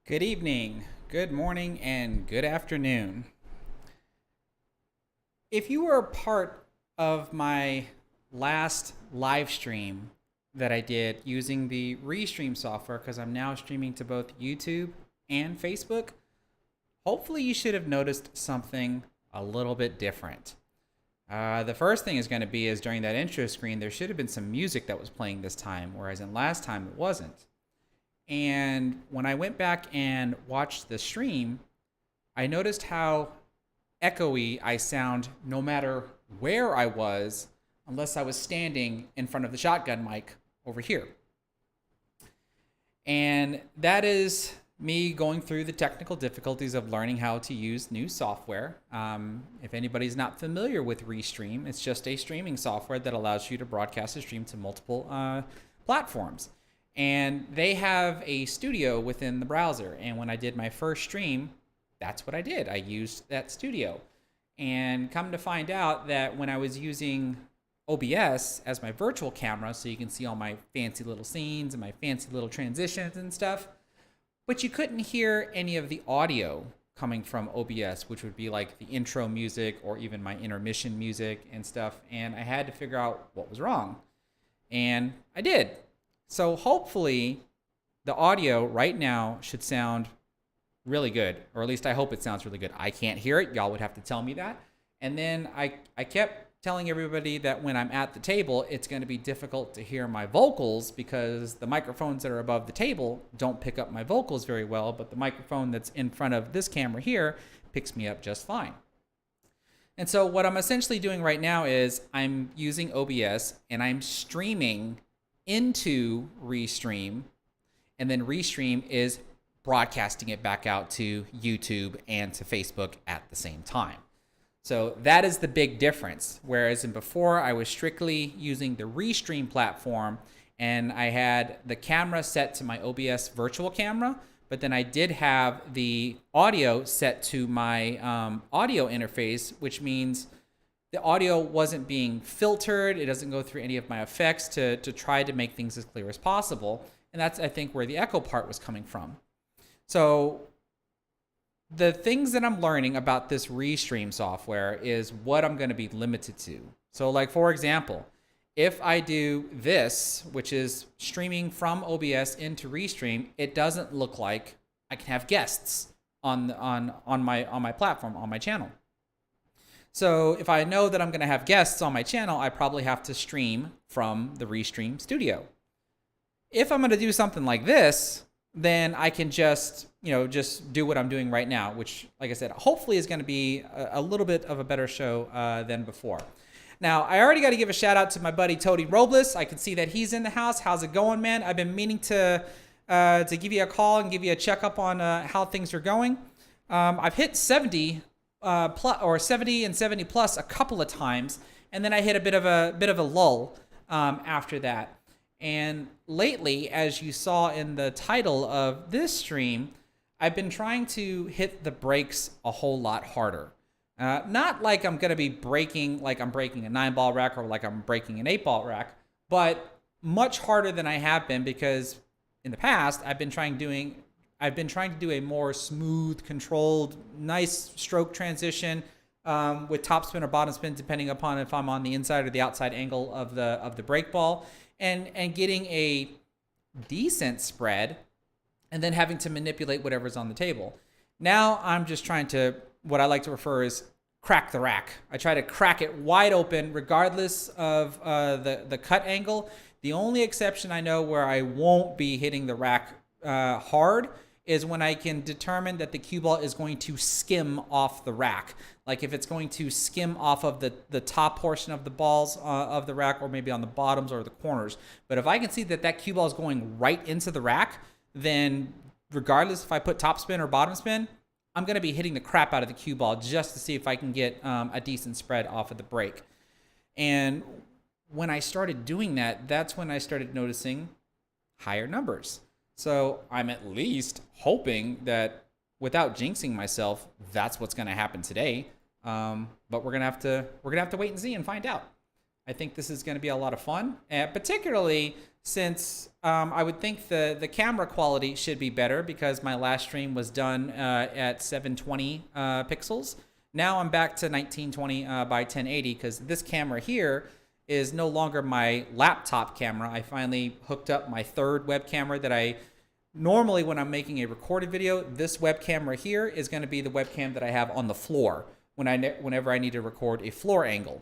Good evening, good morning, and good afternoon. If you were a part of my last live stream that I did using the Restream software, because I'm now streaming to both YouTube and Facebook, hopefully you should have noticed something a little bit different. The first thing is going to be is during that intro screen, there should have been some music that was playing this time, whereas in last time it wasn't. And when I went back and watched the stream, I noticed how echoey I sound no matter where I was, unless I was standing in front of the shotgun mic over here. And that is me going through the technical difficulties of learning how to use new software. If anybody's not familiar with Restream, it's just a streaming software that allows you to broadcast a stream to multiple platforms. And they have a studio within the browser. And when I did my first stream, that's what I did. I used that studio. And come to find out that when I was using OBS as my virtual camera, so you can see all my fancy little scenes and my fancy little transitions and stuff, but you couldn't hear any of the audio coming from OBS, which would be like the intro music or even my intermission music and stuff. And I had to figure out what was wrong. And I did. So hopefully the audio right now should sound really good, or at least I hope it sounds really good. I can't hear it. Y'all would have to tell me that. And then I kept telling everybody that when I'm at the table, it's going to be difficult to hear my vocals because the microphones that are above the table don't pick up my vocals very well, but the microphone that's in front of this camera here picks me up just fine. And so what I'm essentially doing right now is I'm using OBS and I'm streaming into Restream, and then Restream is broadcasting it back out to YouTube and to Facebook at the same time. So that is the big difference. Whereas in before, I was strictly using the Restream platform and I had the camera set to my OBS virtual camera, but then I did have the audio set to my audio interface, which means the audio wasn't being filtered. It doesn't go through any of my effects to try to make things as clear as possible. And that's, I think, where the echo part was coming from. So the things that I'm learning about this Restream software is what I'm going to be limited to. So like, for example, if I do this, which is streaming from OBS into Restream, it doesn't look like I can have guests on my platform, on my channel. So if I know that I'm going to have guests on my channel, I probably have to stream from the Restream studio. If I'm going to do something like this, then I can just do what I'm doing right now, which, like I said, hopefully is going to be a little bit of a better show than before. Now, I already got to give a shout out to my buddy Tony Robles. I can see that he's in the house. How's it going, man? I've been meaning to give you a call and give you a checkup on how things are going. I've hit 70 or 70 and 70 plus a couple of times, and then I hit a bit of a lull after that. And lately, as you saw in the title of this stream, I've been trying to hit the brakes a whole lot harder. Not like I'm going to be braking like I'm breaking a 9-ball rack or like I'm breaking an 8-ball rack, but much harder than I have been, because in the past I've been trying to do a more smooth, controlled, nice stroke transition with top spin or bottom spin, depending upon if I'm on the inside or the outside angle of the brake ball, and getting a decent spread, and then having to manipulate whatever's on the table. Now I'm just trying to, what I like to refer is crack the rack. I try to crack it wide open regardless of the cut angle. The only exception I know where I won't be hitting the rack hard is when I can determine that the cue ball is going to skim off the rack. Like if it's going to skim off of the top portion of the balls of the rack, or maybe on the bottoms or the corners. But if I can see that cue ball is going right into the rack, then regardless if I put top spin or bottom spin, I'm going to be hitting the crap out of the cue ball just to see if I can get a decent spread off of the break. And when I started doing that, that's when I started noticing higher numbers. So I'm at least hoping that, without jinxing myself, that's what's going to happen today. But we're gonna have to wait and see and find out. I think this is going to be a lot of fun, particularly since I would think the camera quality should be better because my last stream was done at 720 pixels. Now I'm back to 1920 by 1080 because this camera here is no longer my laptop camera. I finally hooked up my third web camera that I normally, when I'm making a recorded video, this web camera here is going to be the webcam that I have on the floor whenever I need to record a floor angle.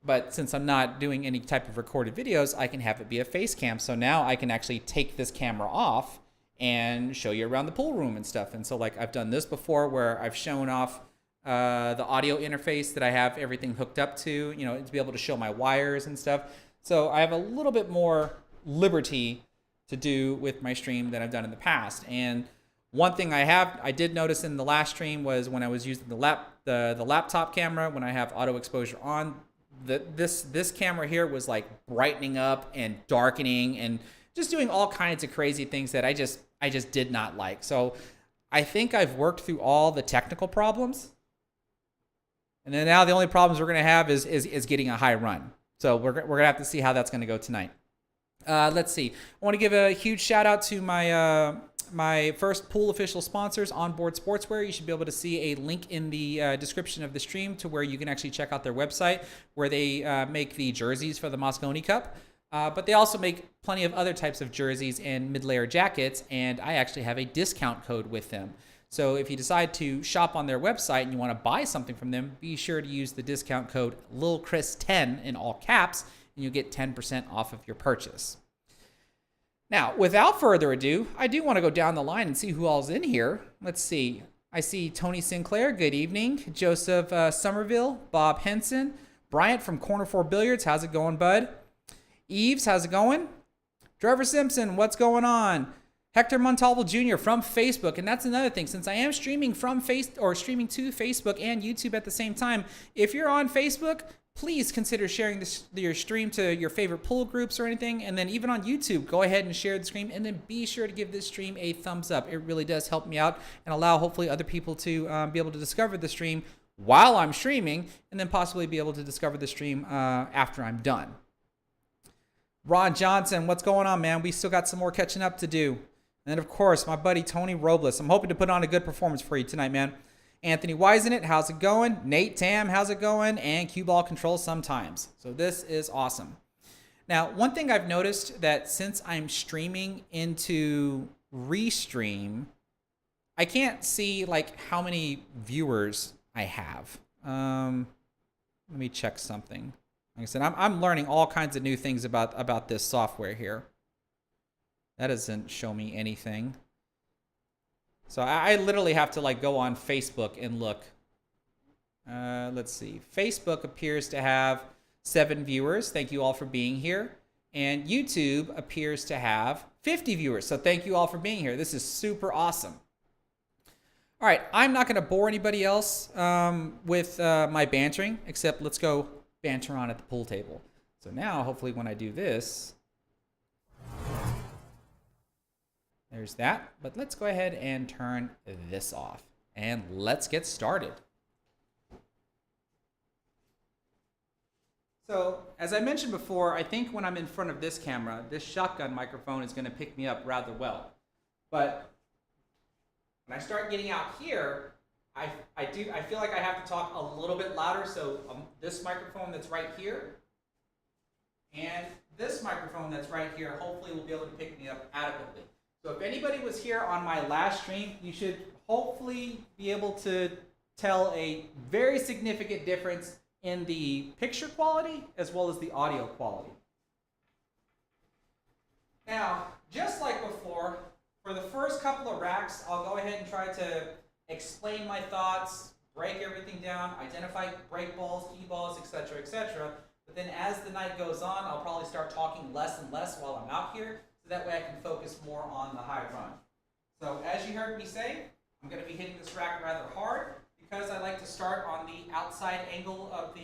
But since I'm not doing any type of recorded videos, I can have it be a face cam. So now I can actually take this camera off and show you around the pool room and stuff. And so like I've done this before where I've shown off the audio interface that I have everything hooked up to, you know, to be able to show my wires and stuff. So I have a little bit more liberty to do with my stream than I've done in the past. And one thing I did notice in the last stream was when I was using the laptop camera, when I have auto exposure on, this camera here was like brightening up and darkening and just doing all kinds of crazy things that I just did not like. So I think I've worked through all the technical problems. And then now the only problems we're going to have is getting a high run. So we're going to have to see how that's going to go tonight. Let's see. I want to give a huge shout out to my first pool official sponsors, Onboard Sportswear. You should be able to see a link in the description of the stream to where you can actually check out their website where they make the jerseys for the Mosconi Cup. But they also make plenty of other types of jerseys and mid-layer jackets, and I actually have a discount code with them. So if you decide to shop on their website and you want to buy something from them, be sure to use the discount code LilChris10 in all caps, and you'll get 10% off of your purchase. Now, without further ado, I do want to go down the line and see who all's in here. Let's see. I see Tony Sinclair, good evening. Joseph Somerville, Bob Henson, Bryant from Corner 4 Billiards, how's it going, bud? Eves, how's it going? Trevor Simpson, what's going on? Hector Montalvo Jr. from Facebook, and that's another thing. Since I am streaming streaming to Facebook and YouTube at the same time, if you're on Facebook, please consider sharing your stream to your favorite pool groups or anything. And then even on YouTube, go ahead and share the stream, and then be sure to give this stream a thumbs up. It really does help me out and allow hopefully other people to be able to discover the stream while I'm streaming, and then possibly be able to discover the stream after I'm done. Ron Johnson, what's going on, man? We still got some more catching up to do. And then, of course, my buddy Tony Robles. I'm hoping to put on a good performance for you tonight, man. Anthony Wisenit, how's it going? Nate Tam, how's it going? And Cue Ball Control sometimes. So this is awesome. Now, one thing I've noticed that since I'm streaming into Restream, I can't see like how many viewers I have. Let me check something. Like I said, I'm learning all kinds of new things about this software here. That doesn't show me anything. So I literally have to like go on Facebook and look. Let's see. Facebook appears to have 7 viewers. Thank you all for being here. And YouTube appears to have 50 viewers. So thank you all for being here. This is super awesome. All right, I'm not going to bore anybody else with my bantering, except let's go banter on at the pool table. So now, hopefully when I do this, there's that. But let's go ahead and turn this off. And let's get started. So, as I mentioned before, I think when I'm in front of this camera, this shotgun microphone is going to pick me up rather well. But when I start getting out here, I feel like I have to talk a little bit louder. So this microphone that's right here and this microphone that's right here hopefully will be able to pick me up adequately. So if anybody was here on my last stream, you should hopefully be able to tell a very significant difference in the picture quality as well as the audio quality. Now, just like before, for the first couple of racks, I'll go ahead and try to explain my thoughts, break everything down, identify break balls, key balls, etc., etc. But then as the night goes on, I'll probably start talking less and less while I'm out here, so that way I can focus more on the high run. So as you heard me say, I'm going to be hitting this rack rather hard because I like to start on the outside angle of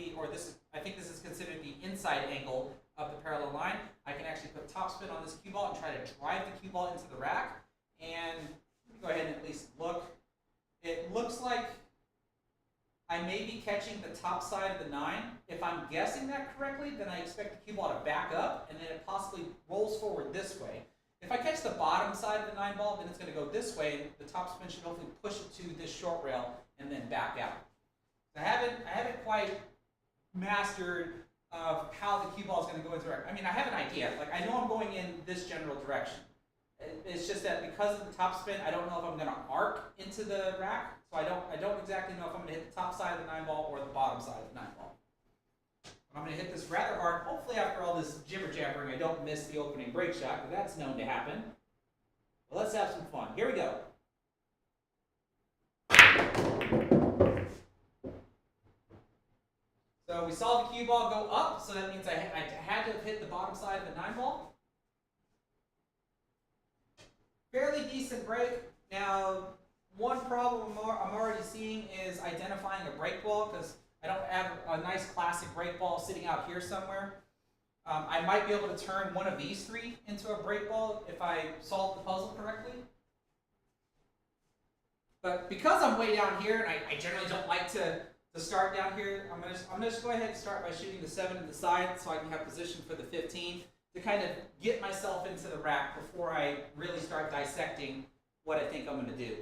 I think this is considered the inside angle of the parallel line. I can actually put topspin on this cue ball and try to drive the cue ball into the rack. And go ahead and at least look. It looks like I may be catching the top side of the 9. If I'm guessing that correctly, then I expect the cue ball to back up, and then it possibly rolls forward this way. If I catch the bottom side of the 9 ball, then it's going to go this way, and the top spin should hopefully push it to this short rail and then back out. I haven't quite mastered of how the cue ball is going to go into direction. I mean, I have an idea. Like, I know I'm going in this general direction. It's just that because of the top spin, I don't know if I'm going to arc into the rack. So I don't exactly know if I'm going to hit the top side of the 9 ball or the bottom side of the 9 ball. But I'm going to hit this rather hard. Hopefully, after all this jibber jabbering, I don't miss the opening break shot, because that's known to happen. But let's have some fun. Here we go. So we saw the cue ball go up, so that means I had to have hit the bottom side of the 9 ball. Fairly decent break. Now, one problem I'm already seeing is identifying a break ball, because I don't have a nice classic break ball sitting out here somewhere. I might be able to turn one of these 3 into a break ball if I solve the puzzle correctly. But because I'm way down here, and I generally don't like to start down here, I'm gonna just go ahead and start by shooting the 7 to the side so I can have position for the 15 to kind of get myself into the rack before I really start dissecting what I think I'm going to do.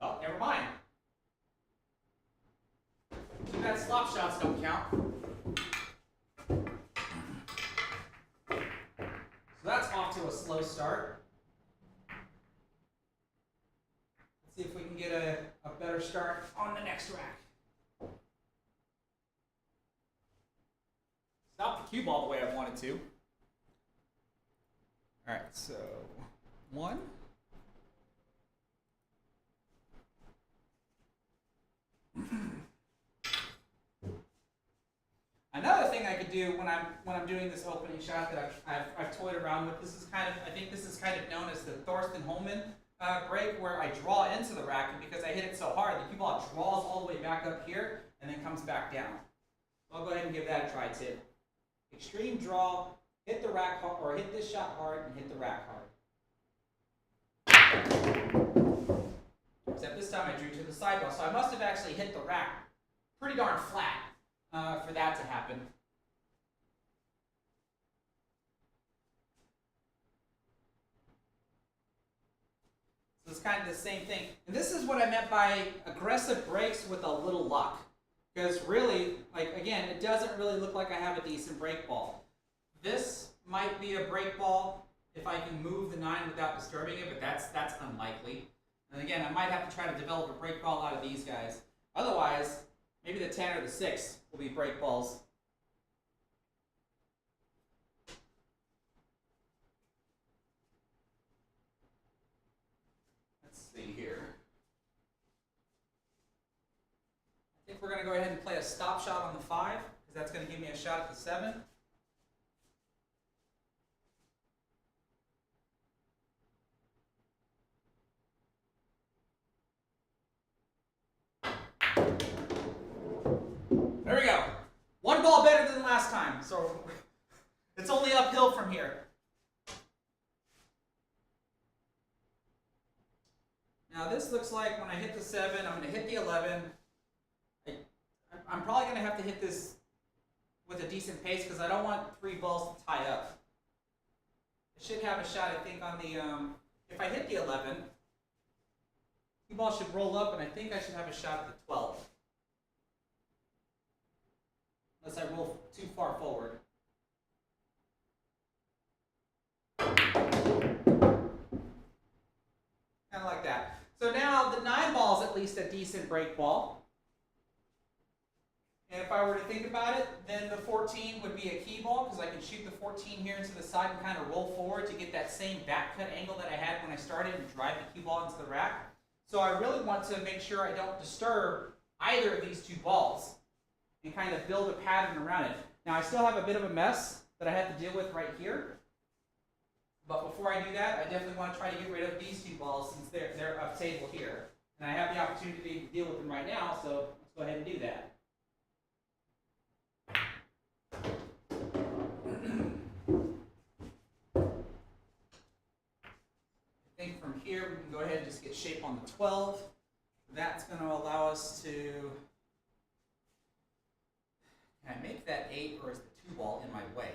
Oh, never mind. Too bad slop shots don't count. So that's off to a slow start. Let's see if we can get a better start on the next rack. Stop the cue ball the way I wanted to. All right, so 1. Another thing I could do when I'm doing this opening shot that I've toyed around with, I think this is kind of known as the Thorsten Holman break, where I draw into the rack, and because I hit it so hard, the cue ball draws all the way back up here and then comes back down. So I'll go ahead and give that a try too. Extreme draw, hit the rack hard, or hit this shot hard and hit the rack hard. Except this time I drew to the sidewall, so I must have actually hit the rack pretty darn flat for that to happen. So it's kind of the same thing. And this is what I meant by aggressive breaks with a little luck. Because really, like, again, it doesn't really look like I have a decent break ball. This might be a break ball if I can move the 9 without disturbing it, but that's unlikely. And again, I might have to try to develop a break ball out of these guys. Otherwise, maybe the 10 or the 6 will be break balls. Let's see here. I think we're going to go ahead and play a stop shot on the 5, because that's going to give me a shot at the 7. There we go. One ball better than last time, so it's only uphill from here. Now this looks like when I hit the 7, I'm going to hit the 11. I'm probably going to have to hit this with a decent pace because I don't want 3 balls to tie up. I should have a shot, I think, on the, if I hit the 11, the ball should roll up, and I think I should have a shot at the 12. Unless I roll too far forward. Kind of like that. So now the 9 ball is at least a decent break ball. And if I were to think about it, then the 14 would be a key ball, because I can shoot the 14 here into the side and kind of roll forward to get that same back cut angle that I had when I started and drive the key ball into the rack. So I really want to make sure I don't disturb either of these 2 balls and kind of build a pattern around it. Now I still have a bit of a mess that I have to deal with right here. But before I do that, I definitely want to try to get rid of these 2 balls since they're up table here. And I have the opportunity to deal with them right now, so let's go ahead and do that. shape on the 12. That's going to allow us to, can I make that 8 or is the 2 ball in my way?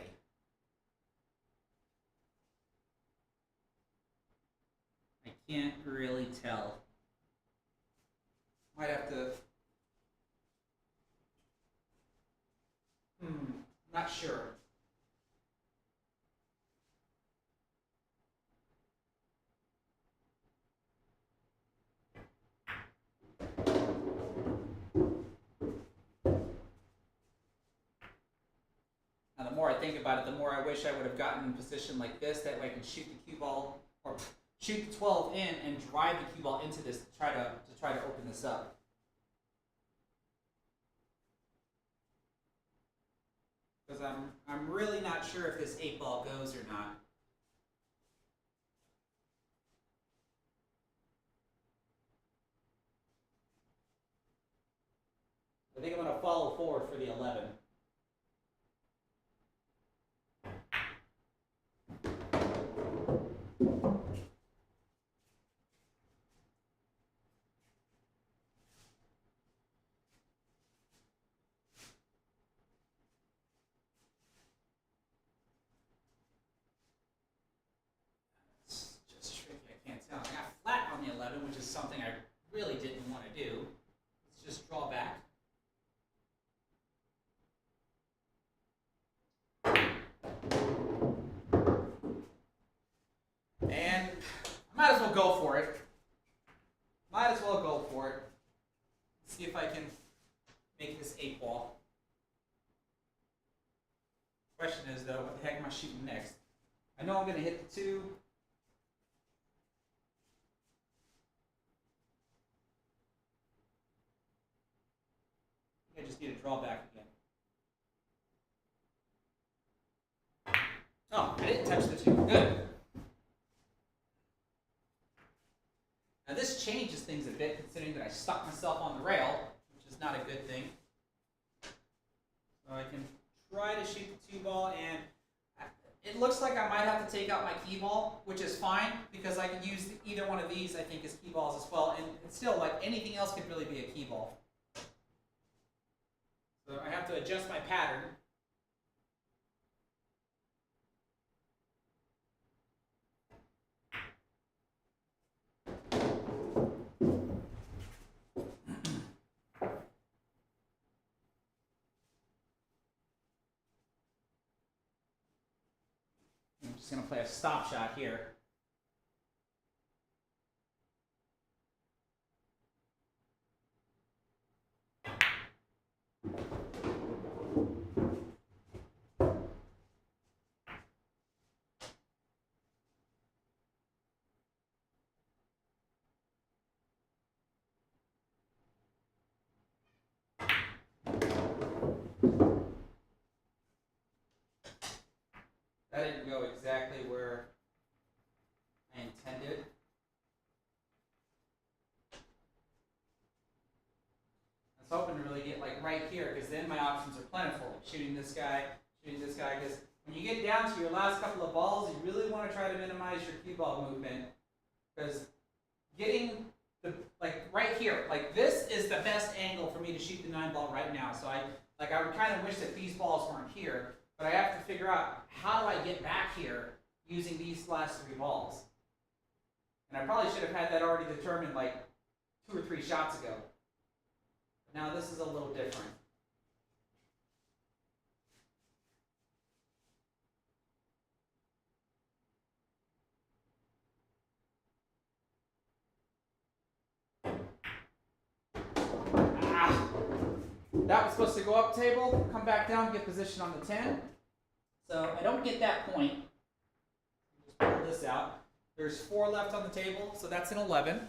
I can't really tell. Might have to, not sure. Now, the more I think about it, the more I wish I would have gotten in a position like this. That way I can shoot the cue ball, or shoot the 12 in and drive the cue ball into this to try to open this up. Because I'm really not sure if this 8 ball goes or not. I think I'm going to follow forward for the 11. It's just tricky, I can't tell. I got flat on the 11, which is something I really didn't want to do. Let's just draw back. And I might as well go for it. Might as well go for it. Let's see if I can make this 8 ball. Question is though, what the heck am I shooting next? I know I'm going to hit the 2. I just need to draw back again. Oh, I didn't touch the 2. Good. Now this changes things a bit, considering that I stuck myself on the rail, which is not a good thing. So I can try to shoot the 2 ball, and it looks like I might have to take out my key ball, which is fine, because I can use either one of these, I think, as key balls as well, and it's still, like, anything else could really be a key ball. So I have to adjust my pattern. I'm just going to play a stop shot here. That didn't go exactly where I intended. I was hoping to really get like right here, because then my options are plentiful. Shooting this guy, because when you get down to your last couple of balls, you really want to try to minimize your cue ball movement, because getting the, like right here, like this is the best angle for me to shoot the 9 ball right now. So I would kind of wish that these balls weren't here. But I have to figure out, how do I get back here using these last 3 balls? And I probably should have had that already determined like 2 or 3 shots ago. But now this is a little different. That was supposed to go up table, come back down, get position on the 10. So I don't get that point. Just pull this out. There's 4 left on the table, so that's an 11.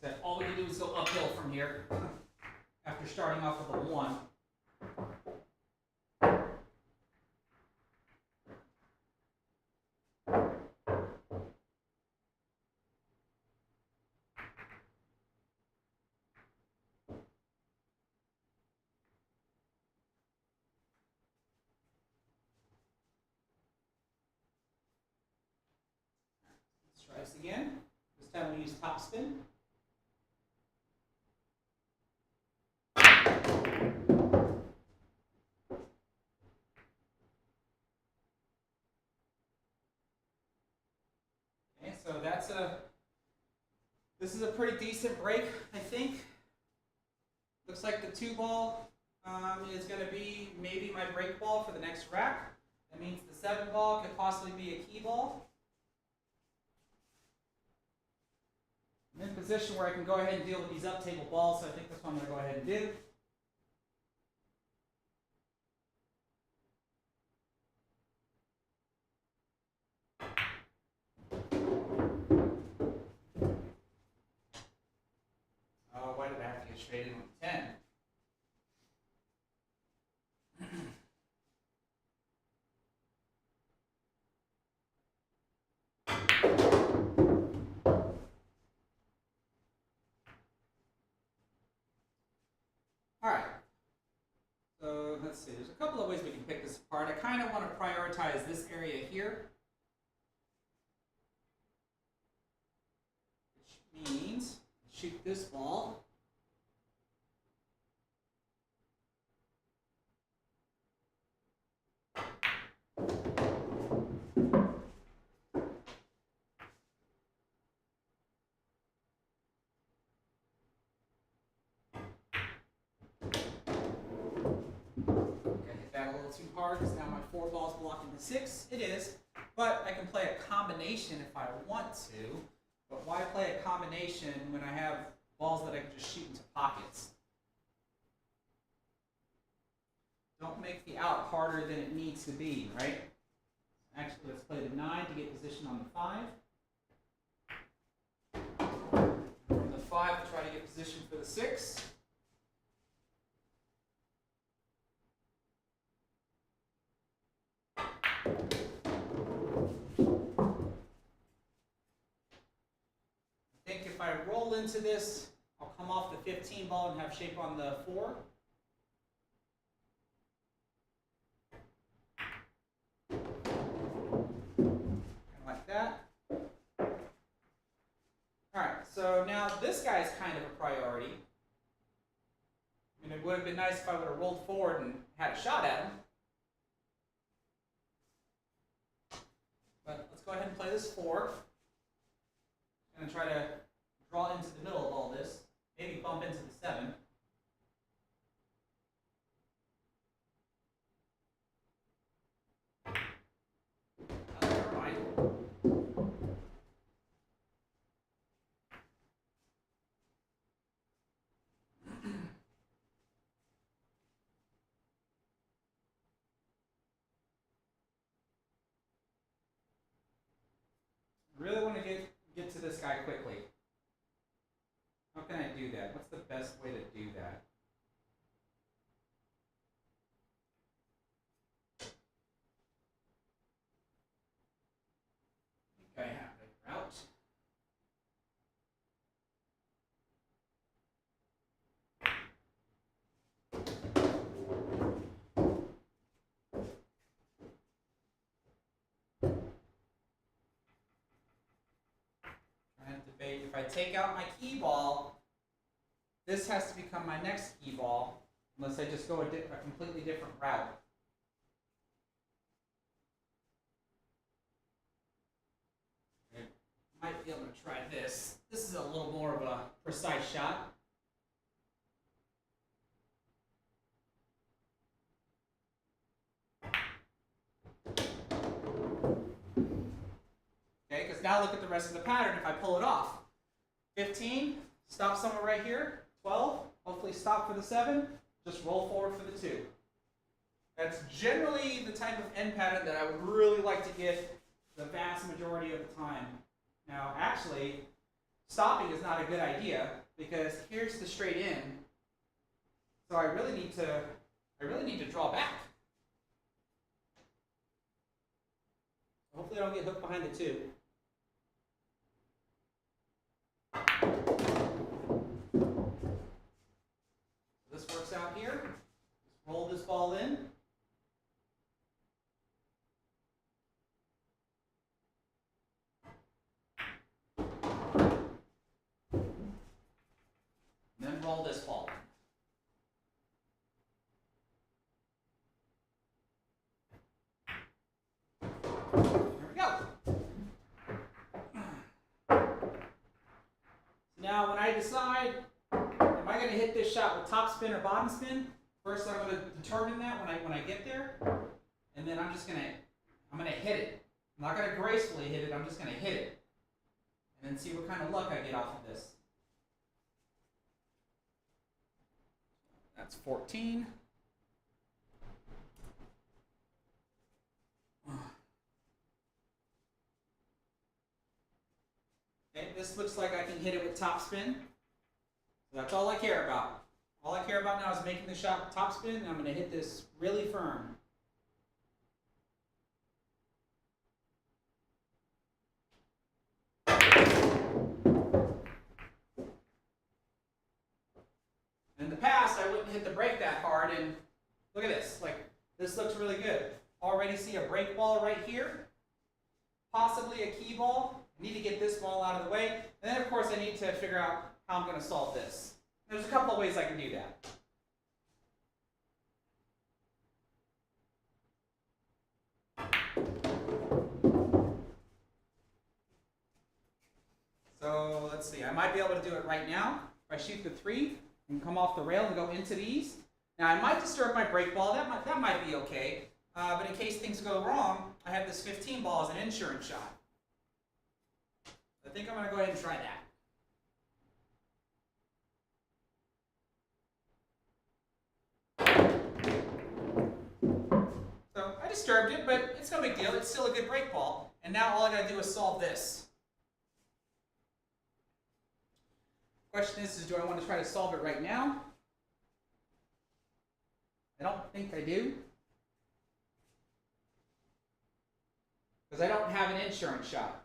So all we can do is go uphill from here after starting off with a 1. again. This time we use top spin. Okay, so this is a pretty decent break, I think. Looks like the 2 ball is going to be maybe my break ball for the next rack. That means the 7 ball could possibly be a key ball. I'm in a position where I can go ahead and deal with these up table balls, so I think that's what I'm going to go ahead and do. Why did I have to get straight in on the 10? All right. So let's see. There's a couple of ways we can pick this apart. I kind of want to prioritize this area here, which means shoot this ball. A little too hard because now my 4 ball's blocking the 6. It is, but I can play a combination if I want to. But why play a combination when I have balls that I can just shoot into pockets? Don't make the out harder than it needs to be, right? Actually, let's play the 9 to get position on the 5. From the 5 to try to get position for the 6. I think if I roll into this, I'll come off the 15 ball and have shape on the 4. Kind of like that. All right, so now this guy's kind of a priority. I mean, it would have been nice if I would have rolled forward and had a shot at him. But let's go ahead and play this 4. I'm going to try to draw into the middle of all this. Maybe bump into the 7. Oh, never mind. Really want to get to this guy quickly. How can I do that? What's the best way to do that? I think I have a route. Debate. If I take out my key ball, this has to become my next key ball, unless I just go a completely different route. I might be able to try this. This is a little more of a precise shot. Okay, because now look at the rest of the pattern if I pull it off. 15, stop somewhere right here. 12, hopefully stop for the 7. Just roll forward for the 2. That's generally the type of end pattern that I would really like to get the vast majority of the time. Now, actually, stopping is not a good idea because here's the straight in. So I really need to draw back. Hopefully I don't get hooked behind the 2. This works out here. Just roll this ball in. There we go. Now when I decide, am I going to hit this shot with top spin or bottom spin? First I'm going to determine that when I get there. And then I'm going to hit it. I'm not going to gracefully hit it, I'm just going to hit it. And then see what kind of luck I get off of this. That's 14. Okay, this looks like I can hit it with top spin. So that's all I care about. All I care about now is making the shot with top spin, and I'm going to hit this really firm. In the past, I wouldn't hit the brake that hard, and look at this. Like, this looks really good. Already see a brake ball right here, possibly a key ball. I need to get this ball out of the way, and then of course I need to figure out how I'm going to solve this. There's a couple of ways I can do that. So let's see, I might be able to do it right now. If I shoot the 3 and come off the rail and go into these. Now I might disturb my brake ball, that might be okay. But in case things go wrong, I have this 15 ball as an insurance shot. I think I'm going to go ahead and try that. So I disturbed it, but it's no big deal. It's still a good brake ball. And now all I got to do is solve this. Question is do I want to try to solve it right now? I don't think I do. Because I don't have an insurance shot.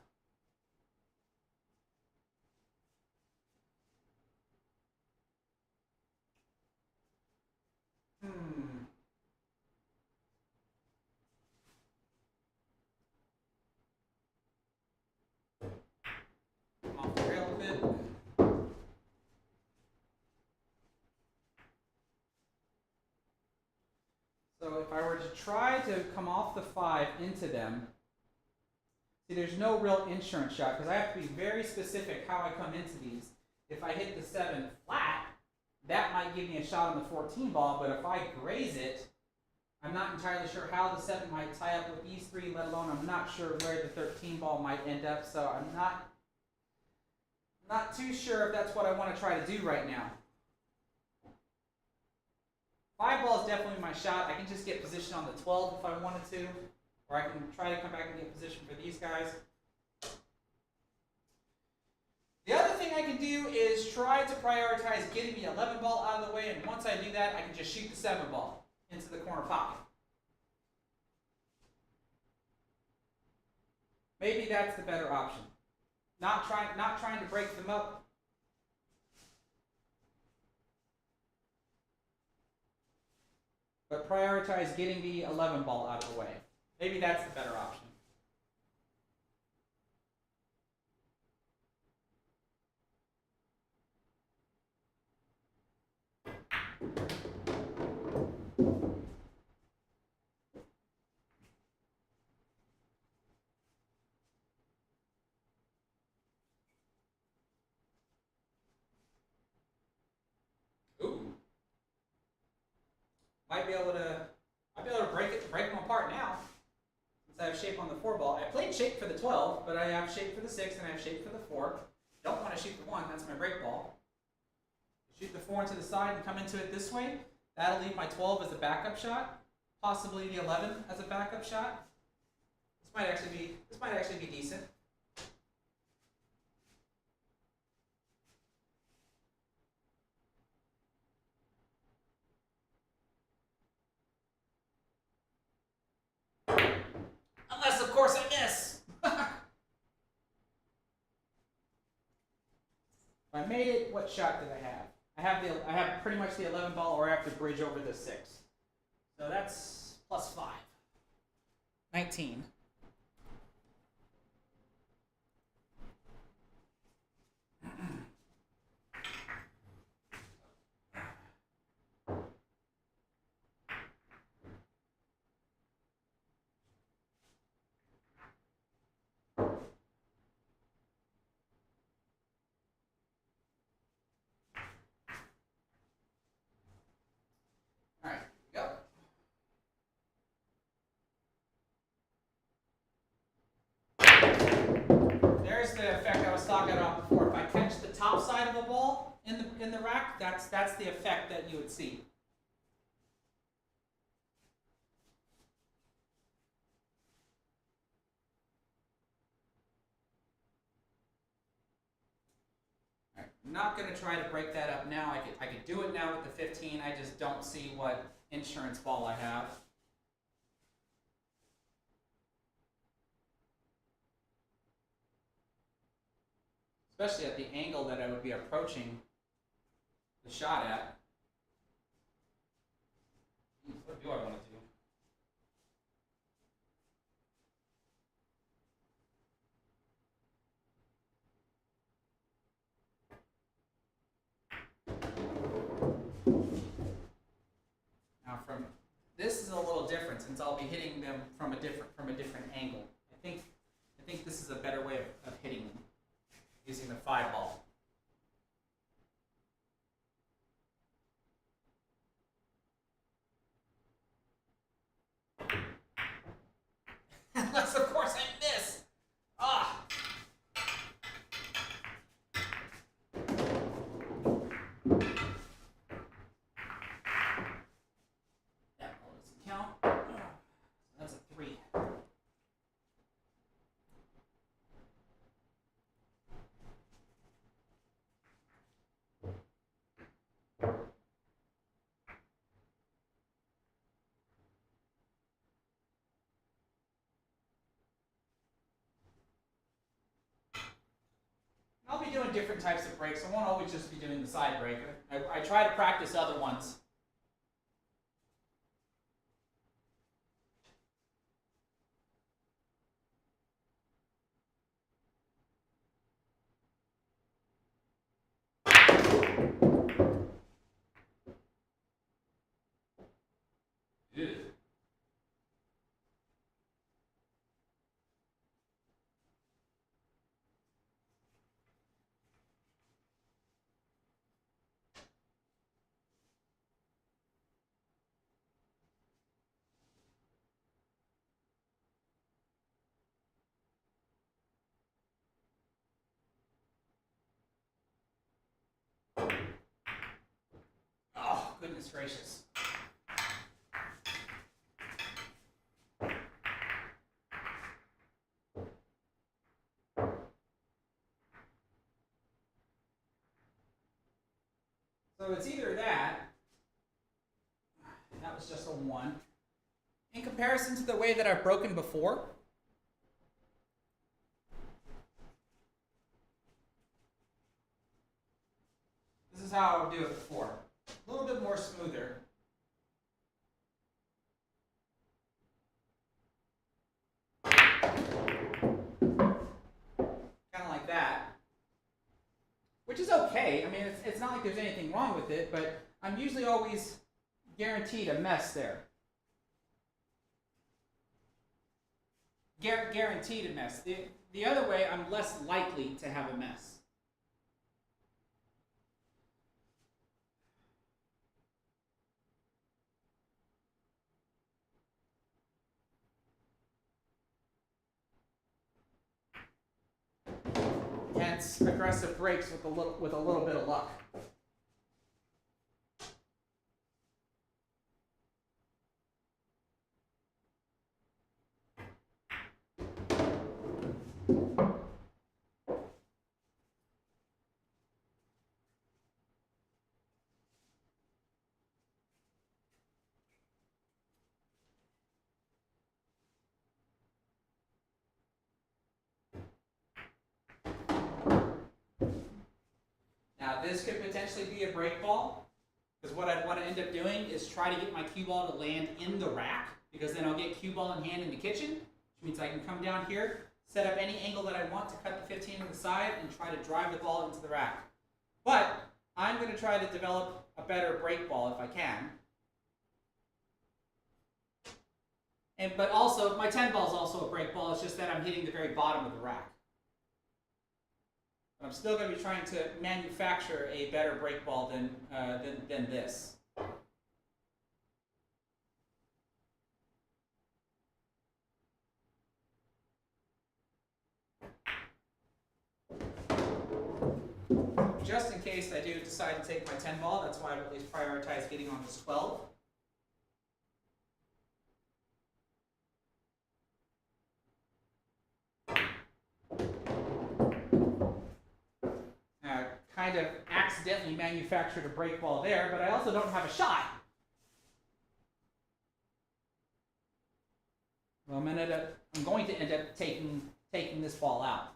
Off the rail a bit. So if I were to try to come off the 5 into them, see there's no real insurance shot because I have to be very specific how I come into these. If I hit the 7 flat, that might give me a shot on the 14 ball, but if I graze it, I'm not entirely sure how the 7 might tie up with these 3, let alone I'm not sure where the 13 ball might end up, so I'm not too sure if that's what I want to try to do right now. 5 ball is definitely my shot. I can just get position on the 12 if I wanted to, or I can try to come back and get position for these guys. The other thing I can do is try to prioritize getting the 11 ball out of the way, and once I do that, I can just shoot the 7 ball into the corner pocket. Maybe that's the better option. Not trying to break them up. But prioritize getting the 11 ball out of the way. Maybe that's the better option. Might be able to break them apart now. Since I have shape on the 4 ball. I played shape for the 12, but I have shape for the 6 and I have shape for the 4. Don't want to shoot the 1, that's my break ball. Shoot the 4 into the side and come into it this way. That'll leave my 12 as a backup shot. Possibly the 11 as a backup shot. This might actually be decent. Unless, of course, I miss. If I made it, what shot did I have? I have pretty much the 11 ball, or I have to bridge over the 6. So that's plus 5. 19. top side of a ball in the rack, that's the effect that you would see. All right, I'm not going to try to break that up now. I could do it now with the 15. I just don't see what insurance ball I have. Especially at the angle that I would be approaching the shot at. What do I want to do? Now this is a little different since I'll be hitting them from a different angle. I think this is a better way of hitting them using the 5 ball. Unless of course I miss. Ah. That ball doesn't count. That's a 3. I'll be doing different types of breaks. I won't always just be doing the side break. I try to practice other ones. Ew. Oh, goodness gracious. So it's either that was just a 1. In comparison to the way that I've broken before, this is how I would do it before. A little bit more smoother. Kind of like that. Which is okay. I mean, it's not like there's anything wrong with it, but I'm usually always guaranteed a mess there. Guaranteed a mess. The other way, I'm less likely to have a mess. Hence, aggressive breaks with a little bit of luck. Now this could potentially be a break ball, because what I'd want to end up doing is try to get my cue ball to land in the rack, because then I'll get cue ball in hand in the kitchen, which means I can come down here, set up any angle that I want to cut the 15 to the side, and try to drive the ball into the rack. But I'm going to try to develop a better break ball if I can. But also, my 10 ball is also a break ball, it's just that I'm hitting the very bottom of the rack. But I'm still going to be trying to manufacture a better break ball than this. just in case I do decide to take my 10 ball, that's why I've at least prioritized getting on this 12. Kind of accidentally manufactured a break ball there, but I also don't have a shot. Well, I'm going to end up taking this ball out.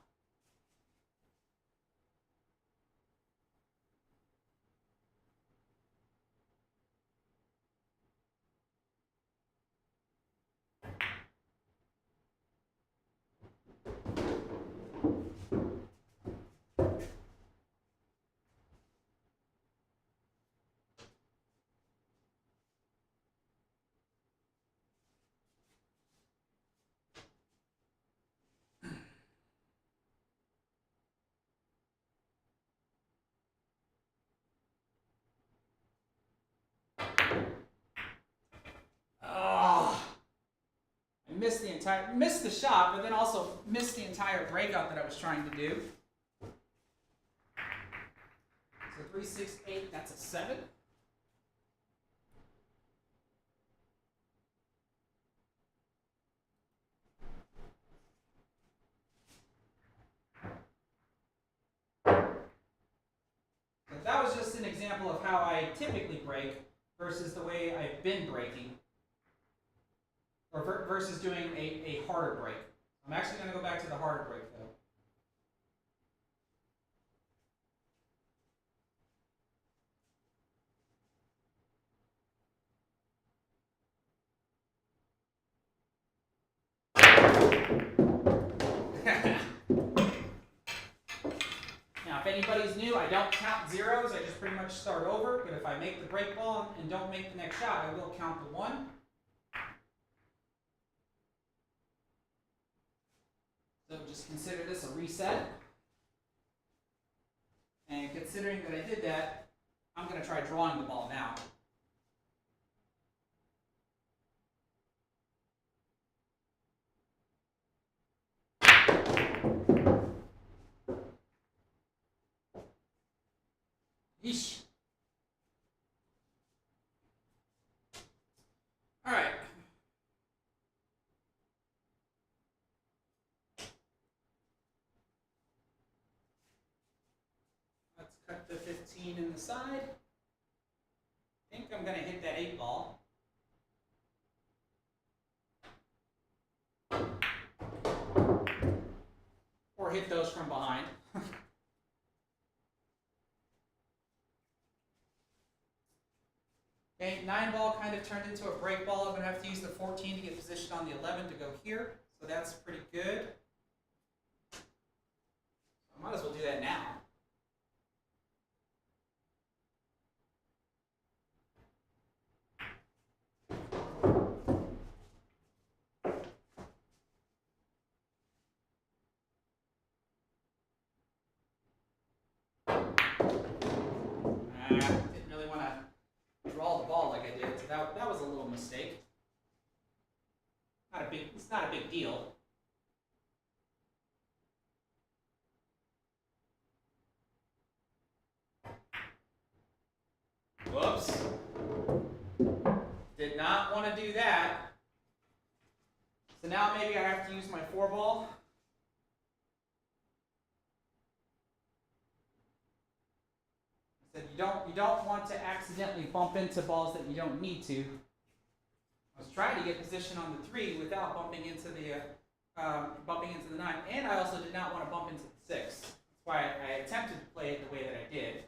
Missed the shot, but then also missed the entire breakout that I was trying to do. So 3, 6, 8, that's a 7. But that was just an example of how I typically break versus the way I've been breaking. Or versus doing a harder break. I'm actually going to go back to the harder break though. Now, if anybody's new, I don't count zeros. I just pretty much start over. But if I make the break ball and don't make the next shot, I will count the 1. So just consider this a reset. And considering that I did that, I'm going to try drawing the ball now. Yeesh. All right. Let's cut the 15 in the side. I think I'm going to hit that 8 ball. Or hit those from behind. Okay, 9 ball kind of turned into a break ball. I'm going to have to use the 14 to get positioned on the 11 to go here. So that's pretty good. I might as well do that now. Didn't really want to draw the ball like I did, so that was a little mistake. It's not a big deal. Whoops. Did not want to do that. So now maybe I have to use my 4 ball. I said you don't want to accidentally bump into balls that you don't need to. I was trying to get position on the 3 without bumping into the 9, and I also did not want to bump into the 6. That's why I attempted to play it the way that I did.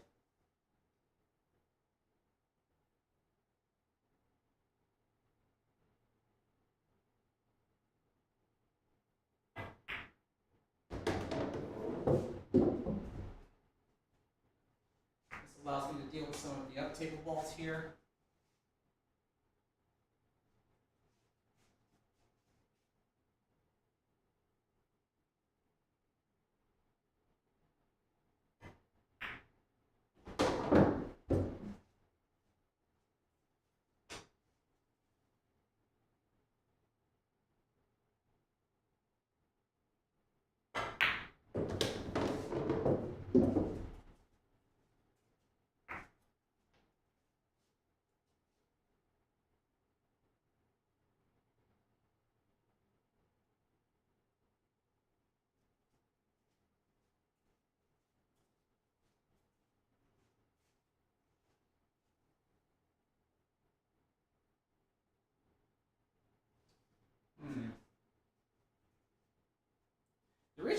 This allows me to deal with some of the up table balls here.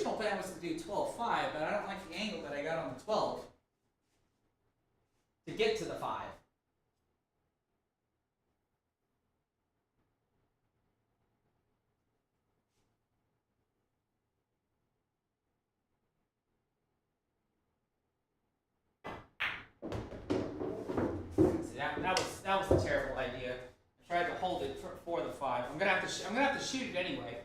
original plan was to do 12.5, but I don't like the angle that I got on the 12 to get to the 5. See, that was a terrible idea. I tried to hold it for the 5. I'm gonna have to shoot it anyway.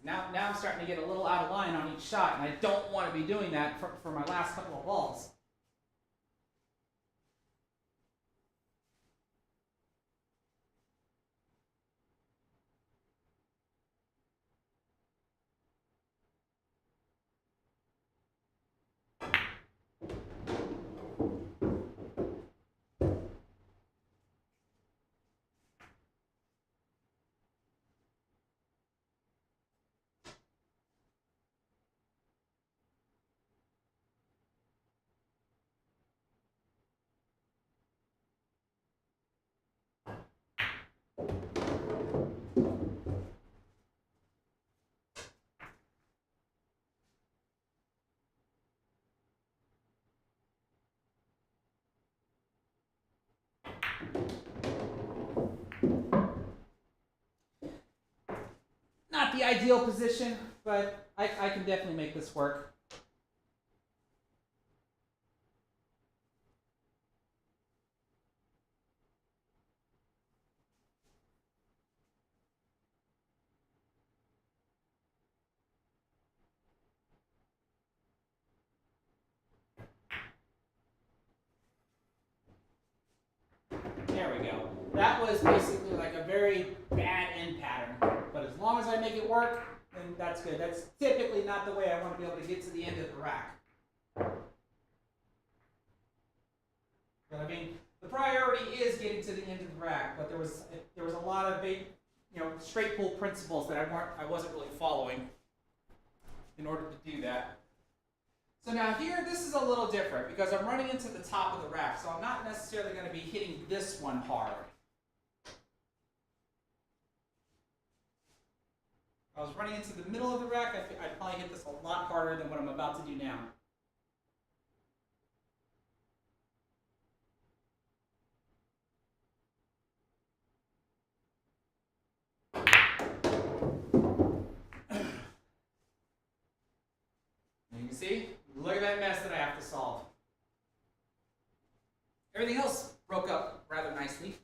Now I'm starting to get a little out of line on each shot, and I don't want to be doing that for my last couple of balls. Not the ideal position, but I can definitely make this work. There we go. That was basically like a very bad end pattern, but as long as I make it work, then that's good. That's typically not the way I want to be able to get to the end of the rack. But I mean, the priority is getting to the end of the rack, but there was a lot of straight pull principles that I wasn't really following in order to do that. So now here, this is a little different because I'm running into the top of the rack, so I'm not necessarily going to be hitting this one hard. If I was running into the middle of the rack, I'd probably hit this a lot harder than what I'm about to do now. You can see, look at that mess that I have to solve. Everything else broke up rather nicely.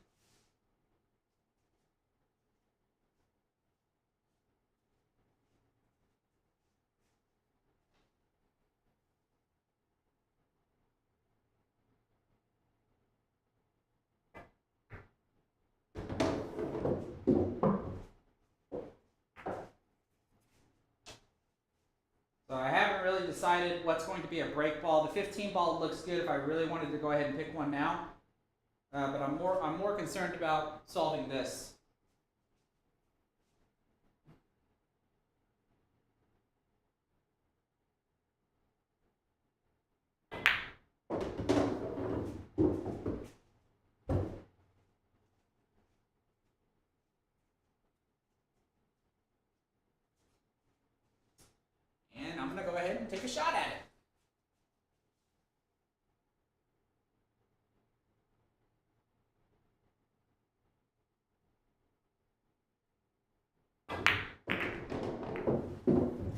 So I haven't really decided what's going to be a break ball. The 15 ball looks good if I really wanted to go ahead and pick one now. But I'm more concerned about solving this. And I'm going to go ahead and take a shot at it.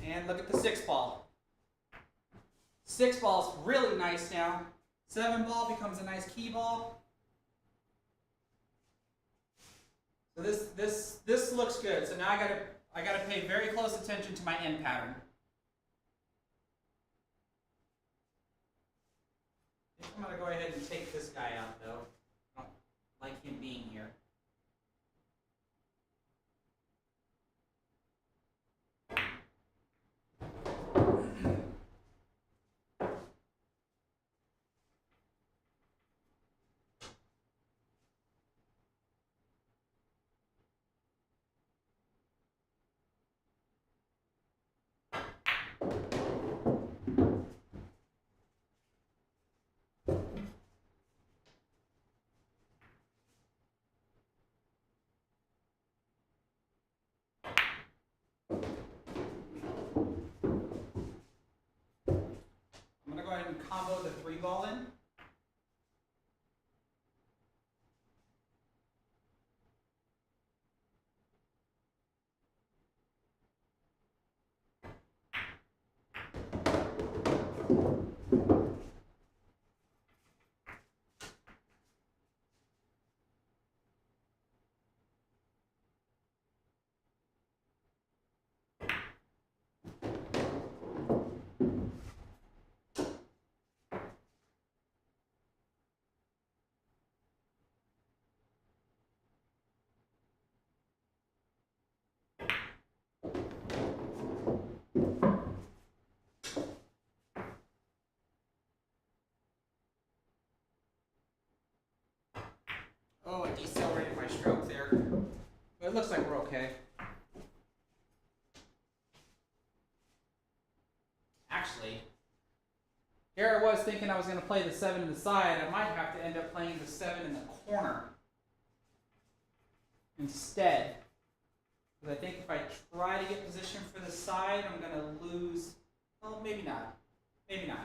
And look at the 6 ball. 6 ball's really nice now. 7 ball becomes a nice key ball. So this looks good. So now I gotta pay very close attention to my end pattern. I'm gonna go ahead and take this guy out though. I don't like him being here. combo the 3-ball in. Oh, I decelerated my stroke there. But it looks like we're okay. Actually, here I was thinking I was going to play the 7 in the side. I might have to end up playing the 7 in the corner instead. Because I think if I try to get position for the side, I'm going to lose. Well, maybe not. Maybe not.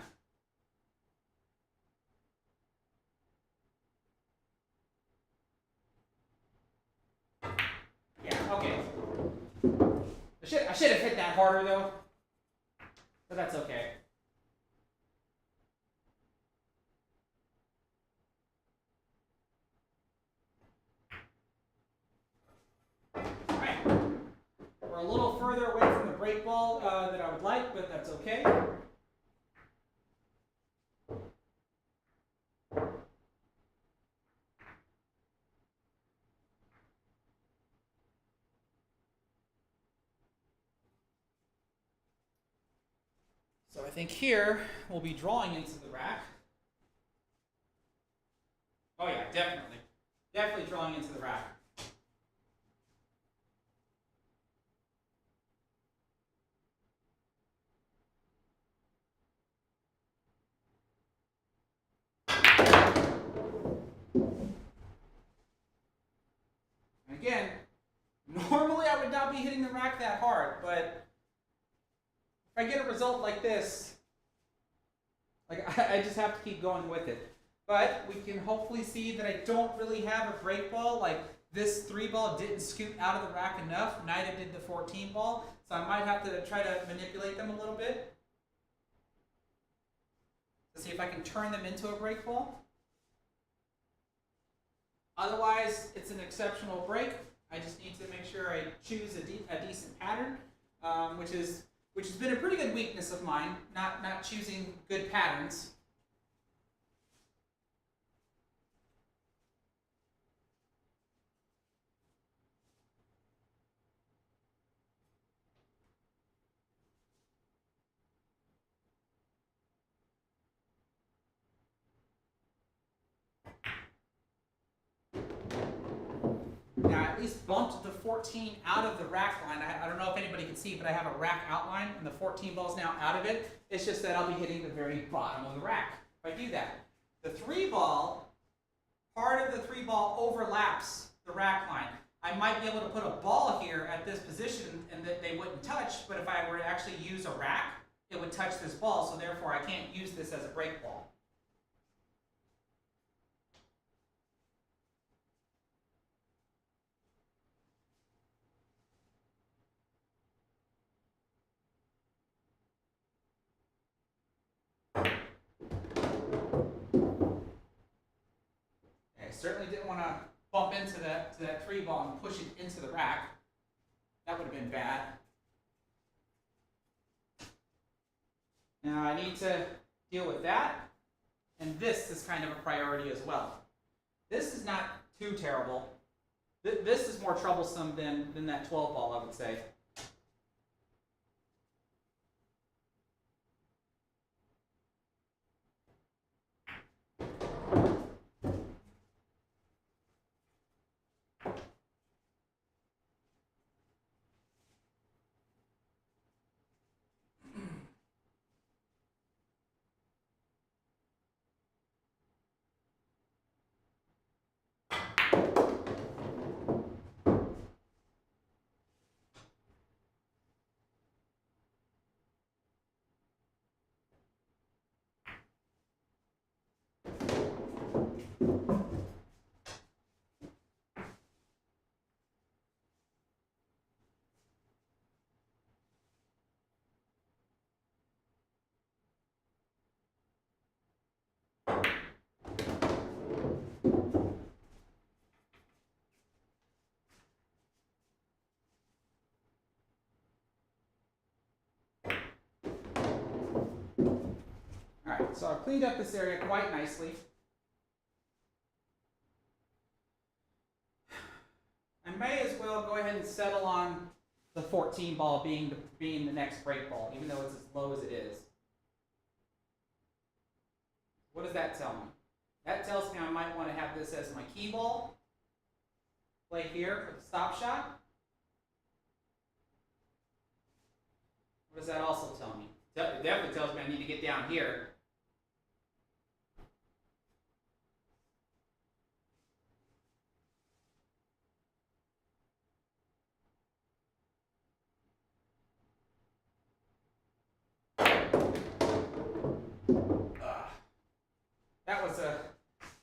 Yeah, okay. I should have hit that harder though. But that's okay. Alright. We're a little further away from the break ball than I would like, but that's okay. So I think here we'll be drawing into the rack. Oh yeah, definitely. Definitely drawing into the rack. And again, normally I would not be hitting the rack that hard, but if I get a result like this, like I just have to keep going with it. But we can hopefully see that I don't really have a break ball. Like this 3-ball didn't scoot out of the rack enough. Neither did the 14 ball. So I might have to try to manipulate them a little bit to see if I can turn them into a break ball. Otherwise, it's an exceptional break. I just need to make sure I choose a decent pattern, which has been a pretty good weakness of mine, not choosing good patterns. Now, I at least bumped the 14 out of the rack line. I don't know if anybody can see, but I have a rack outline, and the 14 ball is now out of it. It's just that I'll be hitting the very bottom of the rack if I do that. The 3-ball, part of the 3-ball overlaps the rack line. I might be able to put a ball here at this position and that they wouldn't touch, but if I were to actually use a rack, it would touch this ball, so therefore I can't use this as a break ball. Certainly didn't want to bump into that 3-ball and push it into the rack. That would have been bad. Now I need to deal with that, and this is kind of a priority as well. This is not too terrible. This is more troublesome than that 12-ball, I would say. Alright, so I've cleaned up this area quite nicely. I may as well go ahead and settle on the 14 ball being the next break ball, even though it's as low as it is. What does that tell me? That tells me I might want to have this as my key ball. Play here for the stop shot. What does that also tell me? It definitely tells me I need to get down here.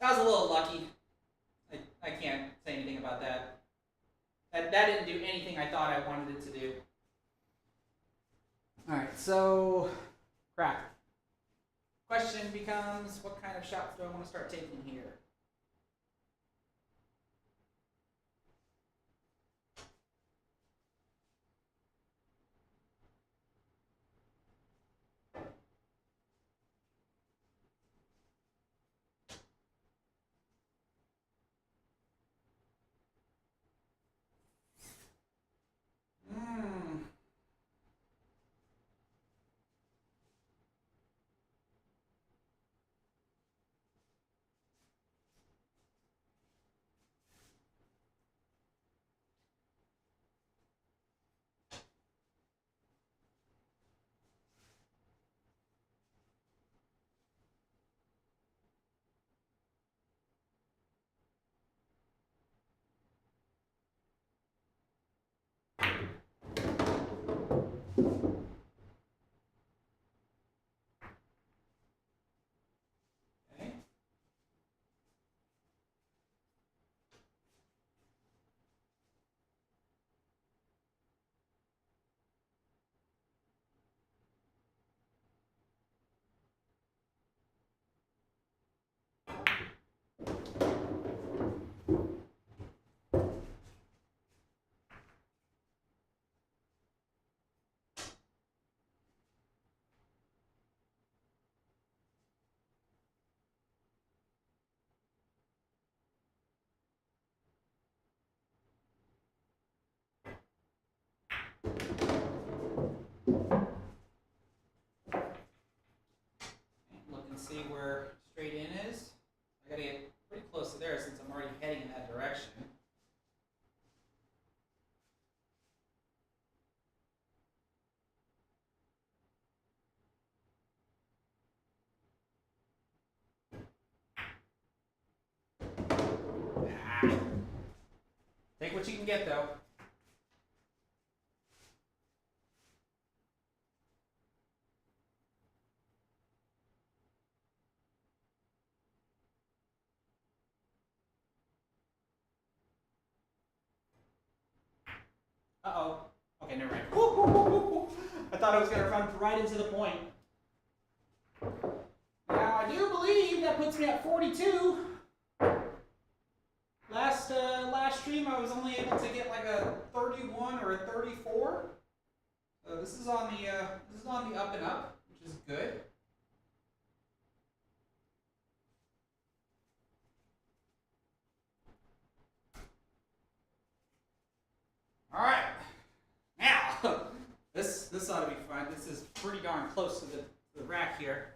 That was a little lucky. I can't say anything about that. That didn't do anything I thought I wanted it to do. Alright, so crap. Question becomes, what kind of shots do I want to start taking here? Look and see where straight in is. I gotta get pretty close to there since I'm already heading in that direction. Take what you can get, though. Uh-oh. Okay, never mind. I thought I was going to run right into the point. Now, I do believe that puts me at 42. Last stream, I was only able to get like a 31 or a 34. So this is on the up and up, which is good. All right, now this ought to be fun. This is pretty darn close to the rack here.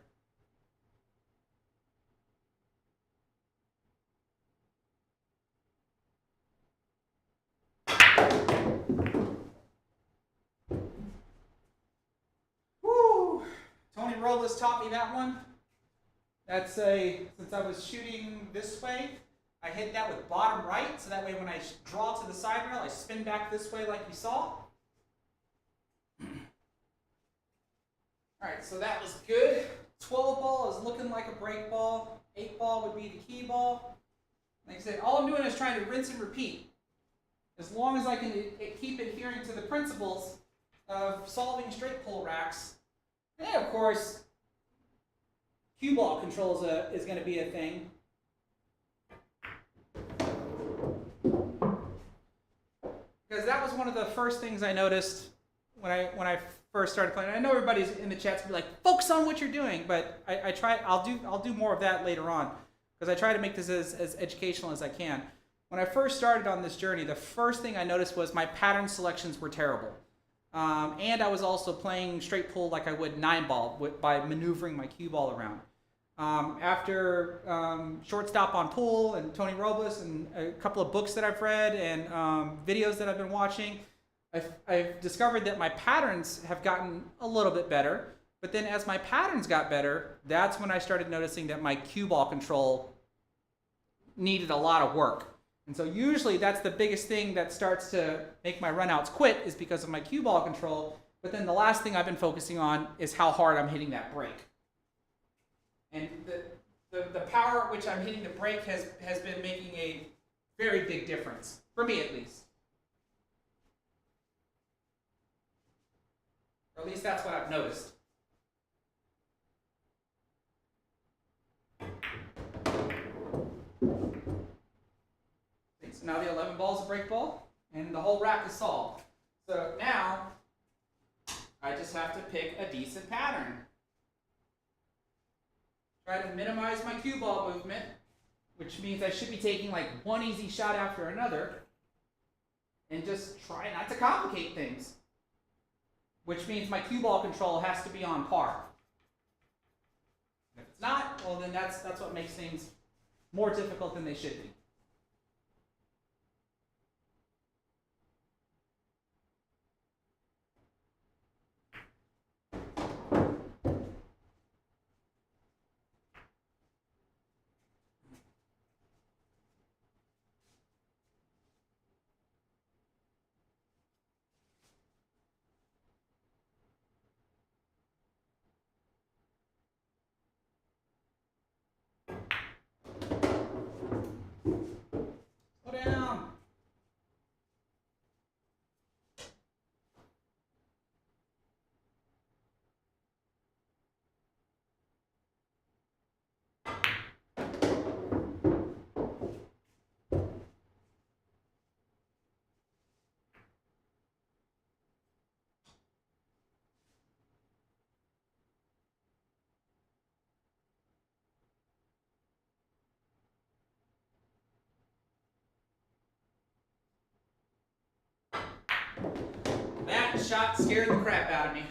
Woo! Tony Robles taught me that one. Since I was shooting this way, I hit that with bottom right, so that way when I draw to the side rail, I spin back this way like you saw. Alright, so that was good. 12 ball is looking like a break ball. 8 ball would be the key ball. Like I said, all I'm doing is trying to rinse and repeat. As long as I can keep adhering to the principles of solving straight pull racks. And of course, cue ball control is going to be a thing. Because that was one of the first things I noticed when I first started playing. I know everybody's in the chats be like, focus on what you're doing, but I try. I'll do more of that later on, because I try to make this as educational as I can. When I first started on this journey, the first thing I noticed was my pattern selections were terrible. And I was also playing straight pull like I would 9-ball by maneuvering my cue ball around. After Shortstop on Pool and Tony Robles and a couple of books that I've read and videos that I've been watching, I've discovered that my patterns have gotten a little bit better. But then as my patterns got better, that's when I started noticing that my cue ball control needed a lot of work. And so usually that's the biggest thing that starts to make my runouts quit, is because of my cue ball control. But then the last thing I've been focusing on is how hard I'm hitting that break. And the power at which I'm hitting the break has been making a very big difference, for me at least. Or at least that's what I've noticed. So now the 11 ball is a break ball, and the whole rack is solved. So now I just have to pick a decent pattern. Try to minimize my cue ball movement, which means I should be taking like one easy shot after another, and just try not to complicate things, which means my cue ball control has to be on par. If it's not, well then that's what makes things more difficult than they should be. Down. That shot scared the crap out of me.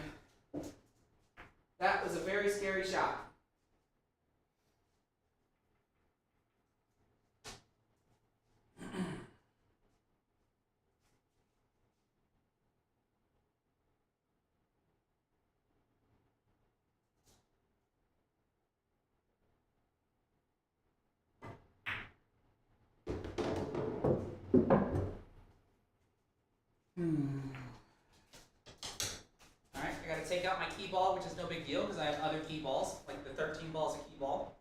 That was a very scary shot. Alright, I gotta take out my key ball, which is no big deal because I have other key balls, like the 13 ball is a key ball.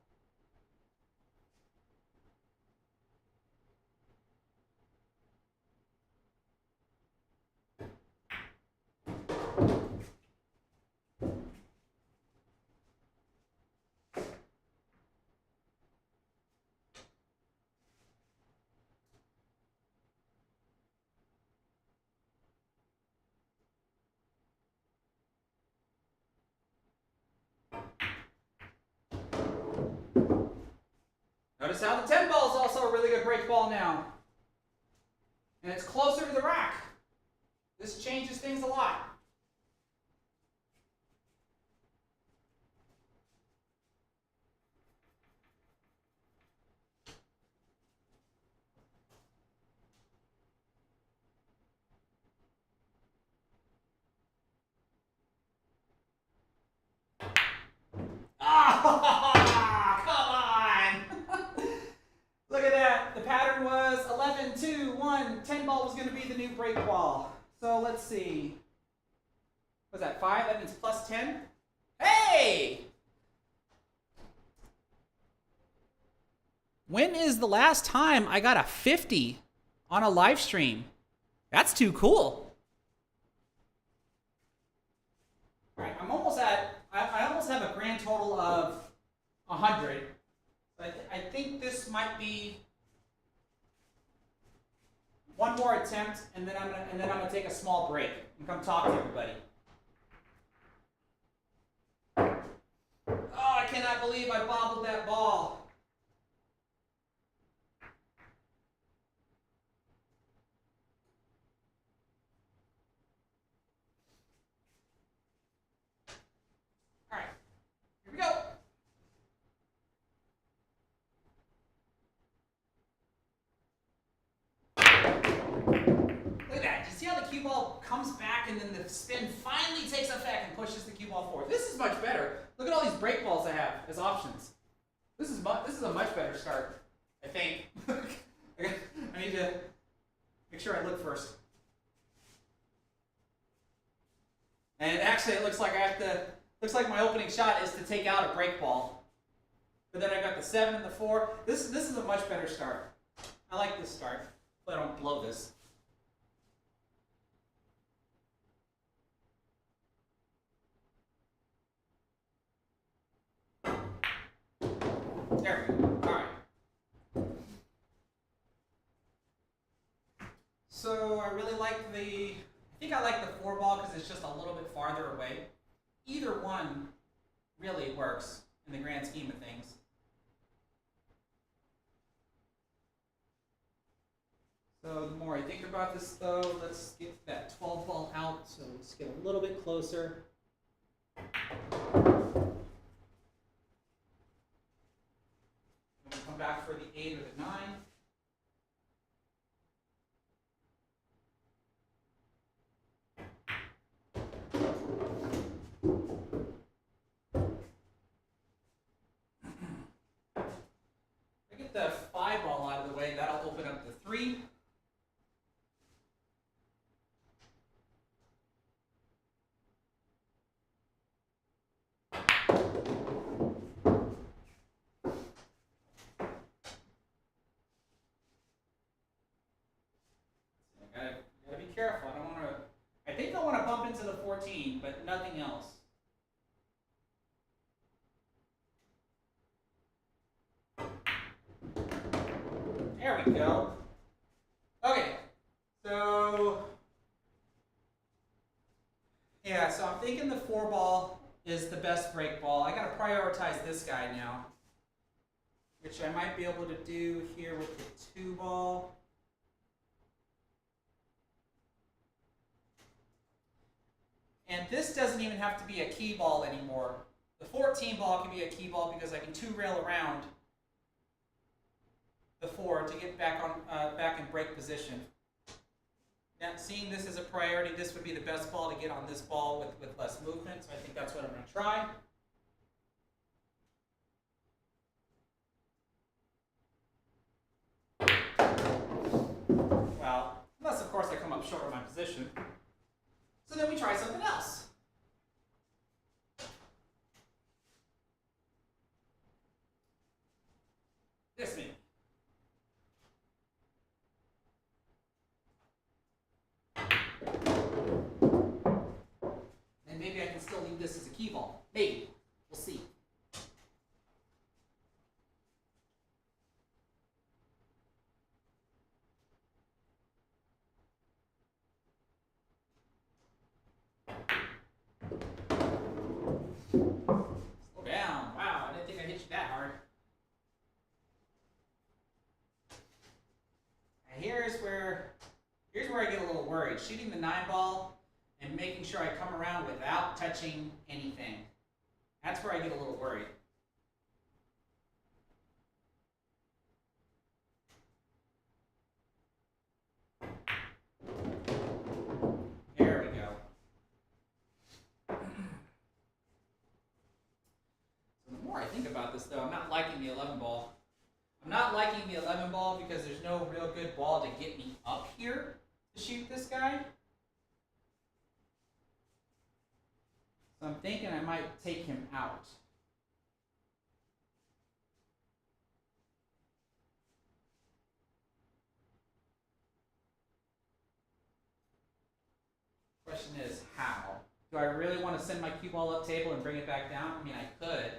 Notice how the 10 ball is also a really good break ball now. And it's closer to the rack. This changes things a lot. Ah, come on! Look at that. The pattern was 11, 2, 1. 10 ball was going to be the new break ball. So let's see. What's that, 5? That means plus 10. Hey! When is the last time I got a 50 on a live stream? That's too cool. All right, I'm almost at, I almost have a grand total of 100. I think this might be one more attempt, and then I'm gonna take a small break and come talk to everybody. Oh, I cannot believe I bobbled that ball. All right, here we go. Look at that. Do you see how the cue ball comes back and then the spin finally takes effect and pushes the cue ball forward? This is much better. Look at all these break balls I have as options. This is a much better start, I think. I need to make sure I look first. And actually, it looks like looks like my opening shot is to take out a break ball. But then I got the 7 and the 4. This is a much better start. I like this start. But I don't blow this. There we go. All right. So I really like I think I like the 4 ball because it's just a little bit farther away. Either one really works in the grand scheme of things. So the more I think about this though, let's get that 12 ball out. So let's get a little bit closer. Come back for the 8 or the 9. I get the 5 ball out of the way, that'll open up the 3. Gotta be careful. I think I want to bump into the 14, but nothing else. There we go. Okay, so yeah, so I'm thinking the 4 ball is the best break ball. I gotta prioritize this guy now, which I might be able to do here with the 2 ball. And this doesn't even have to be a key ball anymore. The 14 ball can be a key ball because I can 2-rail around the 4 to get back in break position. Now, seeing this as a priority, this would be the best ball to get on this ball with less movement. So I think that's what I'm going to try. Well, unless of course I come up short of my position. So then we try something else. This maybe. And maybe I can still leave this as a key ball. Maybe. We'll see. Slow down. Wow, I didn't think I hit you that hard. And here's where I get a little worried. Shooting the 9 ball and making sure I come around without touching anything. That's where I get a little worried. There we go. So the more I think about this though, I'm not liking the 11 ball. I'm not liking the 11 ball because there's no real good ball to get me up here to shoot this guy. So I'm thinking I might take him out. question is how? Do I really want to send my cue ball up table and bring it back down? I mean, I could.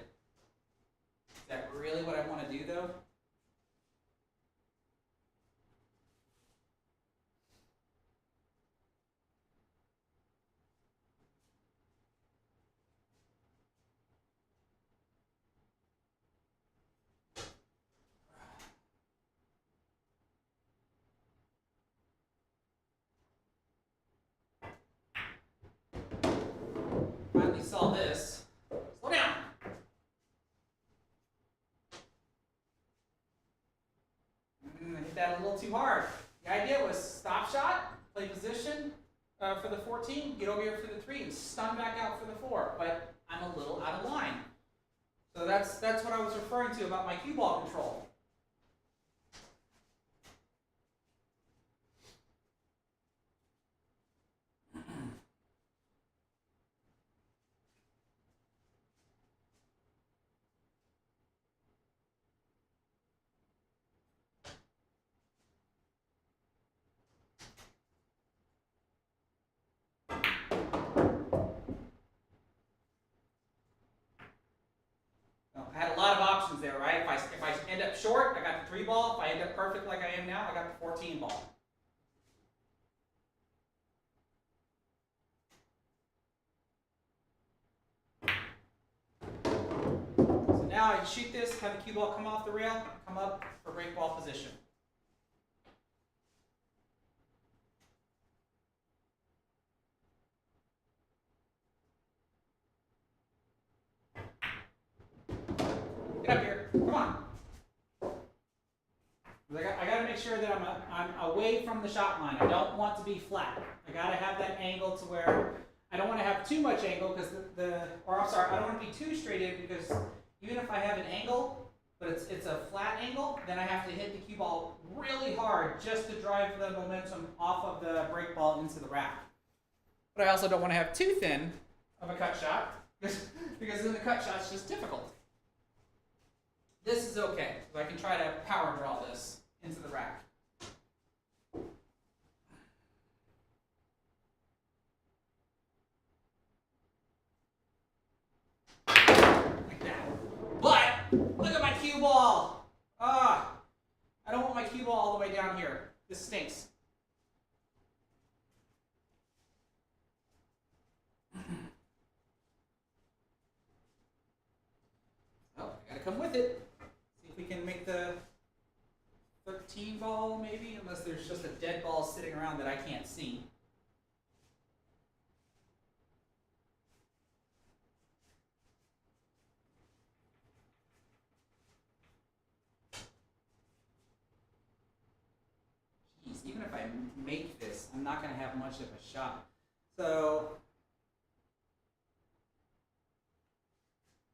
Is that really what I want to do, though? Finally saw this. Slow down. Hit that a little too hard. The idea was stop shot, play position for the 14, get over here for the 3, and stun back out for the 4. But I'm a little out of line. So that's what I was referring to about my cue ball control. I had a lot of options there, right? If I end up short, I got the 3 ball. If I end up perfect like I am now, I got the 14 ball. So now I shoot this, have the cue ball come off the rail, come up for break ball position. Get up here, come on. I got to make sure that I'm away from the shot line. I don't want to be flat. I got to have that angle to where I don't want to have too much angle because I don't want to be too straight in because even if I have an angle, but it's a flat angle, then I have to hit the cue ball really hard just to drive the momentum off of the break ball into the rack. But I also don't want to have too thin of a cut shot because then the cut shot's just difficult. This is okay, so I can try to power draw this into the rack. Like that. But, look at my cue ball! I don't want my cue ball all the way down here. This stinks. Oh, I gotta come with it. We can make the 13 ball maybe, unless there's just a dead ball sitting around that I can't see. Jeez, even if I make this, I'm not going to have much of a shot. So,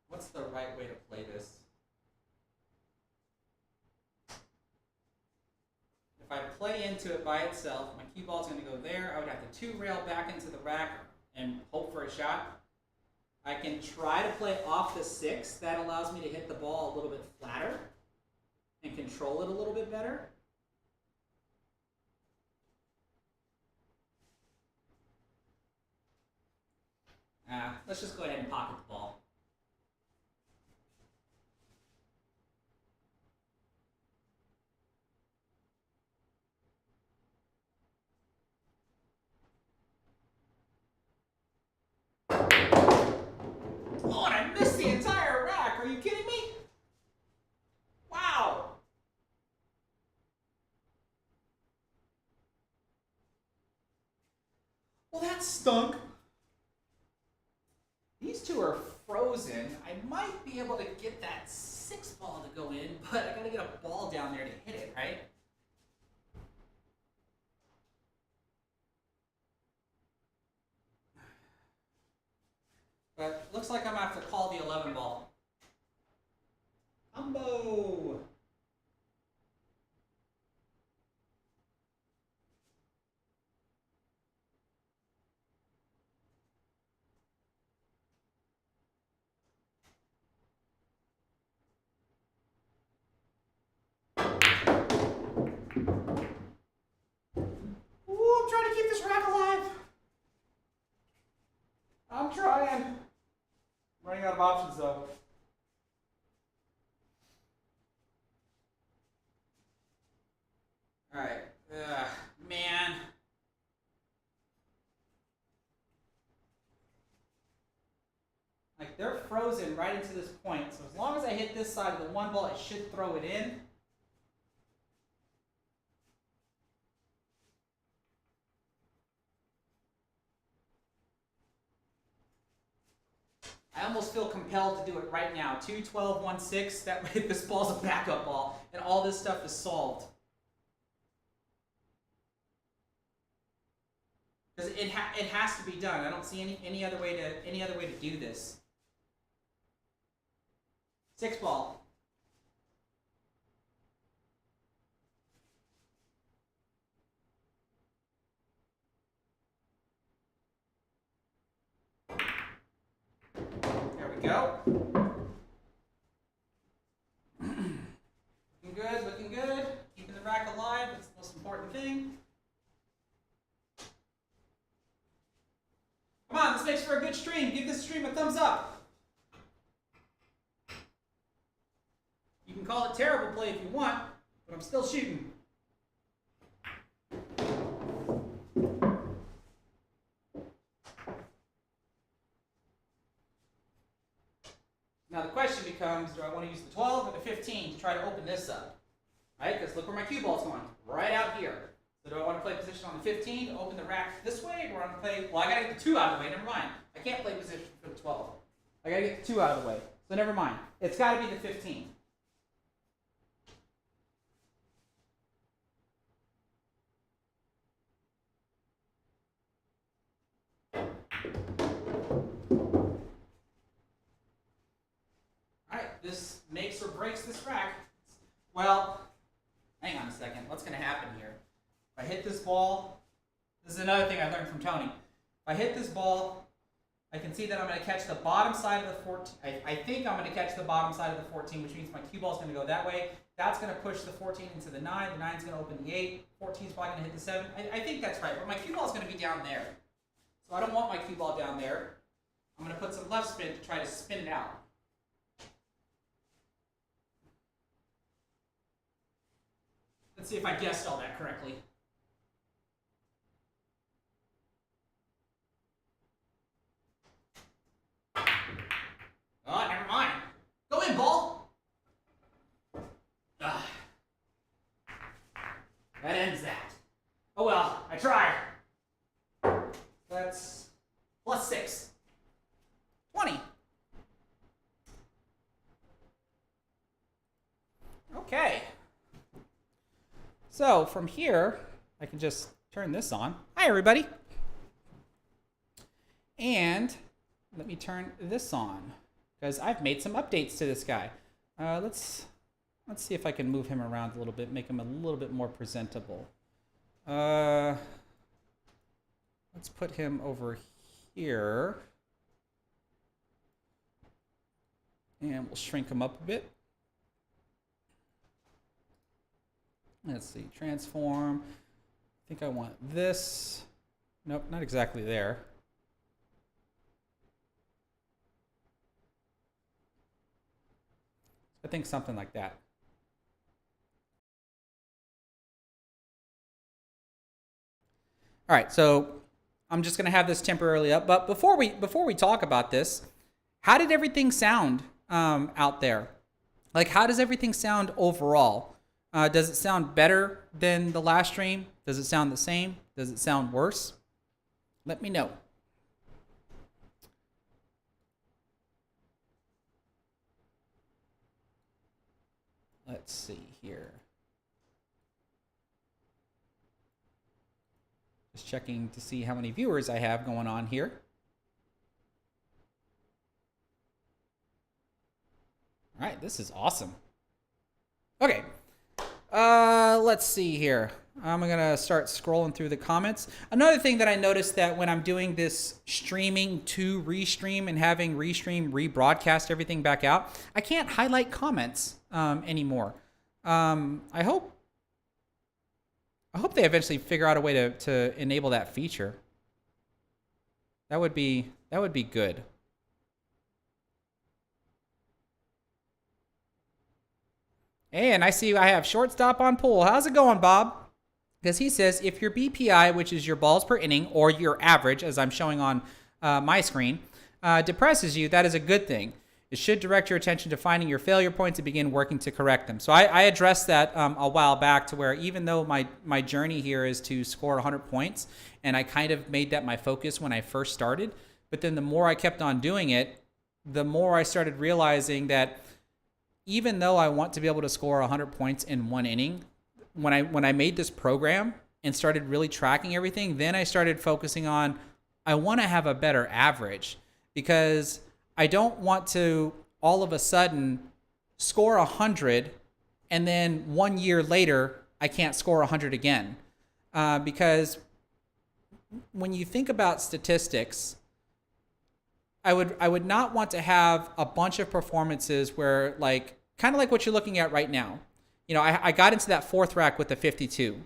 what's the right way to play this? If I play into it by itself, my cue ball is going to go there. I would have to 2-rail back into the rack and hope for a shot. I can try to play off the 6. That allows me to hit the ball a little bit flatter and control it a little bit better. Let's just go ahead and pocket the ball. Oh, and I missed the entire rack. Are you kidding me? Wow. Well, that stunk. These two are frozen. I might be able to get that 6 ball to go in, but I gotta get a ball down there to hit it, right? But looks like I'm gonna have to call the 11 ball. Umbo! Ooh, I'm trying to keep this rack alive. All right. Man. Like, they're frozen right into this point. So as long as I hit this side of the one ball, it should throw it in. I almost feel compelled to do it right now. 2, 12, 1, 6. That way this ball's a backup ball, and all this stuff is solved. Because it has to be done. I don't see any other way to do this. 6 ball. There we go. Looking good, looking good. Keeping the rack alive. That's the most important thing. Come on, this makes for a good stream. Give this stream a thumbs up. You can call it terrible play if you want, but I'm still shooting. Now the question becomes, do I want to use the 12 or the 15 to try to open this up? Right? Because look where my cue ball's going. Right out here. So do I want to play position on the 15 to open the rack this way? Or do I want to play, well, I got to get the 2 out of the way. Never mind. I can't play position for the 12. I got to get the 2 out of the way. So never mind. It's got to be the 15. Alright, this makes or breaks this rack. Well, hang on a second. What's going to happen here? If I hit this ball, this is another thing I learned from Tony. If I hit this ball, I can see that I'm going to catch the bottom side of the 14. I think I'm going to catch the bottom side of the 14, which means my cue ball is going to go that way. That's going to push the 14 into the 9. The 9 is going to open the 8. 14 is probably going to hit the 7. I think that's right, but my cue ball is going to be down there. So I don't want my cue ball down there. I'm going to put some left spin to try to spin it out. Let's see if I guessed all that correctly. Oh, never mind. Go in, ball. Ugh. That ends that. Oh well, I tried. That's plus 6. 20. Okay. So from here, I can just turn this on. Hi, everybody. And let me turn this on because I've made some updates to this guy. Let's see if I can move him around a little bit, make him a little bit more presentable. Let's put him over here. And we'll shrink him up a bit. Let's see, transform. I think I want this. Nope, not exactly there. I think something like that. All right, so I'm just gonna have this temporarily up. But before we talk about this, how did everything sound out there? Like, how does everything sound overall? Does it sound better than the last stream? Does it sound the same? Does it sound worse? Let me know. Let's see here. Just checking to see how many viewers I have going on here. All right, this is awesome. Okay. Let's see here. I'm gonna start scrolling through the comments. Another thing that I noticed that when I'm doing this streaming to restream and having restream rebroadcast everything back out, I can't highlight comments anymore. I hope they eventually figure out a way to enable that feature. That would be good. And I see I have shortstop on pool. How's it going, Bob? Because he says if your BPI, which is your balls per inning, or your average, as I'm showing on my screen, depresses you, that is a good thing. It should direct your attention to finding your failure points and begin working to correct them. So I addressed that a while back, to where even though my journey here is to score 100 points, and I kind of made that my focus when I first started, but then the more I kept on doing it, the more I started realizing that even though I want to be able to score 100 points in one inning, when I made this program and started really tracking everything, then I started focusing on, I want to have a better average, because I don't want to all of a sudden score 100 and then 1 year later I can't score 100 again. Because when you think about statistics, I would not want to have a bunch of performances where, like, kind of like what you're looking at right now. You know, I got into that fourth rack with the 52.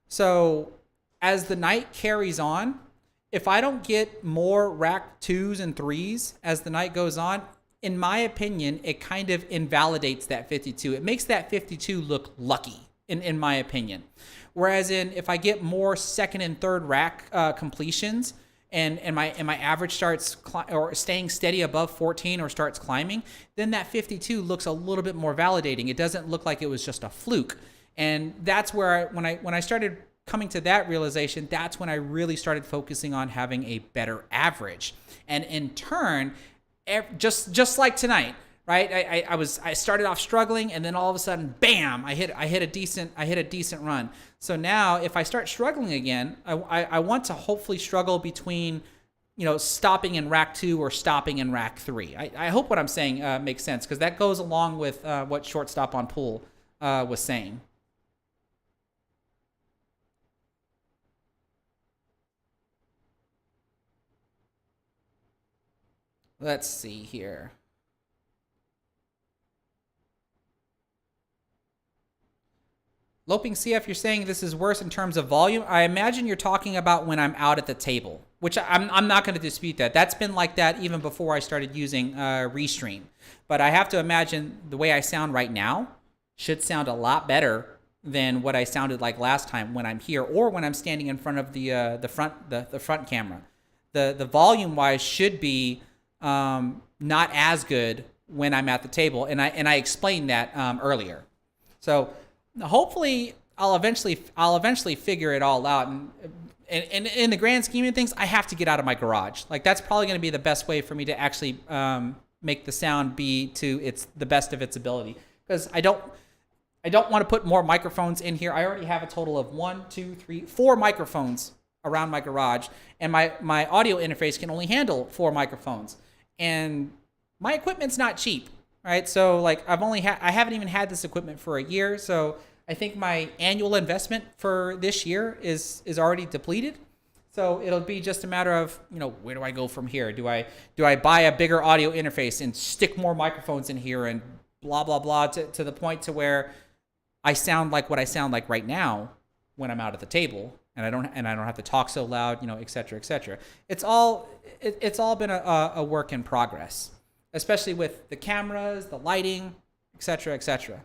So as the night carries on, if I don't get more rack 2s and 3s as the night goes on, in my opinion, it kind of invalidates that 52. It makes that 52 look lucky, in my opinion. Whereas if I get more second and third rack completions, and my average starts or staying steady above 14 or starts climbing, then that 52 looks a little bit more validating. It doesn't look like it was just a fluke. And that's where when I started coming to that realization, that's when I really started focusing on having a better average. And in turn, just like tonight, right? I started off struggling, and then all of a sudden, bam! I hit a decent run. So now, if I start struggling again, I want to hopefully struggle between, stopping in rack 2 or stopping in rack 3. I hope what I'm saying makes sense, because that goes along with what Shortstop on Pool was saying. Let's see here. Loping CF, you're saying this is worse in terms of volume. I imagine you're talking about when I'm out at the table, which I'm not going to dispute that. That's been like that even before I started using Restream. But I have to imagine the way I sound right now should sound a lot better than what I sounded like last time when I'm here, or when I'm standing in front of the front camera. The volume wise should be not as good when I'm at the table, and I explained that earlier. So hopefully I'll eventually figure it all out. And in the grand scheme of things, I have to get out of my garage. Like, that's probably going to be the best way for me to actually make the sound be to the best of its ability. Because I don't want to put more microphones in here. I already have a total of 4 microphones around my garage, and my audio interface can only handle 4 microphones. And my equipment's not cheap. Right, so like I haven't even had this equipment for a year, so I think my annual investment for this year is already depleted. So it'll be just a matter of, where do I go from here? Do I buy a bigger audio interface and stick more microphones in here and blah blah blah to the point to where I sound like what I sound like right now when I'm out at the table, and I don't have to talk so loud, et cetera, et cetera. It's all been a work in progress, especially with the cameras, the lighting, et cetera, et cetera.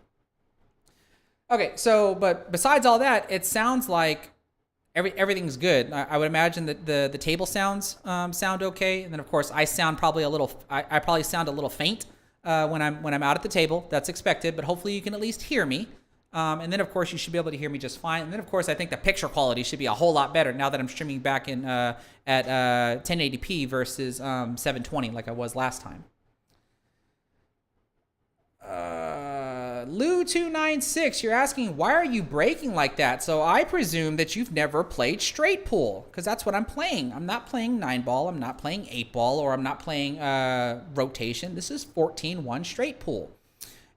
Okay, so, but besides all that, it sounds like everything's good. I would imagine that the table sounds sound okay, and then of course I sound probably I probably sound a little faint when I'm out at the table. That's expected, but hopefully you can at least hear me. And then of course you should be able to hear me just fine. And then of course I think the picture quality should be a whole lot better now that I'm streaming back in at 1080p versus 720 like I was last time. Lou296, you're asking, why are you breaking like that? So I presume that you've never played straight pool, because that's what I'm playing. I'm not playing 9-ball, I'm not playing 8-ball, or I'm not playing rotation. This is 14-1 straight pool.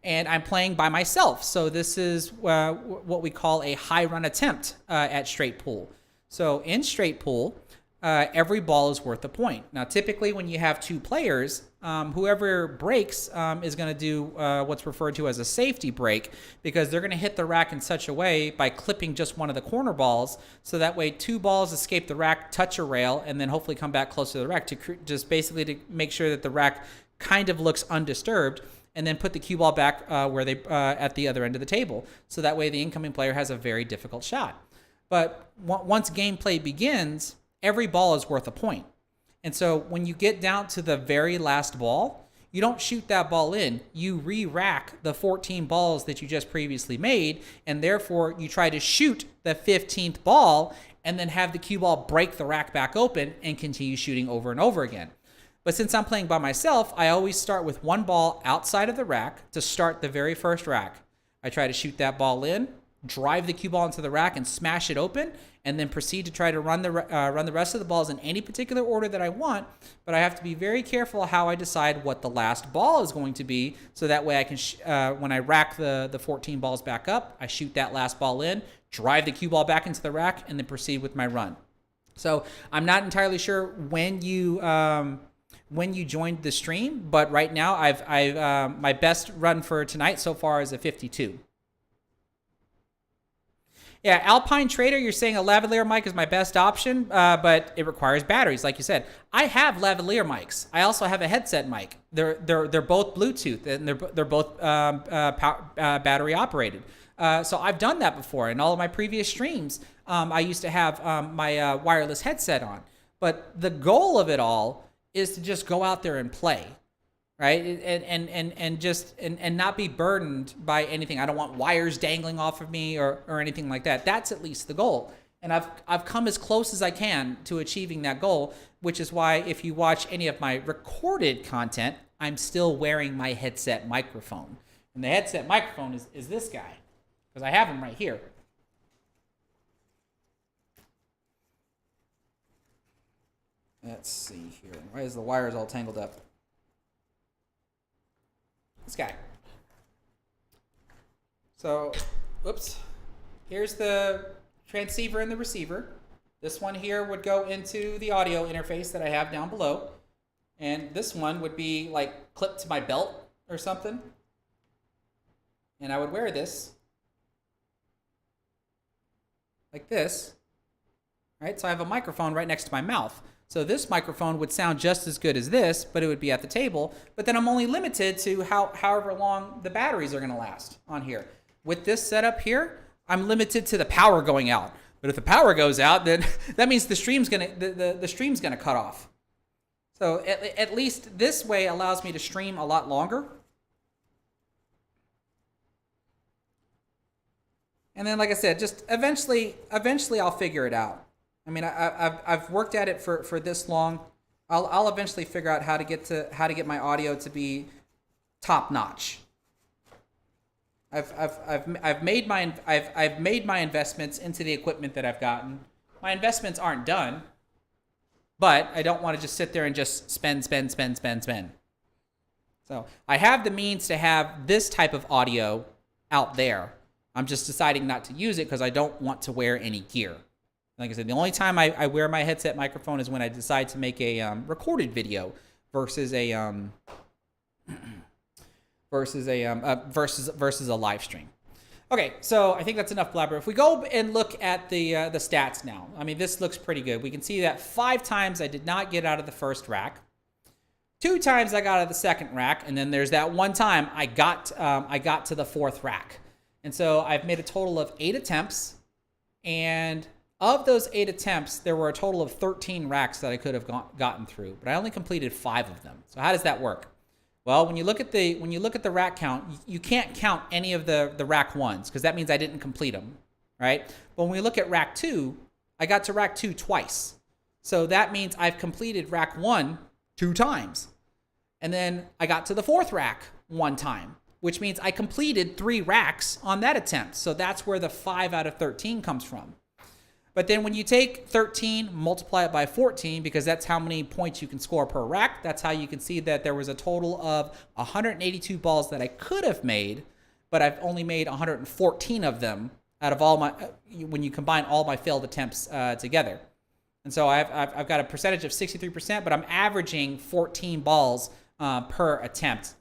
And I'm playing by myself. So this is what we call a high run attempt at straight pool. So in straight pool, every ball is worth a point. Now, typically when you have 2 players, whoever breaks is going to do what's referred to as a safety break, because they're going to hit the rack in such a way by clipping just one of the corner balls, so that way 2 balls escape the rack, touch a rail, and then hopefully come back close to the rack to just basically to make sure that the rack kind of looks undisturbed, and then put the cue ball back where they at the other end of the table, so that way the incoming player has a very difficult shot. But once gameplay begins, every ball is worth a point. And so when you get down to the very last ball, you don't shoot that ball in. You re-rack the 14 balls that you just previously made, and therefore you try to shoot the 15th ball and then have the cue ball break the rack back open and continue shooting over and over again. But since I'm playing by myself, I always start with one ball outside of the rack to start the very first rack. I try to shoot that ball in, drive the cue ball into the rack and smash it open, and then proceed to try to run the rest of the balls in any particular order that I want. But I have to be very careful how I decide what the last ball is going to be, so that way I can, when I rack the 14 balls back up, I shoot that last ball in, drive the cue ball back into the rack, and then proceed with my run. So I'm not entirely sure when you joined the stream, but right now I've my best run for tonight so far is a 52. Yeah, Alpine Trader, you're saying a lavalier mic is my best option, but it requires batteries, like you said. I have lavalier mics. I also have a headset mic. They're both Bluetooth, and they're both battery operated. So I've done that before. In all of my previous streams, I used to have my wireless headset on. But the goal of it all is to just go out there and play. Right, and not be burdened by anything. I don't want wires dangling off of me or anything like that. That's at least the goal, and I've come as close as I can to achieving that goal. Which is why if you watch any of my recorded content, I'm still wearing my headset microphone, and the headset microphone is this guy, because I have him right here. Let's see here. Why is the wires all tangled up? This guy. So, whoops. Here's the transceiver and the receiver. This one here would go into the audio interface that I have down below. And this one would be like clipped to my belt or something. And I would wear this like this. Right? So I have a microphone right next to my mouth. So this microphone would sound just as good as this, but it would be at the table. But then I'm only limited to however long the batteries are going to last on here. With this setup here, I'm limited to the power going out. But if the power goes out, then that means the stream's going to the stream's going to cut off. So at least this way allows me to stream a lot longer. And then, like I said, just eventually I'll figure it out. I mean, I've worked at it for this long. I'll eventually figure out how to get my audio to be top notch. I've made my investments into the equipment that I've gotten. My investments aren't done, but I don't want to just sit there and just spend. So I have the means to have this type of audio out there. I'm just deciding not to use it because I don't want to wear any gear. Like I said, the only time I wear my headset microphone is when I decide to make a recorded video versus a live stream. Okay, so I think that's enough blabber. If we go and look at the stats now, I mean, this looks pretty good. We can see that 5 times I did not get out of the first rack, 2 times I got out of the second rack, and then there's that one time I got to the 4th rack. And so I've made a total of 8 attempts, and of those 8 attempts, there were a total of 13 racks that I could have gotten through, but I only completed 5 of them. So how does that work? Well, when you look at the rack count, you can't count any of the rack 1s because that means I didn't complete them, right? But when we look at rack 2, I got to rack 2 twice. So that means I've completed rack 1 2 times. And then I got to the 4th rack 1 time, which means I completed 3 racks on that attempt. So that's where the 5 out of 13 comes from. But then when you take 13, multiply it by 14, because that's how many points you can score per rack, that's how you can see that there was a total of 182 balls that I could have made, but I've only made 114 of them out of all my, when you combine all my failed attempts together. And so I've got a percentage of 63%, but I'm averaging 14 balls per attempt.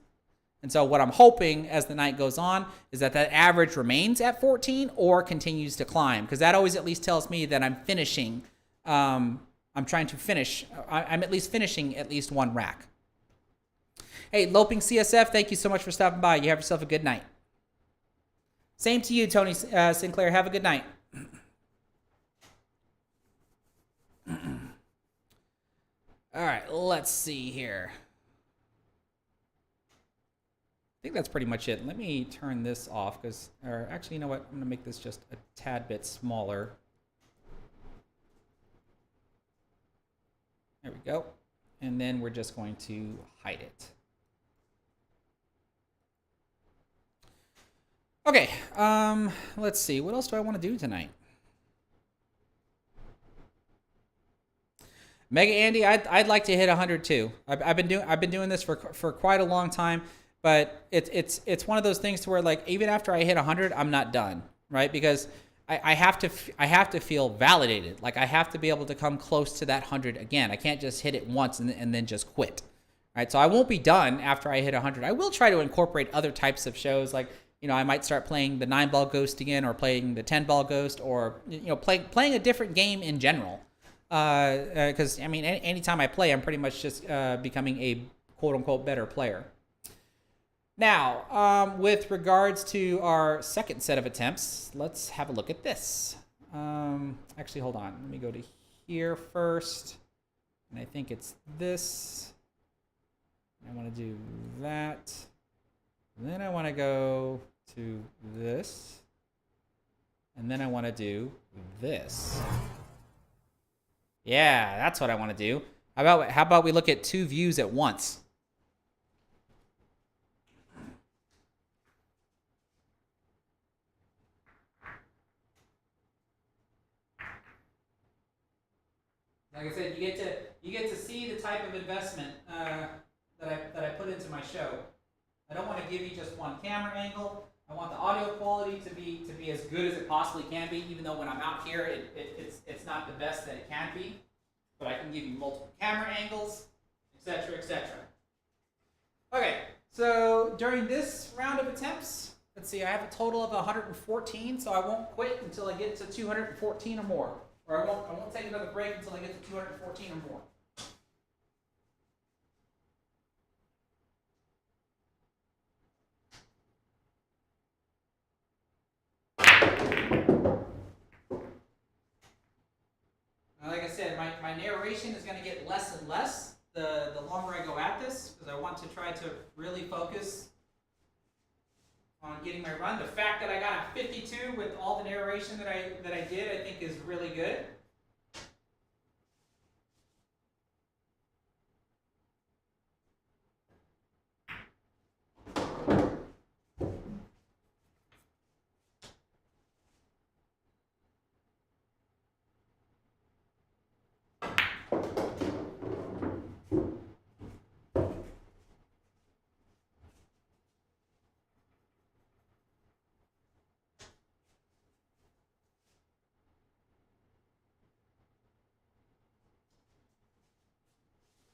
And so what I'm hoping as the night goes on is that average remains at 14 or continues to climb, because that always at least tells me that I'm finishing. I'm trying to finish. I'm at least finishing at least 1 rack. Hey, Loping CSF, thank you so much for stopping by. You have yourself a good night. Same to you, Tony Sinclair. Have a good night. All right, let's see here. I think that's pretty much it. Let me turn this off because, or actually, you know what? I'm going to make this just a tad bit smaller. There we go. And then we're just going to hide it. Okay, let's see. What else do I want to do tonight? Mega Andy, I'd like to hit 100 too. I've been doing this for quite a long time, but it's one of those things to where, like, even after I hit 100, I'm not done, right? Because I have to feel validated. Like, I have to be able to come close to that 100 again. I can't just hit it once and then just quit, right? So I won't be done after I hit 100. I will try to incorporate other types of shows, like, you know, I might start playing the 9-ball Ghost again, or playing the 10-ball Ghost, or, you know, playing a different game in general. Because I mean, anytime I play, I'm pretty much just becoming a quote unquote better player. Now, with regards to our second set of attempts, let's have a look at this. Actually, hold on. Let me go to here first, and I think it's this. I want to do that. And then I want to go to this, and then I want to do this. Yeah, that's what I want to do. How about we look at two views at once? Like I said, you get to see the type of investment that I put into my show. I don't want to give you just one camera angle. I want the audio quality to be as good as it possibly can be, even though when I'm out here, it's not the best that it can be. But I can give you multiple camera angles, etc., etc. Okay, so during this round of attempts, let's see, I have a total of 114, so I won't quit until I get to 214 or more. Or I won't take another break until I get to 214 or more. Like I said, my narration is going to get less and less the longer I go at this, because I want to try to really focus on getting my run. The fact that I got a 52 with all the narration that I did, I think is really good.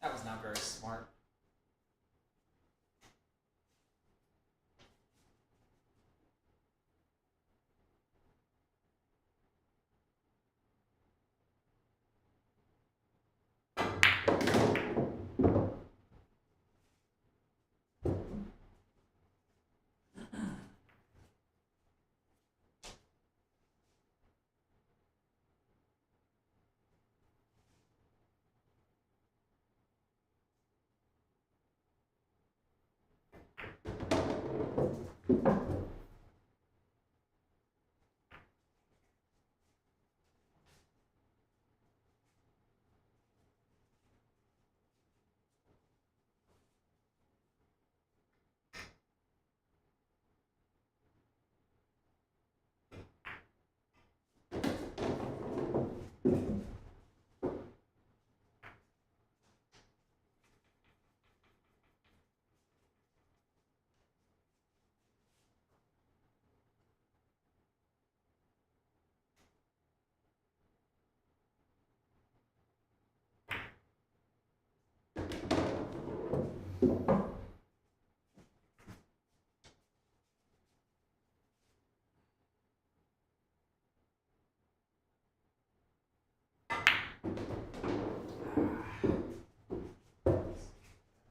That was not very smart.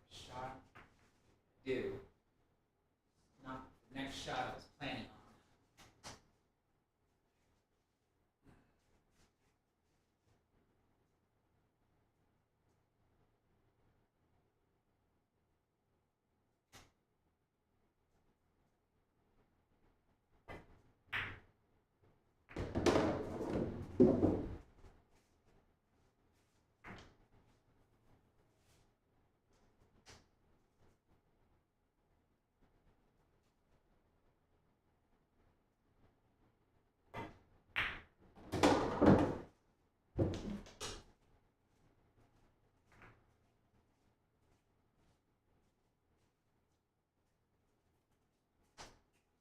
Shot. Do. Not the next shot I was planning on.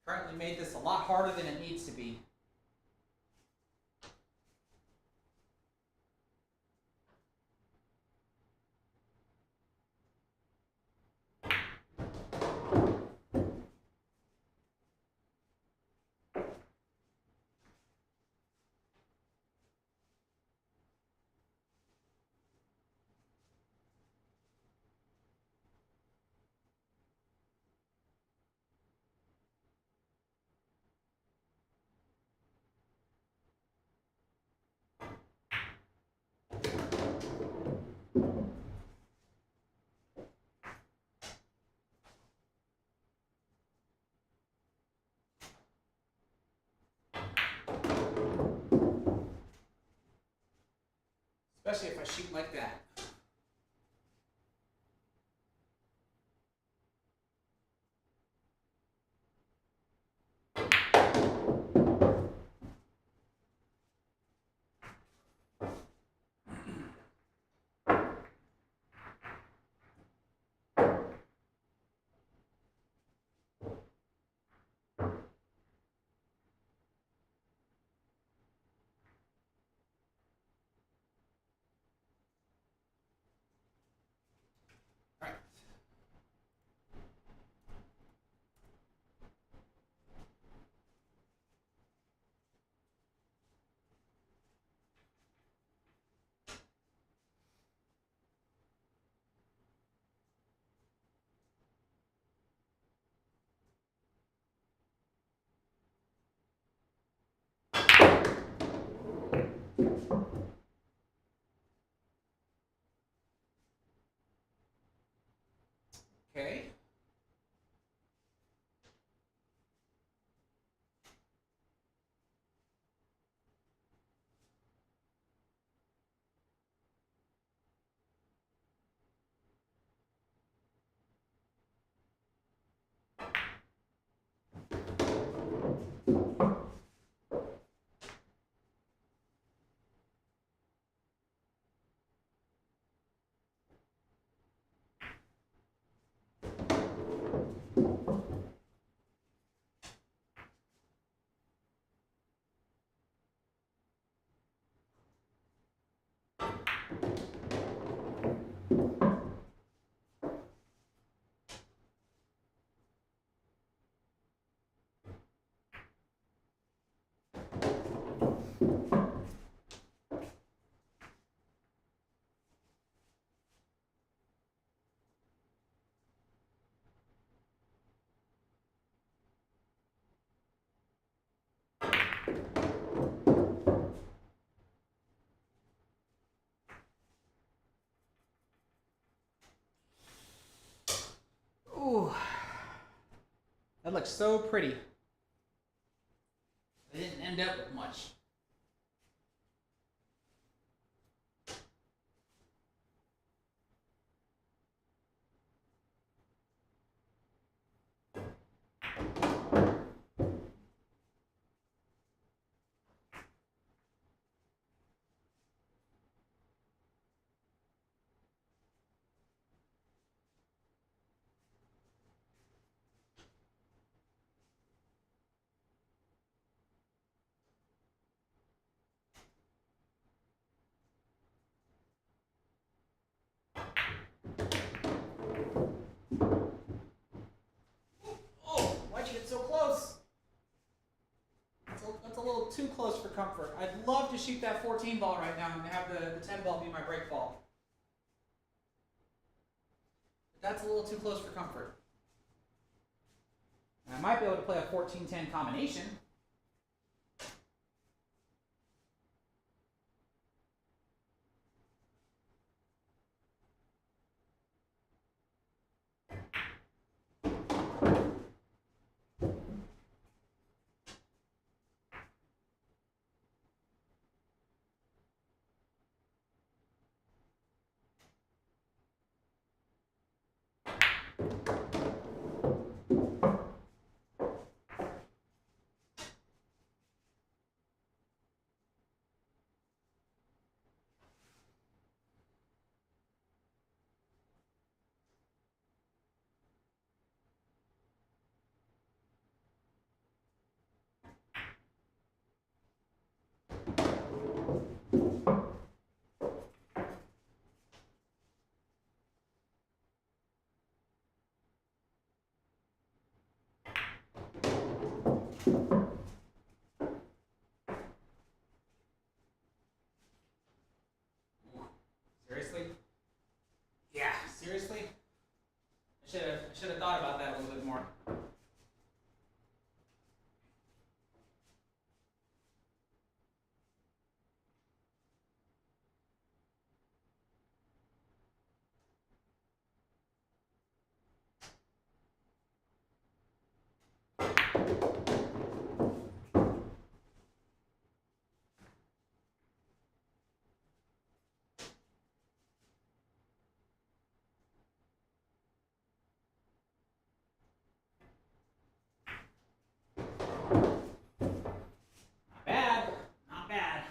Currently made this a lot harder than it needs to be. Especially if I shoot like that. All right. Okay. Ooh. That looks so pretty. I didn't end up with much. Oh, why'd you get so close? That's a little too close for comfort. I'd love to shoot that 14 ball right now and have the 10 ball be my break ball. But that's a little too close for comfort. And I might be able to play a 14-10 combination. Seriously? Yeah, seriously? I should have thought about that a little bit more. Not bad. Not bad.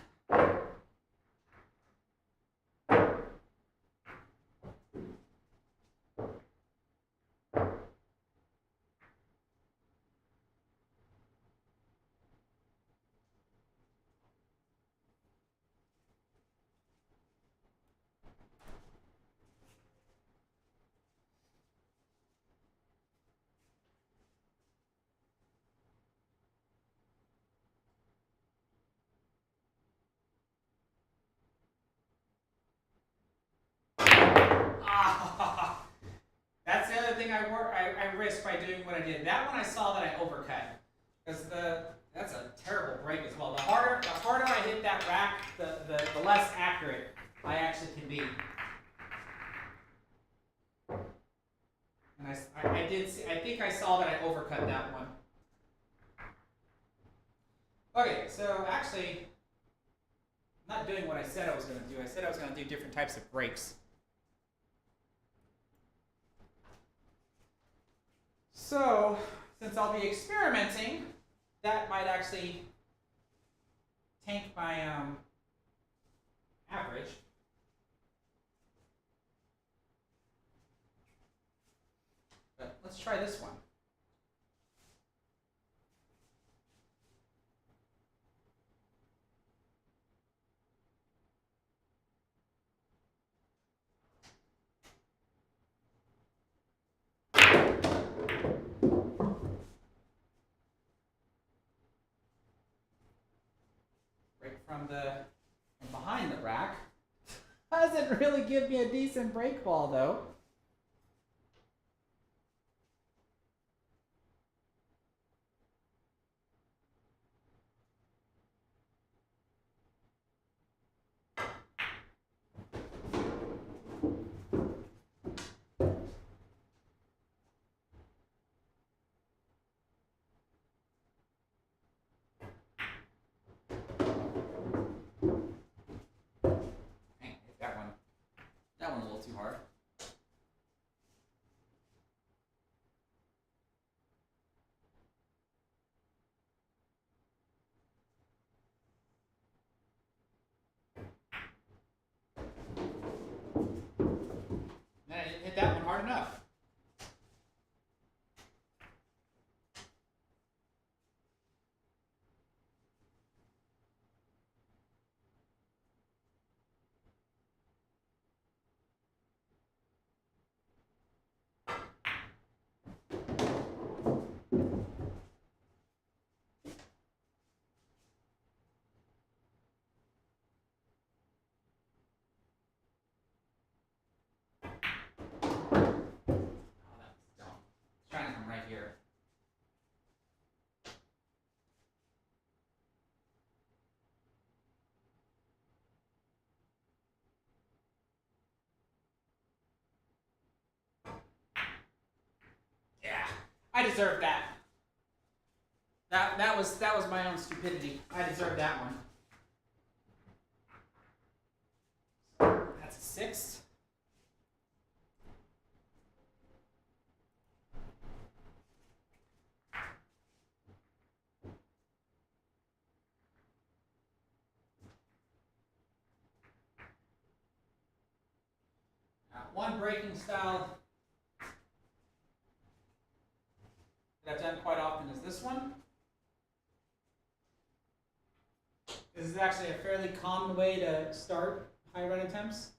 Ah, that's the other thing I risked by doing what I did. That one I saw that I overcut. Because that's a terrible break as well. The harder I hit that rack, the less accurate I actually can be. And I did see, I think I saw that I overcut that one. Okay, so actually, I'm not doing what I said I was going to do. I said I was going to do different types of breaks. So, since I'll be experimenting, that might actually tank my average. But let's try this one. From behind the rack. Doesn't really give me a decent break ball though. That one a little too hard. Man, I didn't hit that one hard enough. Trying to come right here. Yeah, I deserved that. That was my own stupidity. I deserved that one. That's a 6. One breaking style that I've done quite often is this one. This is actually a fairly common way to start high run attempts.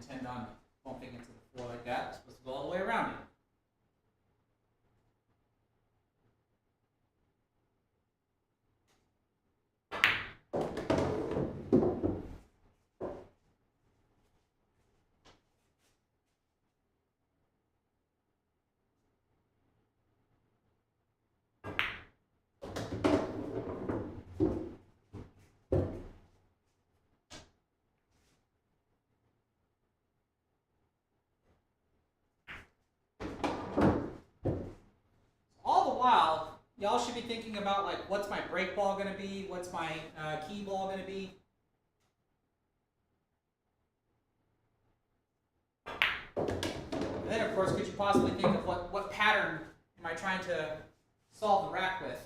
intend on bumping into the floor like that. It's supposed to go all the way around it. All the while, y'all should be thinking about like, what's my break ball going to be? What's my key ball going to be? And then, of course, could you possibly think of what pattern am I trying to solve the rack with?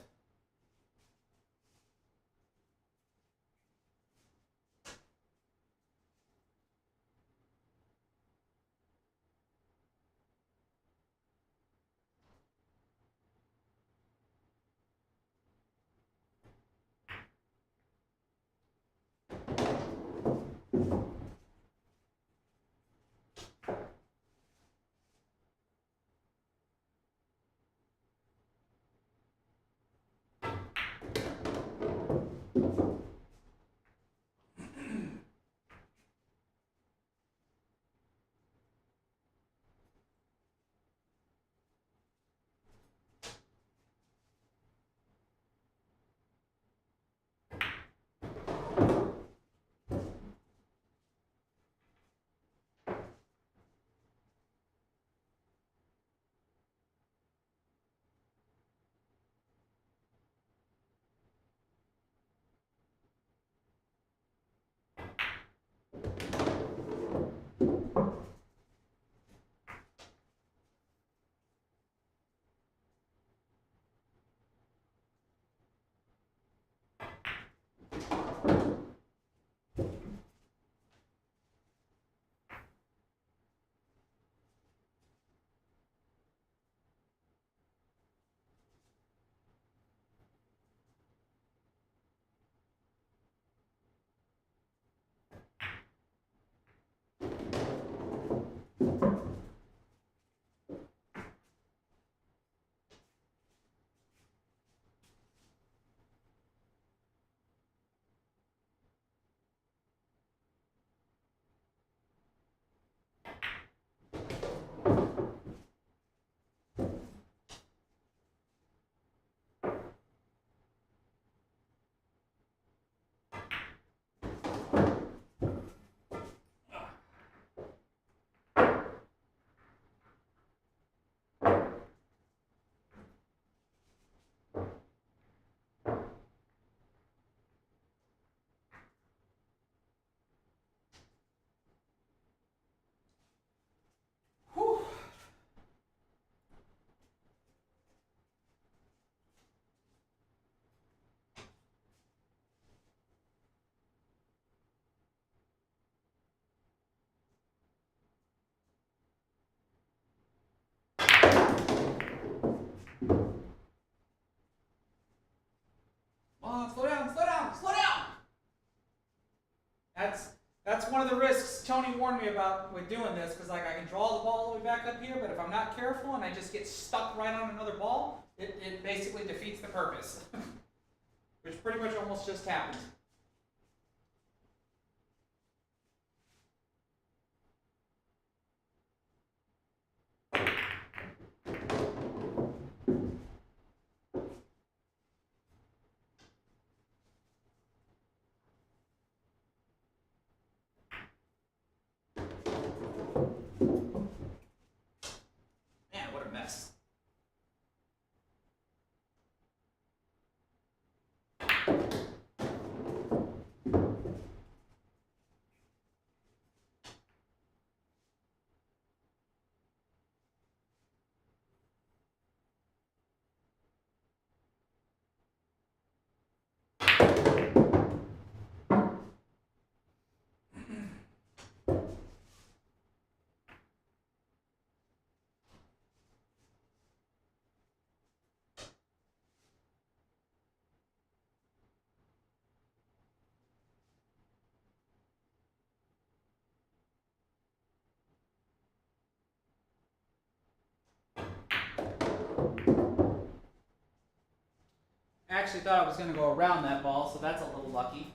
Whew. Come on, slow down, slow down, slow down! That's one of the risks Tony warned me about with doing this, because like I can draw the ball all the way back up here, but if I'm not careful and I just get stuck right on another ball, it basically defeats the purpose. Which pretty much almost just happened. Man, what a mess. actually thought I was going to go around that ball, so that's a little lucky.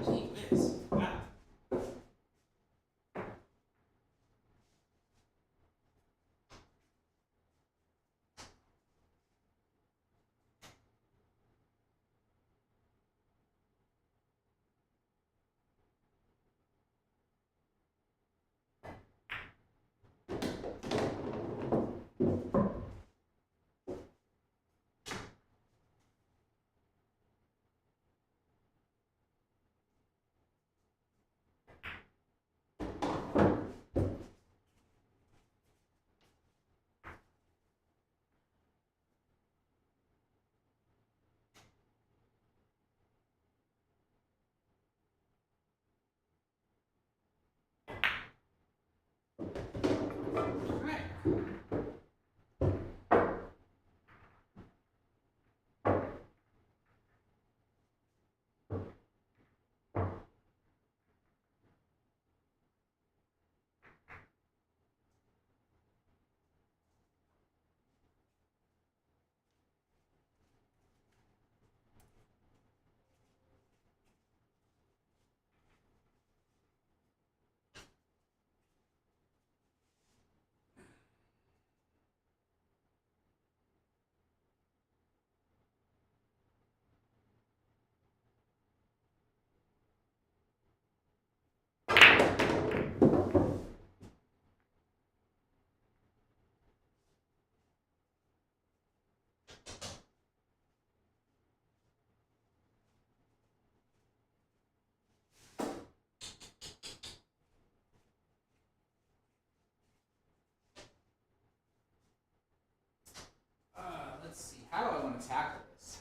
Gee whiz. Wow. All right. Let's see. How do I want to tackle this?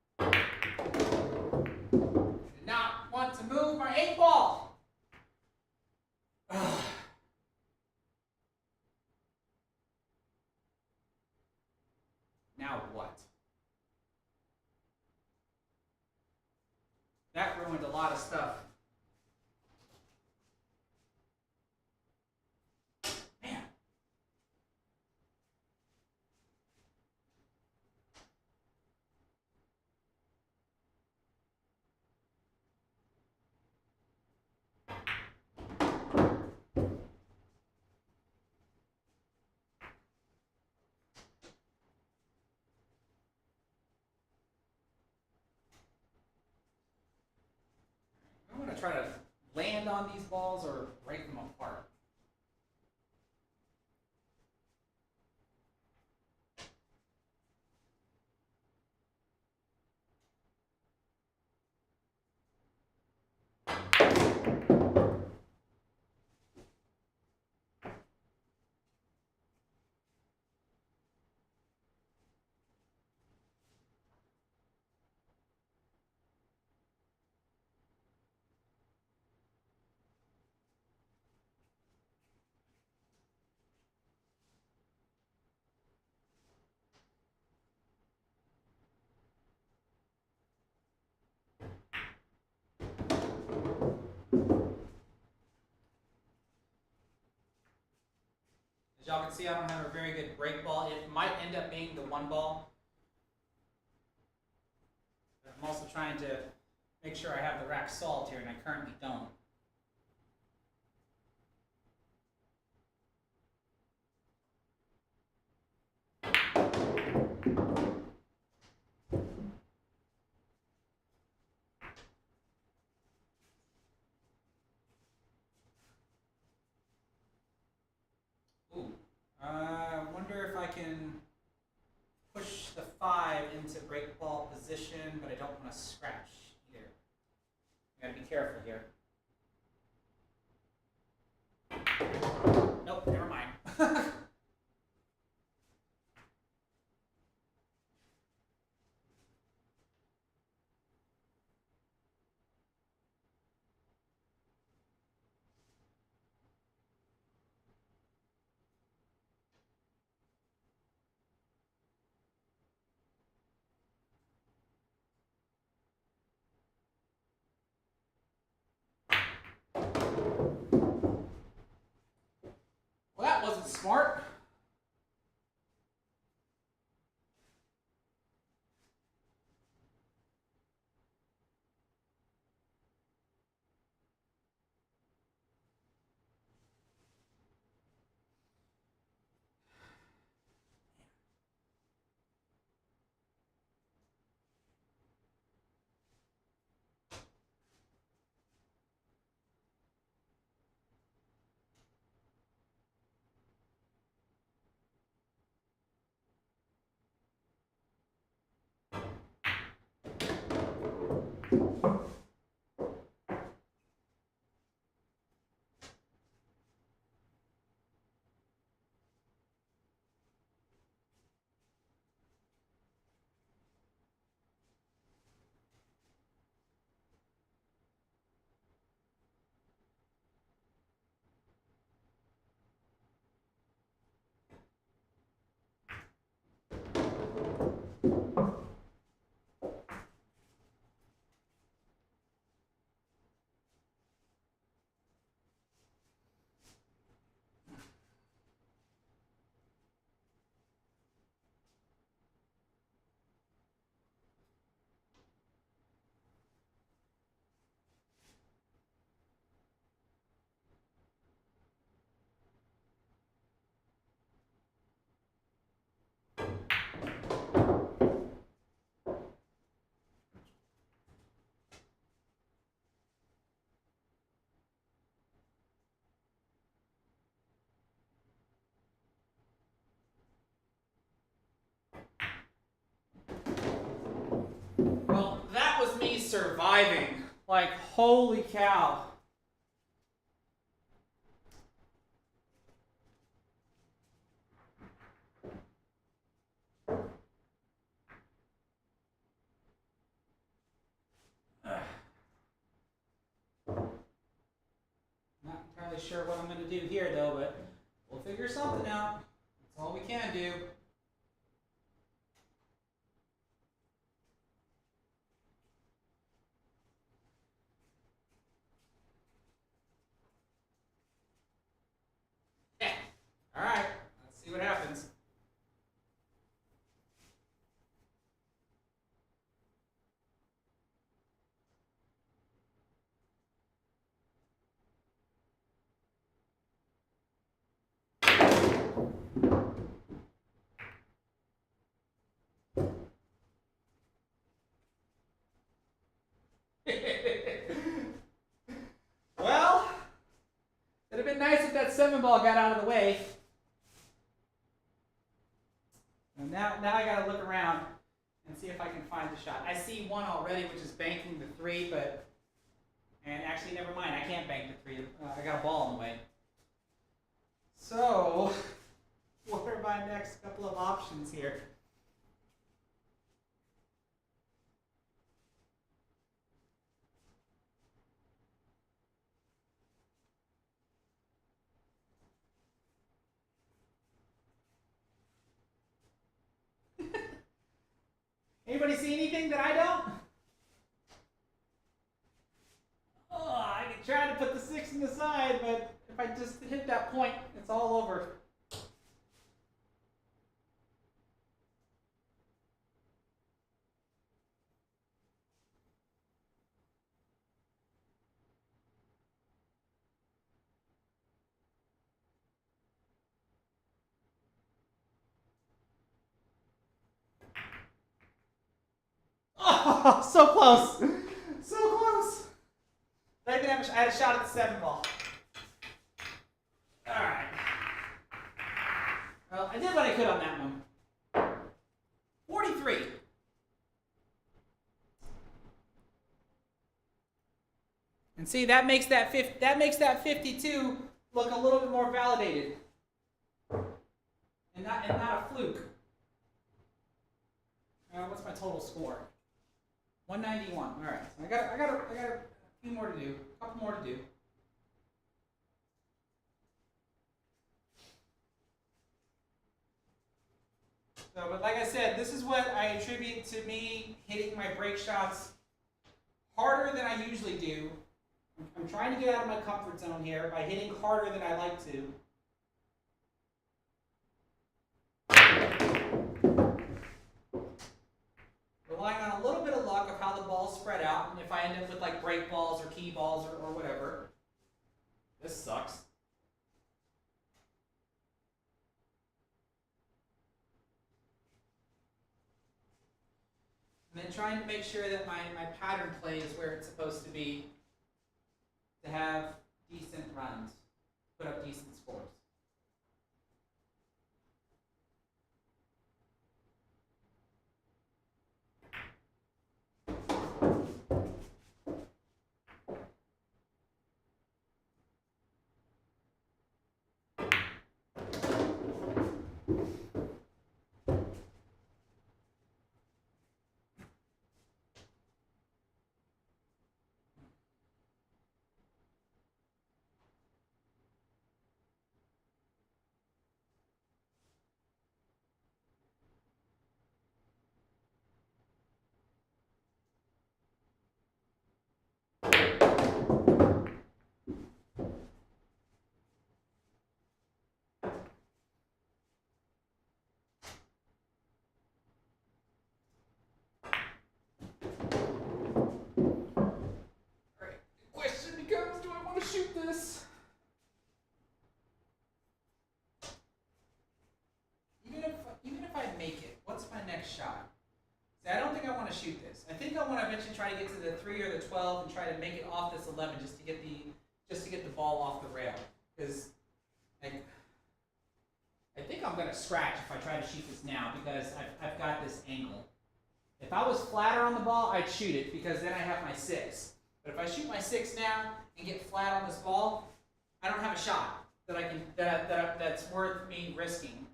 I do not want to move my 8-ball. Now what? That ruined a lot of stuff. Man. to try to land on these balls or break them apart. As y'all can see, I don't have a very good break ball. It might end up being the one ball. But I'm also trying to make sure I have the rack solved here, and I currently don't. Ooh. I wonder if I can push the 5 into break ball position, but I don't want to scratch either. I gotta be careful here. Nope, never mind. Well, that wasn't smart. Well, that was me surviving. Like, holy cow. Not entirely sure what I'm going to do here, though, but we'll figure something out. That's all we can do. Yeah. All right. Let's see what happens. ball got out of the way. And now I got to look around and see if I can find the shot. I see one already, which is banking the 3, and actually, never mind. I can't bank the 3. I got a ball in the way. So, what are my next couple of options here? Anybody see anything that I don't? Oh, I can try to put the 6 in the side, but if I just hit that point, it's all over. Oh, so close. So close. I had a shot at the 7 ball. All right. Well, I did what I could on that one. 43. And see, that makes that 52 look a little bit more validated, and not a fluke. What's my total score? 191. All right. So I got a few more to do. A couple more to do. So, but like I said, this is what I attribute to me hitting my break shots harder than I usually do. I'm trying to get out of my comfort zone here by hitting harder than I like to. Relying on a little bit of luck of how the balls spread out, and if I end up with like break balls or key balls or whatever. This sucks. And then trying to make sure that my pattern play is where it's supposed to be, to have decent runs, put up decent scores. Shot. See, I don't think I want to shoot this. I think I want to eventually try to get to the 3 or the 12 and try to make it off this 11 just to get the ball off the rail. Because I think I'm going to scratch if I try to shoot this now because I've got this angle. If I was flatter on the ball, I'd shoot it because then I have my 6. But if I shoot my 6 now and get flat on this ball, I don't have a shot that's worth me risking.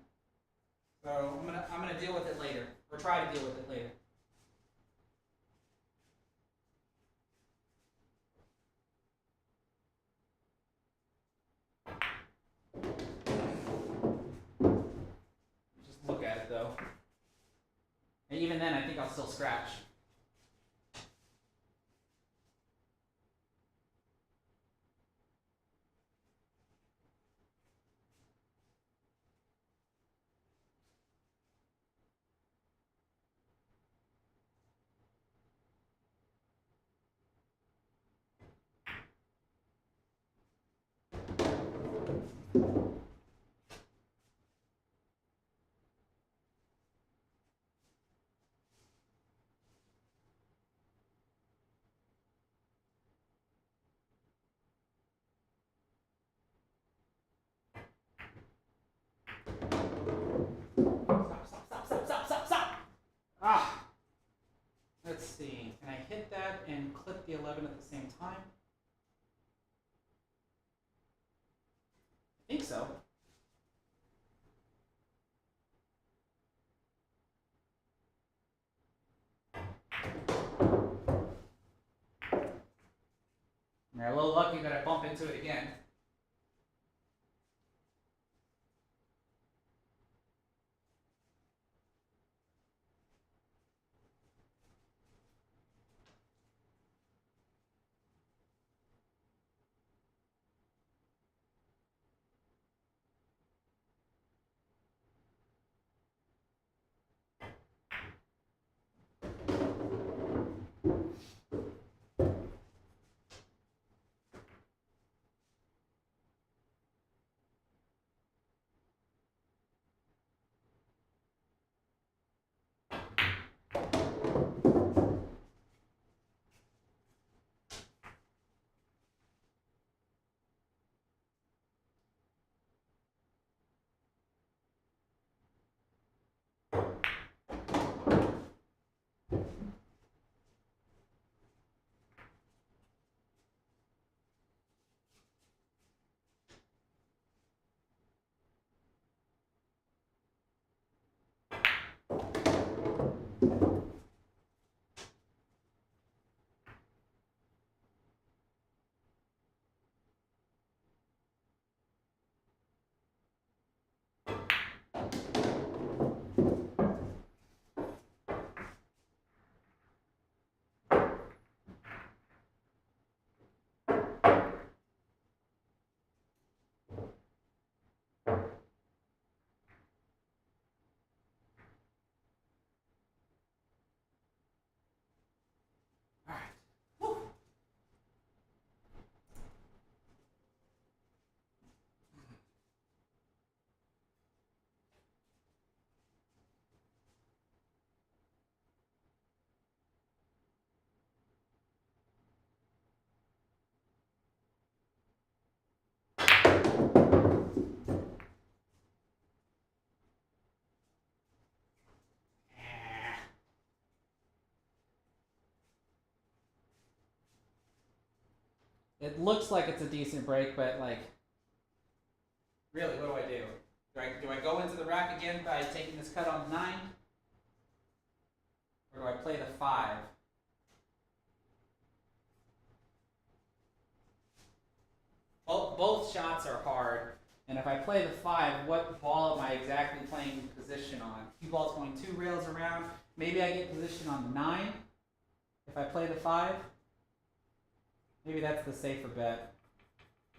So I'm gonna deal with it later, or try to deal with it later. Just look at it though. And even then, I think I'll still scratch. You're a little lucky that I bump into it again. All right. Woo. It looks like it's a decent break, but like, really, what do I do? Do I go into the rack again by taking this cut on the 9? Or do I play the 5? Both shots are hard. And if I play the 5, what ball am I exactly playing position on? Cue ball's going 2 rails around. Maybe I get position on the 9 if I play the 5. Maybe that's the safer bet.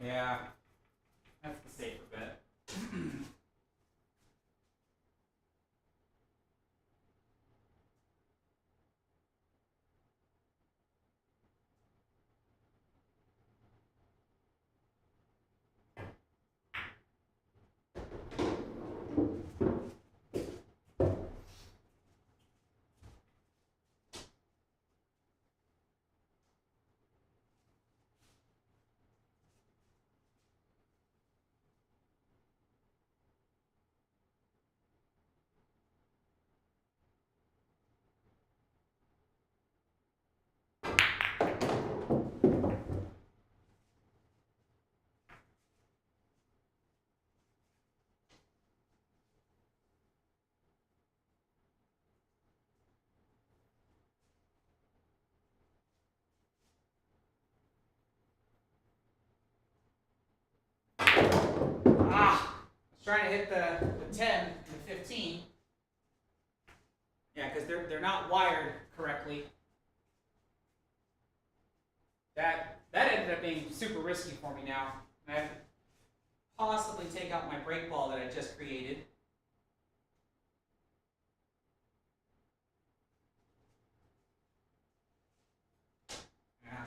Yeah, that's the safer bet. Trying to hit the 10 and the 15. Yeah, because they're not wired correctly. That ended up being super risky for me now. I have to possibly take out my brake ball that I just created. Yeah.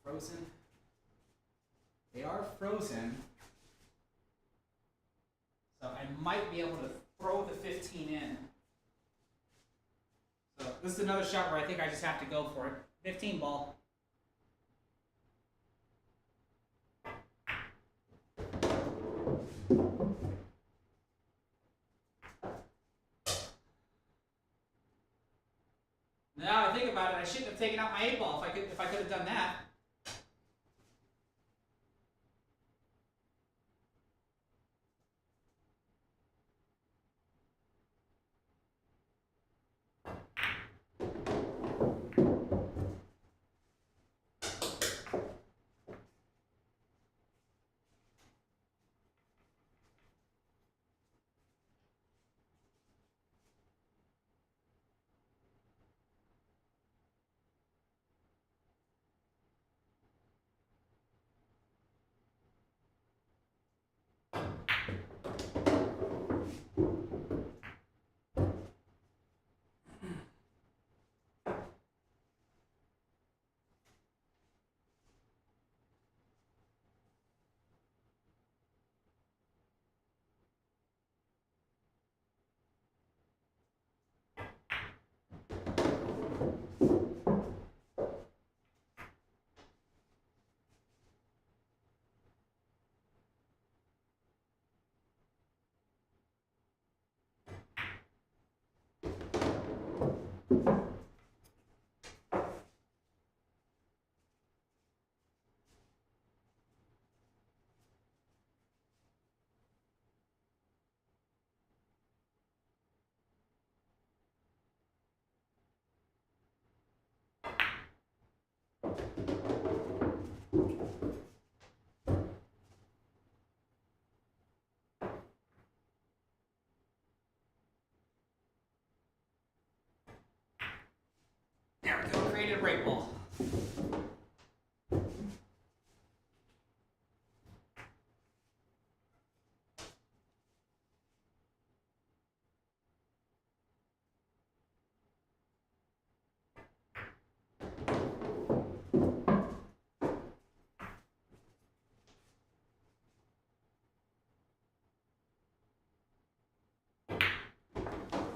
Frozen. They are frozen. So I might be able to throw the 15 in. So this is another shot where I think I just have to go for it. 15 ball. Now I think about it. I shouldn't have taken out my 8-ball if I could have done that. There we go, created a break ball.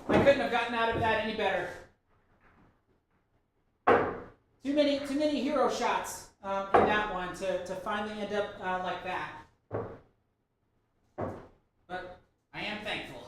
I couldn't have gotten out of that any better. Too many hero shots in that one to finally end up like that. But I am thankful.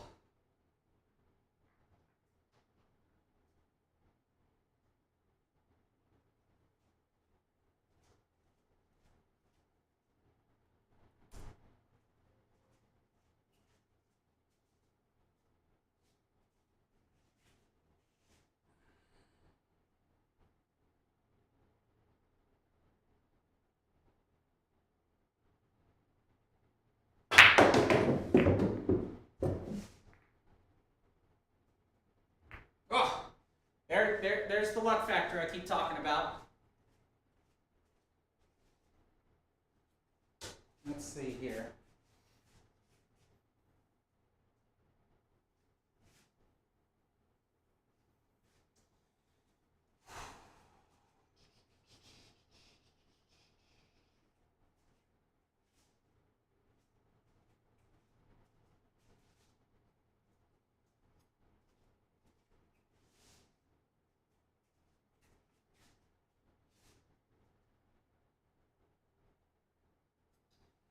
Oh, there's the luck factor I keep talking about. Let's see here.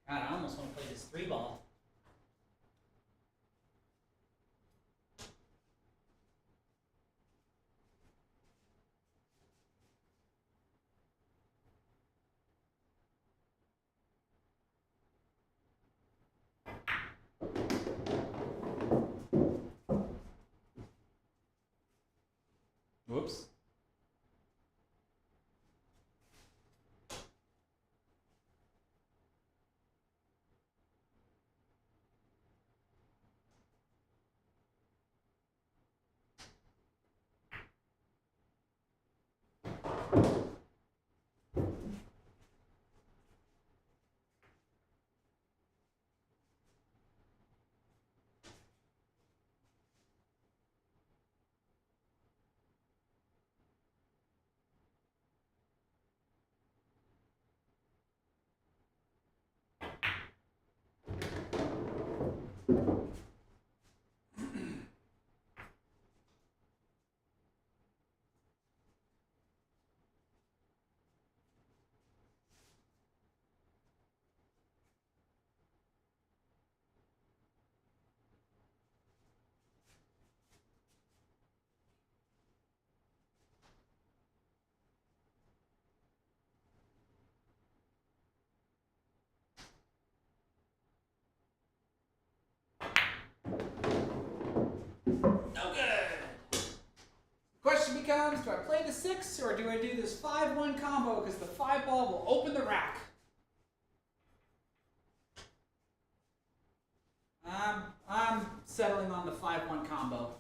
God, I almost want to play this 3-ball. Whoops. the 6 or do I do this 5-1 combo because the 5 ball will open the rack? I'm settling on the 5-1 combo.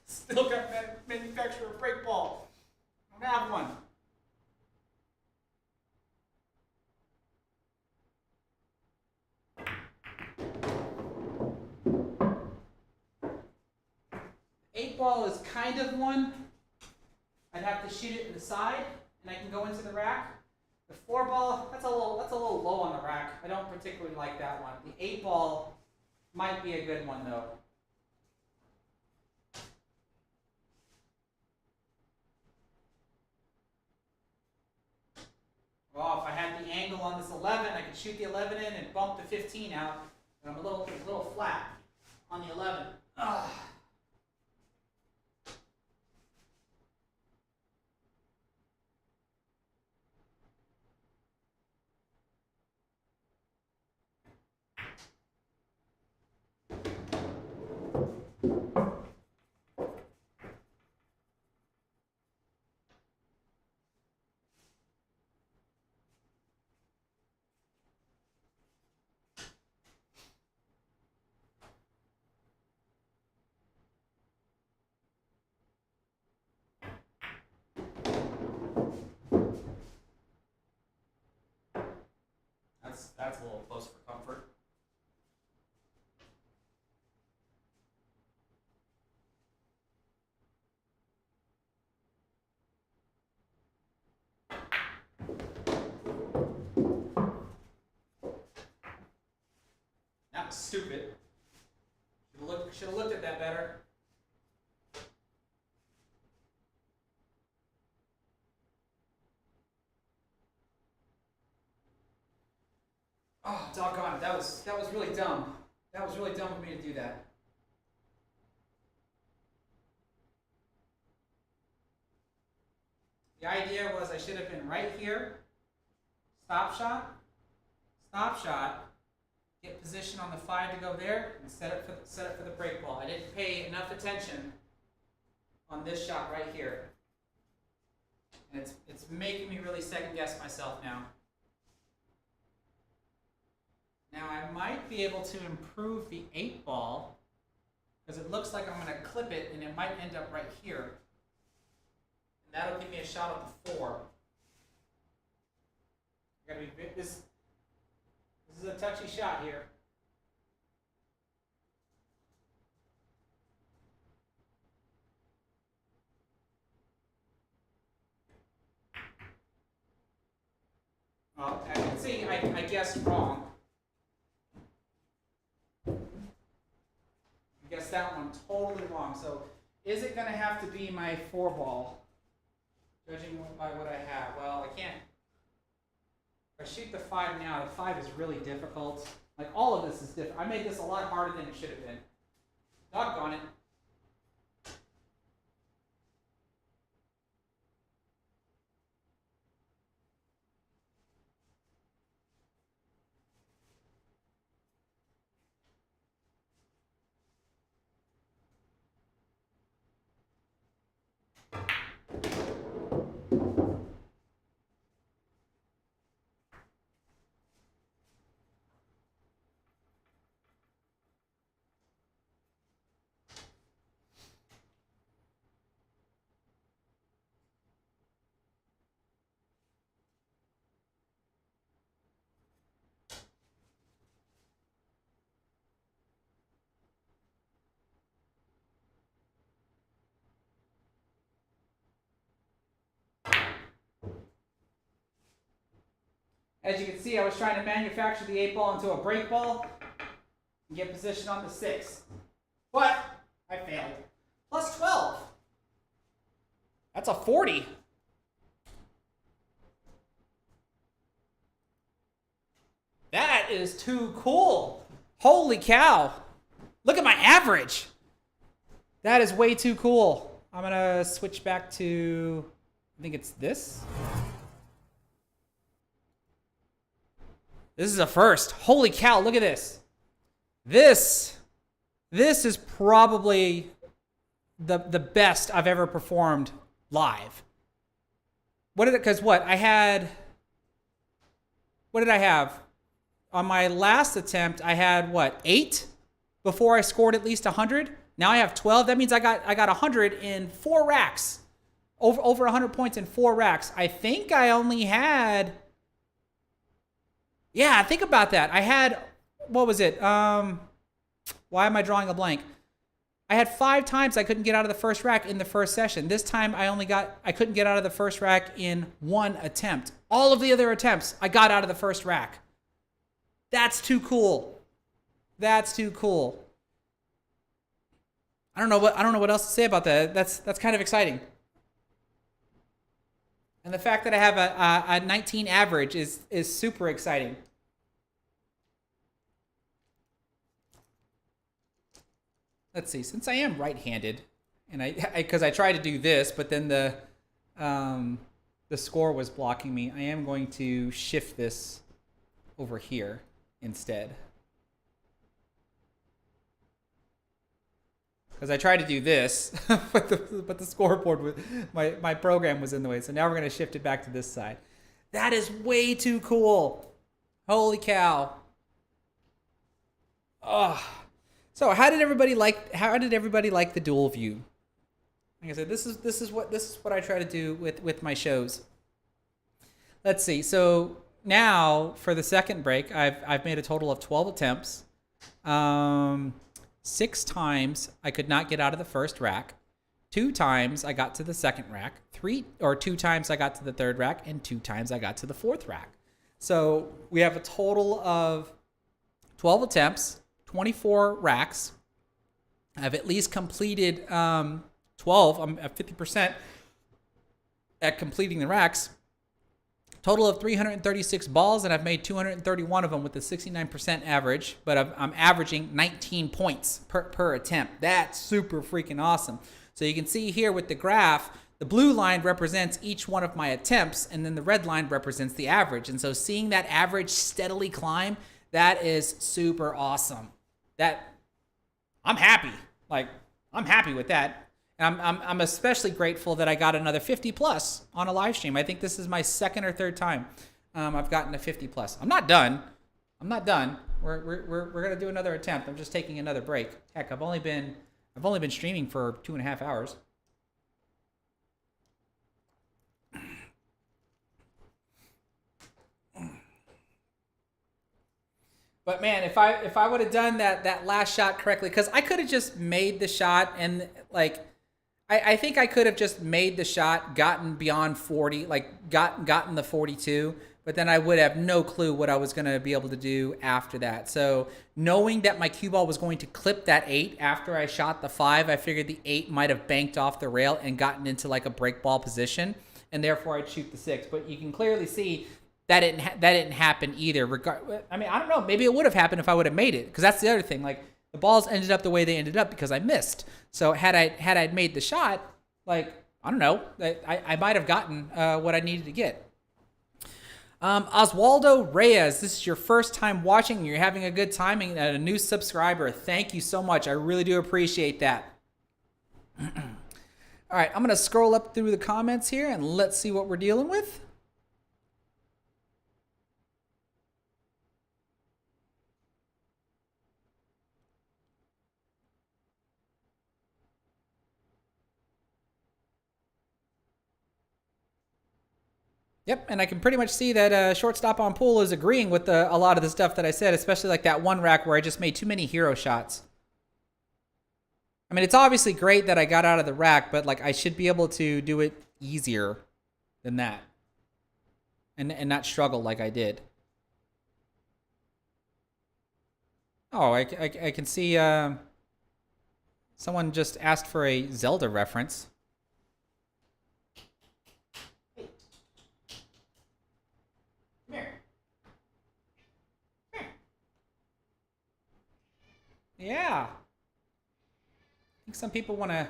Still got manufacturer break ball. I don't have one. Eight ball is kind of one. I'd have to shoot it in the side, and I can go into the rack. The 4 ball, that's a little low on the rack. I don't particularly like that one. The 8 ball might be a good one though. Well, if I had the angle on this 11, I could shoot the 11 in and bump the 15 out. And I'm a little flat on the 11. Ugh. That's a little close for comfort. That was stupid. Should have looked at that better. Oh, doggone it. That was really dumb. That was really dumb of me to do that. The idea was I should have been right here. Stop shot. Stop shot. Get position on the 5 to go there and set it for the break ball. I didn't pay enough attention on this shot right here. And it's making me really second guess myself now. Now I might be able to improve the 8 ball because it looks like I'm going to clip it and it might end up right here. And that'll give me a shot at the 4. I gotta be this is a touchy shot here. Well, as you can see, I guessed wrong. I guessed that one totally wrong. So is it going to have to be my 4 ball? Judging by what I have. Well, I can't. If I shoot the 5 now, the 5 is really difficult. Like all of this is difficult. I made this a lot harder than it should have been. Doggone it. As you can see, I was trying to manufacture the 8 ball into a break ball and get position on the 6. But I failed. Plus 12. That's a 40. That is too cool. Holy cow. Look at my average. That is way too cool. I'm going to switch back to, I think it's this. This is a first. Holy cow, look at this. This is probably the best I've ever performed live. What did it, because what I had, what did I have? On my last attempt, I had what, 8 before I scored at least 100. Now I have 12. That means I got 100 in 4 racks. Over 100 points in 4 racks. I think I only had, yeah, think about that. I had, what was it? Why am I drawing a blank? I had 5 times I couldn't get out of the first rack in the first session. This time I couldn't get out of the first rack in 1 attempt. All of the other attempts, I got out of the first rack. That's too cool. That's too cool. I don't know what else to say about that. That's kind of exciting. And the fact that I have a 19 average is super exciting. Let's see. Since I am right-handed, and because I tried to do this, but then the score was blocking me, I am going to shift this over here instead. Because I tried to do this, but the scoreboard, my program was in the way. So now we're going to shift it back to this side. That is way too cool. Holy cow. Oh. So how did everybody like the dual view? Like I said, this is what I try to do with my shows. Let's see. So now for the second break, I've made a total of 12 attempts. 6 times I could not get out of the first rack. 2 times I got to the second rack. 2 times I got to the third rack, and 2 times I got to the fourth rack. So we have a total of 12 attempts, 24 racks. I've at least completed 12. I'm at 50% at completing the racks. Total of 336 balls, and I've made 231 of them with a 69% average, but I'm averaging 19 points per attempt. That's super freaking awesome. So you can see here with the graph, the blue line represents each one of my attempts, and then the red line represents the average. And so seeing that average steadily climb, that is super awesome. That, I'm happy. Like, I'm happy with that. And I'm especially grateful that I got another 50 plus on a live stream. I think this is my second or third time I've gotten a 50 plus. I'm not done. We're gonna do another attempt. I'm just taking another break. Heck, I've only been streaming for 2.5 hours. But man, if I would have done that last shot correctly, because I could have just made the shot and like. I think I could have just made the shot, gotten beyond 40, like gotten the 42, but then I would have no clue what I was going to be able to do after that. So knowing that my cue ball was going to clip that 8 after I shot the 5, I figured the 8 might have banked off the rail and gotten into like a break ball position, and therefore I'd shoot the 6. But you can clearly see that didn't happen either. I mean, I don't know. Maybe it would have happened if I would have made it, because that's the other thing. Like, the balls ended up the way they ended up because I missed. So had I made the shot, like, I don't know, I might have gotten what I needed to get. Oswaldo Reyes, this is your first time watching and you're having a good time, and a new subscriber. Thank you so much. I really do appreciate that. All right, I'm going to scroll up through the comments here and let's see what we're dealing with. Yep, and I can pretty much see that Shortstop on Pool is agreeing with a lot of the stuff that I said, especially like that one rack where I just made too many hero shots. I mean, it's obviously great that I got out of the rack, but like I should be able to do it easier than that, and not struggle like I did. Oh, I can see Someone just asked for a Zelda reference. Hey. Come here. Come here. Yeah. I think some people want to...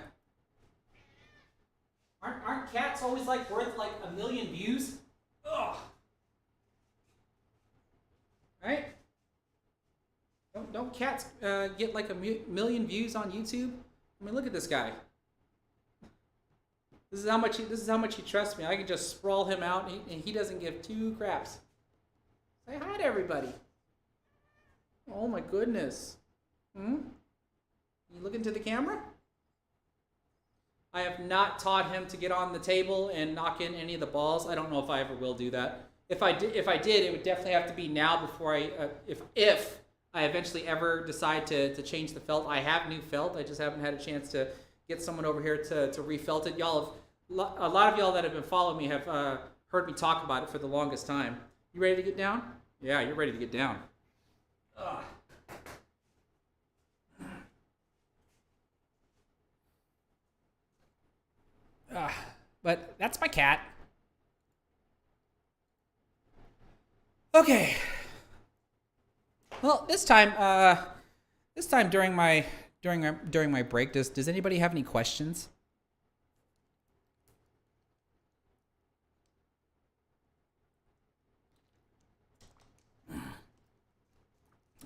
Aren't cats always like worth like 1 million views? Ugh. Right? Don't cats get like 1 million views on YouTube? I mean, look at this guy. This is how much he trusts me. I can just sprawl him out, and he doesn't give two craps. Say hi to everybody. Oh my goodness. You looking to the camera? I have not taught him to get on the table and knock in any of the balls. I don't know if I ever will do that. If I did, it would definitely have to be now before I, if I eventually ever decide to change the felt. I have new felt. I just haven't had a chance to get someone over here to refelt it. Y'all have, a lot of y'all that have been following me have heard me talk about it for the longest time. You ready to get down? Yeah, you're ready to get down. Ugh. But that's my cat. Okay. Well, this time during my break, does anybody have any questions?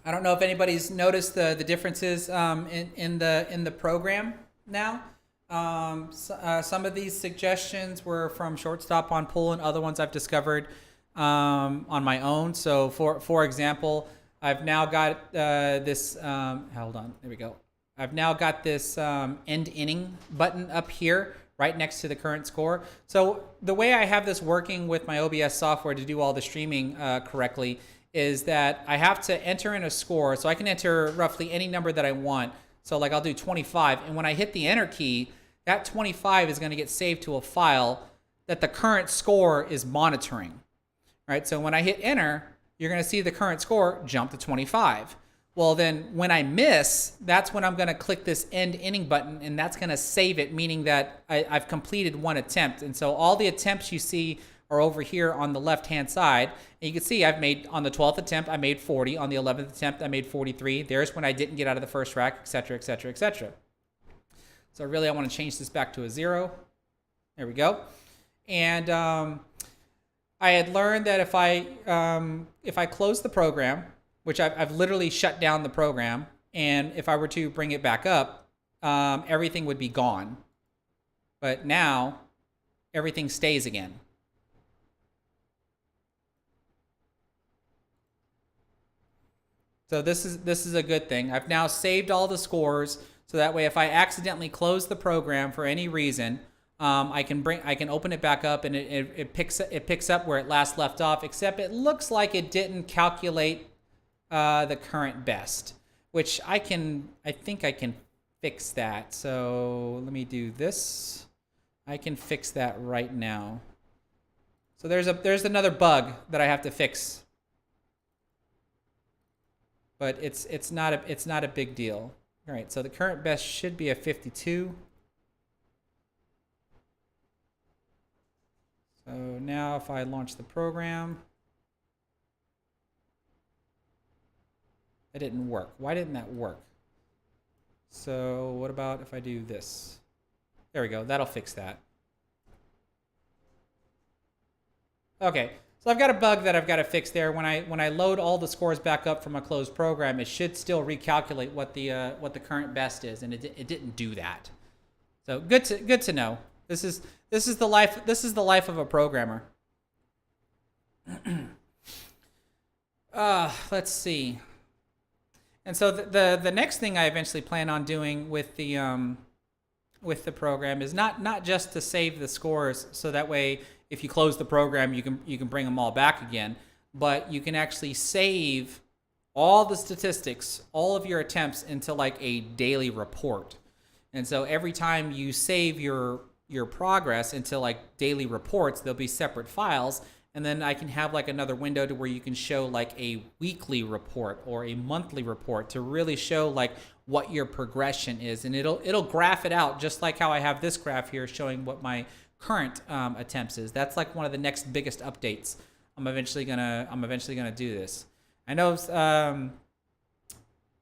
I don't know if anybody's noticed the differences in the program now. Some of these suggestions were from Shortstop on Pool, and other ones I've discovered on my own. So for example, I've now got this, hold on, there we go. I've now got this end inning button up here right next to the current score. So the way I have this working with my OBS software to do all the streaming correctly is that I have to enter in a score. So I can enter roughly any number that I want. So like I'll do 25, and when I hit the enter key, that 25 is going to get saved to a file that the current score is monitoring. Right? So when I hit enter, you're going to see the current score jump to 25. Well, then when I miss, that's when I'm going to click this end inning button, and that's going to save it, meaning that I've completed one attempt. And so all the attempts you see are over here on the left-hand side. And you can see I've made, on the 12th attempt, I made 40. On the 11th attempt, I made 43. There's when I didn't get out of the first rack, et cetera, et cetera, et cetera. So really I want to change this back to a 0. There we go. And I had learned that if I close the program, which I've literally shut down the program, and if I were to bring it back up, everything would be gone. But now everything stays again. So this is a good thing. I've now saved all the scores, so that way if I accidentally close the program for any reason, I can open it back up, and it picks up where it last left off. Except it looks like it didn't calculate the current best, which I think I can fix that. So let me do this. I can fix that right now. So there's another bug that I have to fix. But it's not a big deal. All right, so the current best should be a 52. So now if I launch the program, that didn't work. Why didn't that work? So what about if I do this? There we go. That'll fix that. Okay. So I've got a bug that I've got to fix there. When I load all the scores back up from a closed program, it should still recalculate what the current best is, and it didn't do that. So good to know. This is the life of a programmer. Let's see. And so the next thing I eventually plan on doing with the program is not just to save the scores, so that way if you close the program, you can bring them all back again, but you can actually save all the statistics, all of your attempts into like a daily report. And so every time you save your progress into like daily reports, there'll be separate files, And then I can have like another window to where you can show like a weekly report or a monthly report to really show like what your progression is. And it'll graph it out just like how I have this graph here showing what my current attempts is. That's like one of the next biggest updates. I'm eventually gonna do this. I know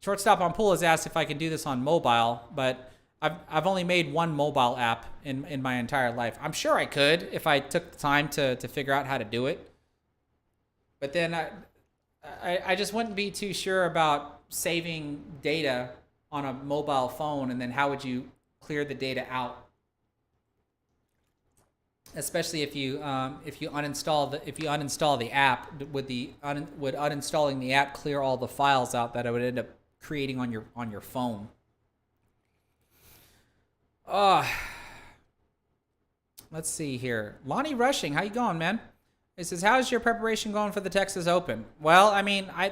Shortstop on Pool has asked if I can do this on mobile, but I've only made one mobile app in my entire life. I'm sure I could if I took the time to figure out how to do it. But then I just wouldn't be too sure about saving data on a mobile phone, and then how would you clear the data out? Especially if you uninstall the app, would uninstalling the app clear all the files out that it would end up creating on your phone? Let's see here. Lonnie Rushing, how you going, man? It says, how's your preparation going for the Texas Open? Well, I mean, I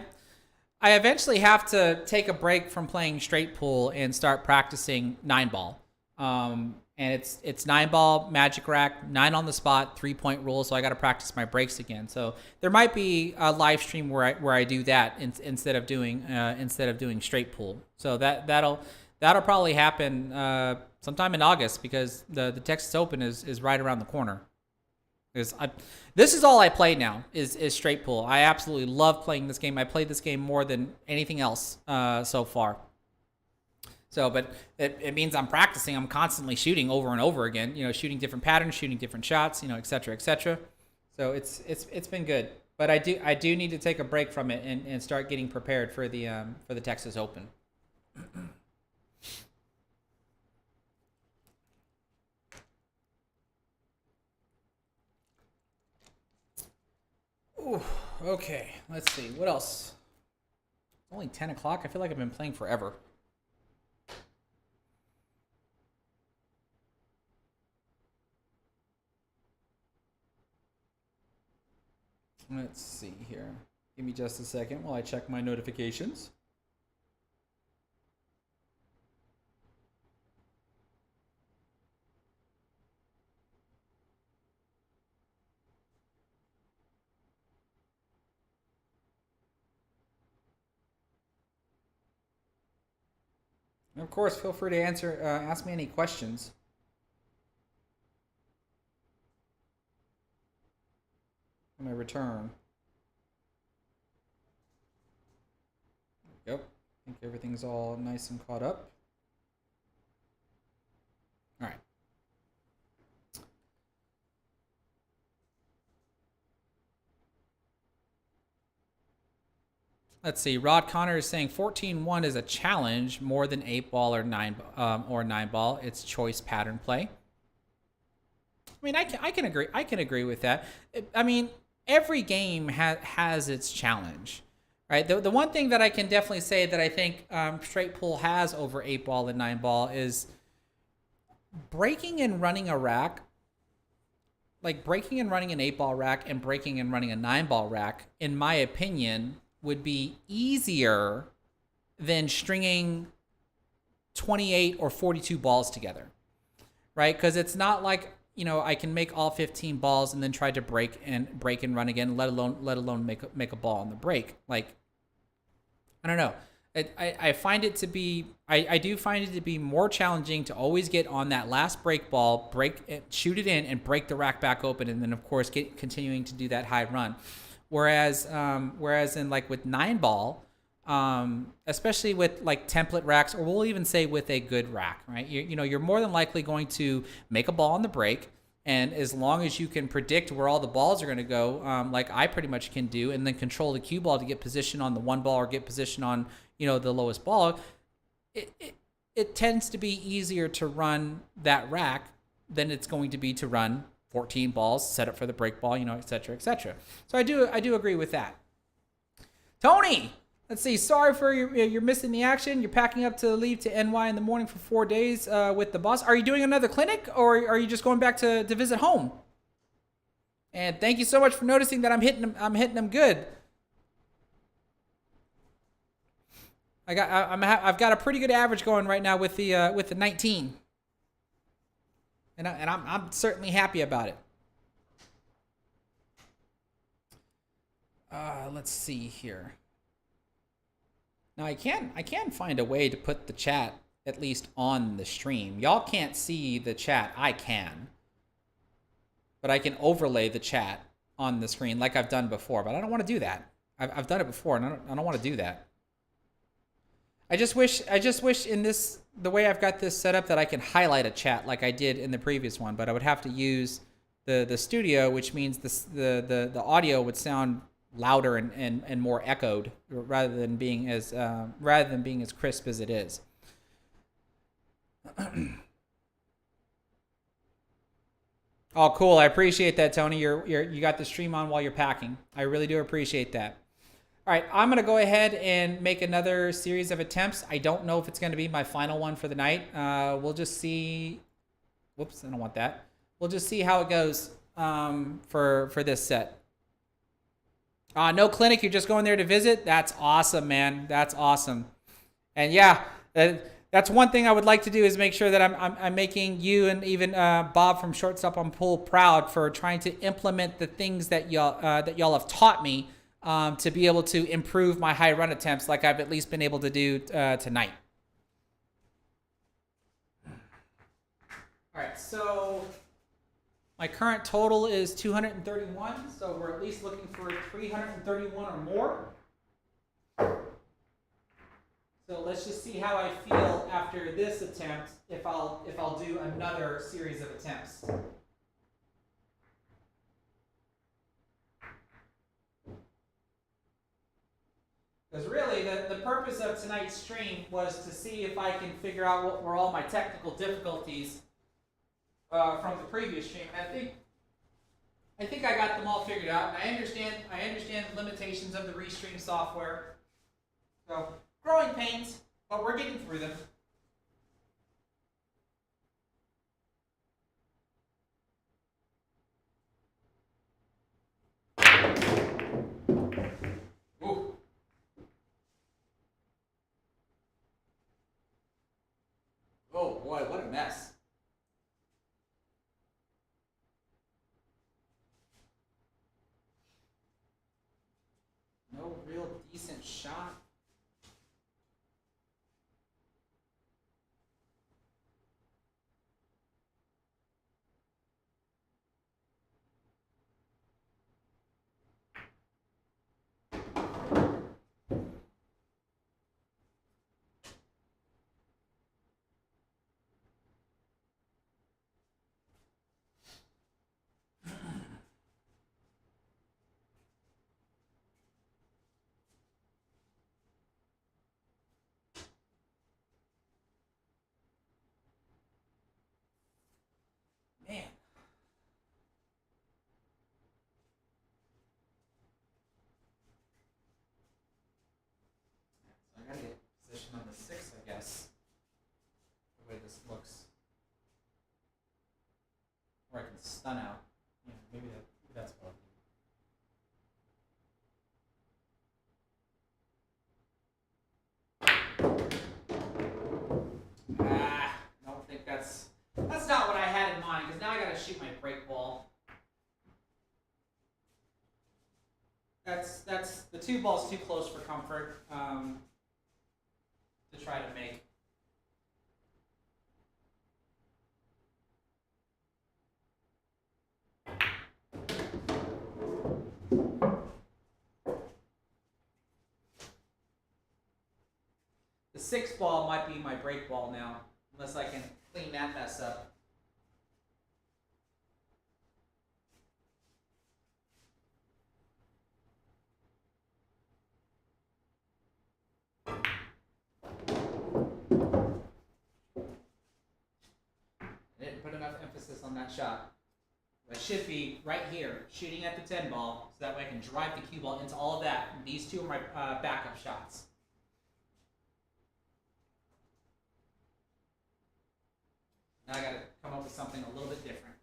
eventually have to take a break from playing straight pool and start practicing 9-ball. And it's 9-ball, magic rack, 9 on the spot, 3-point rule. So I got to practice my breaks again. So there might be a live stream where I do that instead of doing straight pool. So that'll probably happen sometime in August, because the Texas Open is right around the corner. This is all I play now is straight pool. I absolutely love playing this game. I played this game more than anything else so far. So, but it means I'm practicing. I'm constantly shooting over and over again. Shooting different patterns, shooting different shots. Et cetera, et cetera. So it's been good. But I do need to take a break from it and start getting prepared for the Texas Open. Ooh, okay, let's see. What else? It's only 10 o'clock. I feel like I've been playing forever. Let's see here. Give me just a second while I check my notifications. And of course, feel free to ask me any questions. When I return. Yep. I think everything's all nice and caught up. All right. Let's see. Rod Connor is saying 14-1 is a challenge more than 8-ball or 9-ball. It's choice pattern play. I mean, I can agree. I can agree with that. I mean, every game has its challenge, right? The one thing that I can definitely say that I think straight pool has over 8-ball and 9-ball is breaking and running a rack. Like breaking and running an 8-ball rack and breaking and running a 9-ball rack, in my opinion, would be easier than stringing 28 or 42 balls together, right? Because it's not like, I can make all 15 balls and then try to break and run again, let alone make a ball on the break. Like, I don't know. I find it to be, I do find it to be more challenging to always get on that last break ball, shoot it in and break the rack back open. And then of course, continuing to do that high run. Whereas in like with 9-ball, especially with like template racks, or we'll even say with a good rack, right? You're more than likely going to make a ball on the break, and as long as you can predict where all the balls are going to go, like I pretty much can do, and then control the cue ball to get position on the 1 ball or get position on the lowest ball, it tends to be easier to run that rack than it's going to be to run 14 balls, set up for the break ball, et cetera, et cetera. So I do agree with that. Tony, let's see. Sorry for you're missing the action. You're packing up to leave to NY in the morning for 4 days with the boss. Are you doing another clinic, or are you just going back to visit home? And thank you so much for noticing that I'm hitting them good. I've got a pretty good average going right now with the 19. And I'm certainly happy about it. Let's see here. Now I can find a way to put the chat at least on the stream. Y'all can't see the chat. I can. But I can overlay the chat on the screen like I've done before. But I don't want to do that. I've done it before, and I don't want to do that. I just wish in the way I've got this set up that I can highlight a chat like I did in the previous one. But I would have to use the studio, which means the audio would sound louder and more echoed rather than being as crisp as it is. Oh, cool! I appreciate that, Tony. You got the stream on while you're packing. I really do appreciate that. All right, I'm gonna go ahead and make another series of attempts. I don't know if it's gonna be my final one for the night. We'll just see. Whoops, I don't want that. We'll just see how it goes for this set. No clinic. You're just going there to visit. That's awesome, man. That's awesome. And yeah, that's one thing I would like to do is make sure that I'm making you and even Bob from Shortstop on Pool proud for trying to implement the things that y'all have taught me to be able to improve my high run attempts, like I've at least been able to do tonight. All right, so my current total is 231, so we're at least looking for 331 or more. So let's just see how I feel after this attempt if I'll do another series of attempts. Because really, the purpose of tonight's stream was to see if I can figure out what were all my technical difficulties from the previous stream. I think I got them all figured out. I understand the limitations of the Restream software. So growing pains, but we're getting through them. Ooh. Oh boy, what a mess. No real decent shot. Man. So I gotta get position on the 6, I guess. The way this looks. Or I can stun out. Yeah, maybe that's what I'll do. I don't think that's not what I had in mind, because now I gotta shoot my break ball. That's the 2 ball's too close for comfort to try to make. The 6 ball might be my break ball now, unless I can clean that mess up. I didn't put enough emphasis on that shot. I should be right here, shooting at the 10 ball, so that way I can drive the cue ball into all of that. And these 2 are my backup shots. Now I gotta come up with something a little bit different.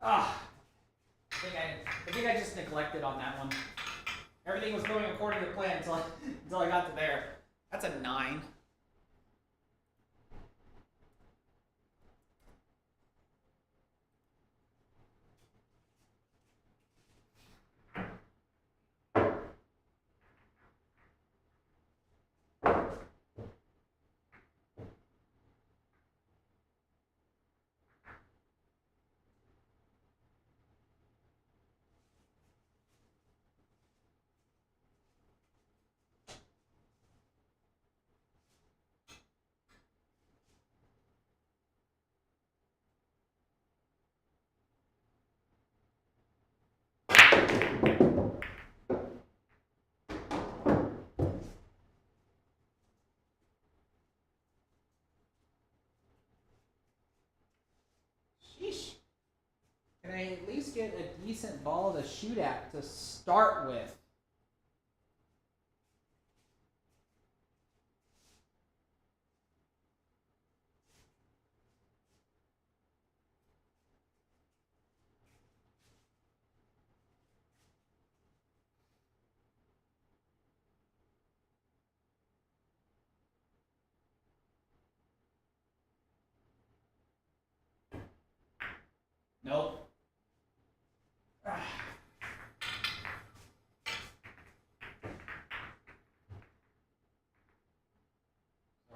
Ah, I think I just neglected on that one. Everything was going according to plan until I got to there. That's a 9. Sheesh. Can I at least get a decent ball to shoot at to start with? Nope. So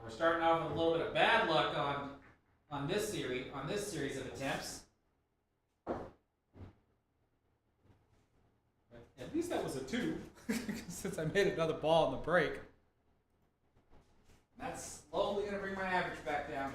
we're starting off with a little bit of bad luck on this series of attempts. But at least that was a 2, since I made another ball in the break. That's slowly going to bring my average back down.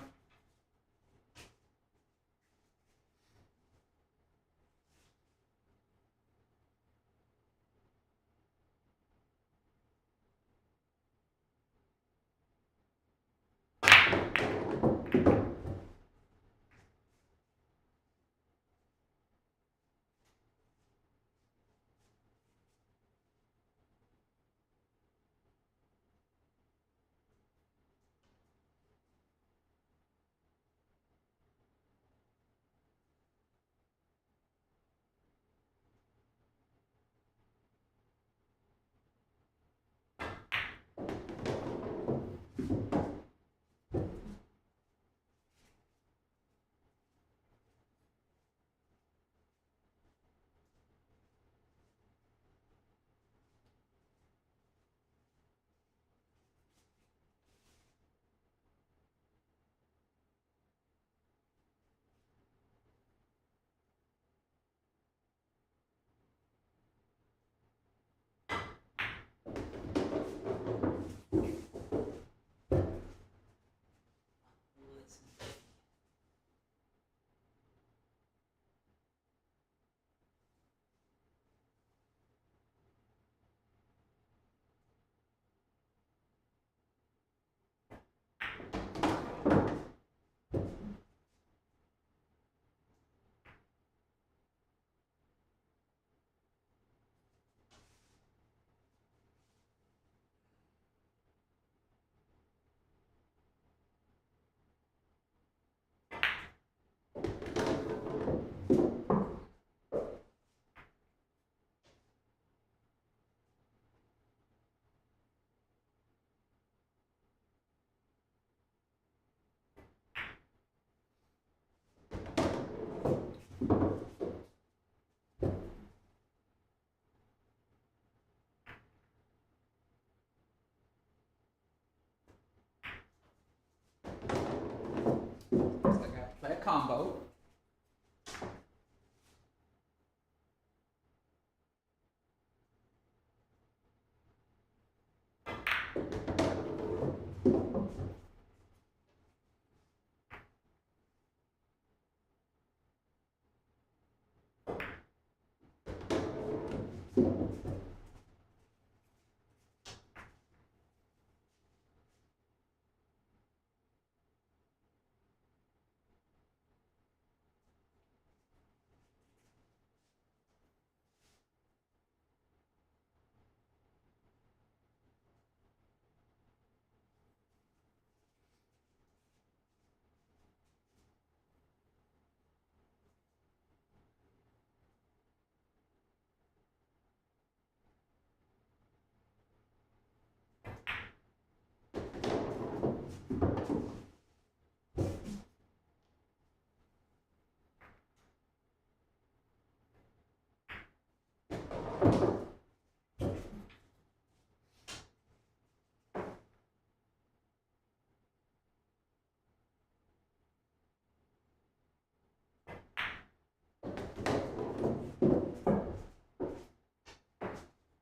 So I got to play a combo.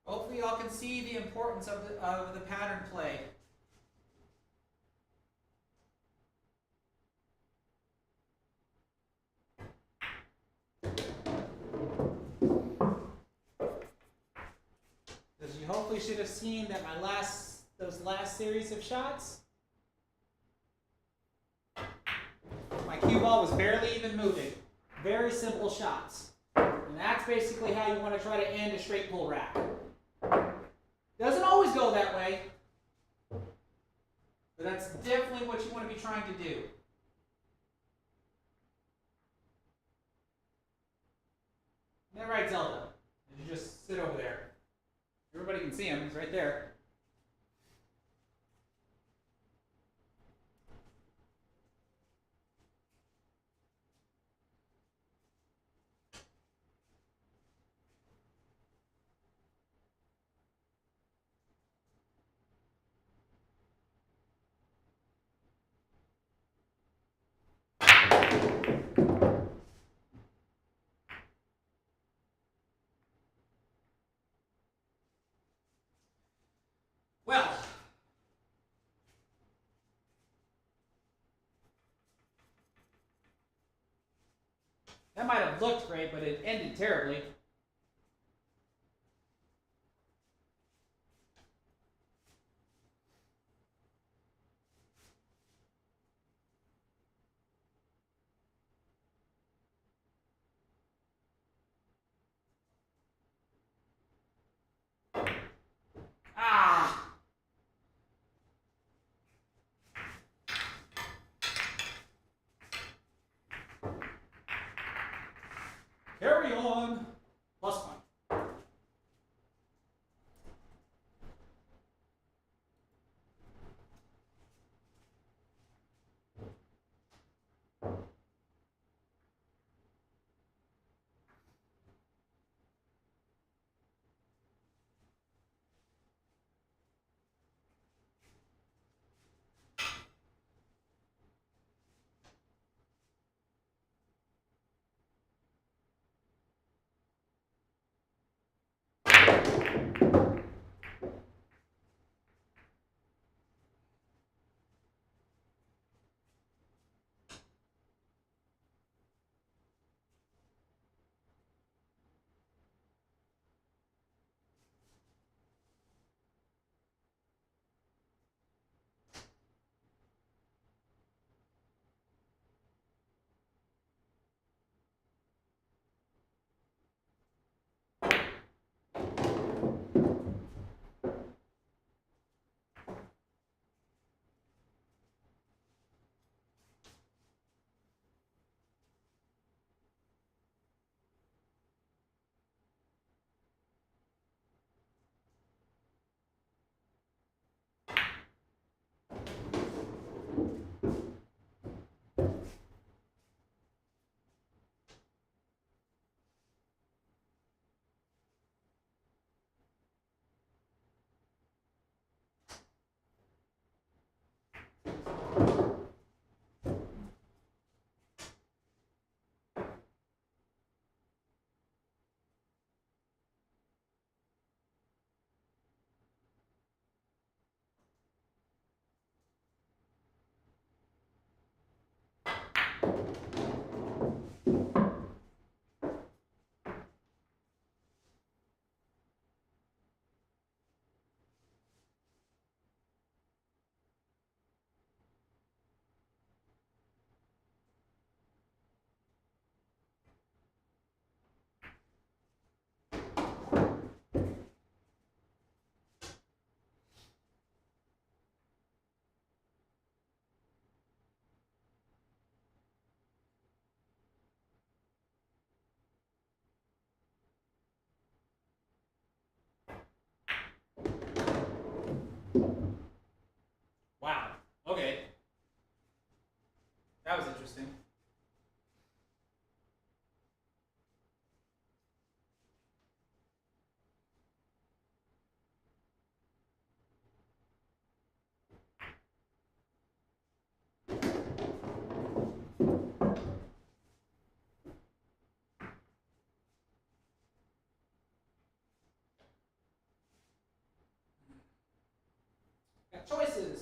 Hopefully y'all can see the importance of the pattern play. Because you hopefully should have seen that those last series of shots, my cue ball was barely even moving. Very simple shots. And that's basically how you want to try to end a straight pull rack. Doesn't always go that way, but that's definitely what you want to be trying to do. Isn't that right, Zelda? You just sit over there. Everybody can see him. He's right there. Well, that might have looked great, but it ended terribly. Ah! Carry on. Plus one.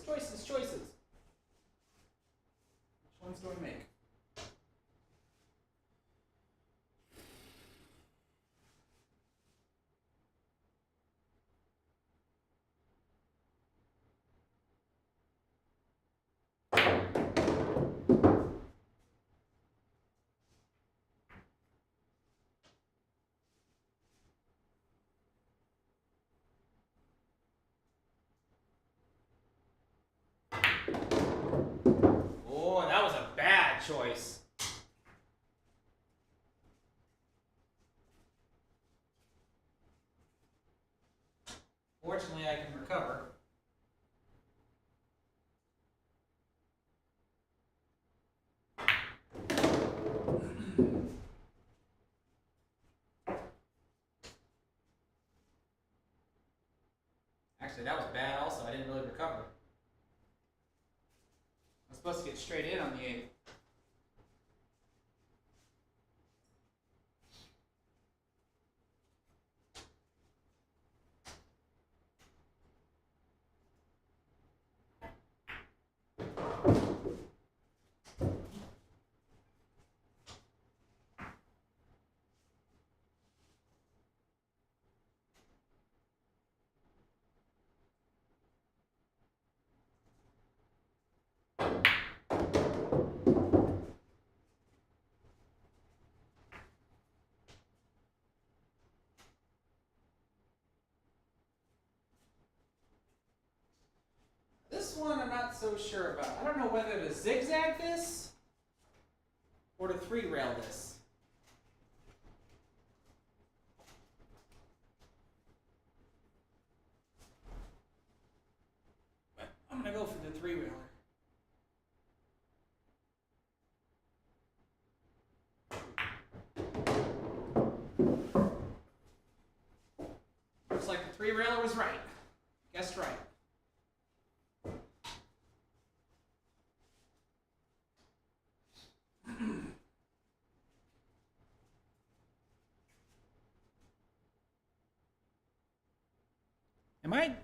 choices. Which ones do I make? Oh, that was a bad choice. Fortunately, I can recover. Actually, that was bad also. I didn't really recover. I was supposed to get straight in on the 8th. This one I'm not so sure about. I don't know whether to zigzag this or to 3-rail this. But I'm going to go for the 3-railer. Looks like the 3-railer was right. Guessed right.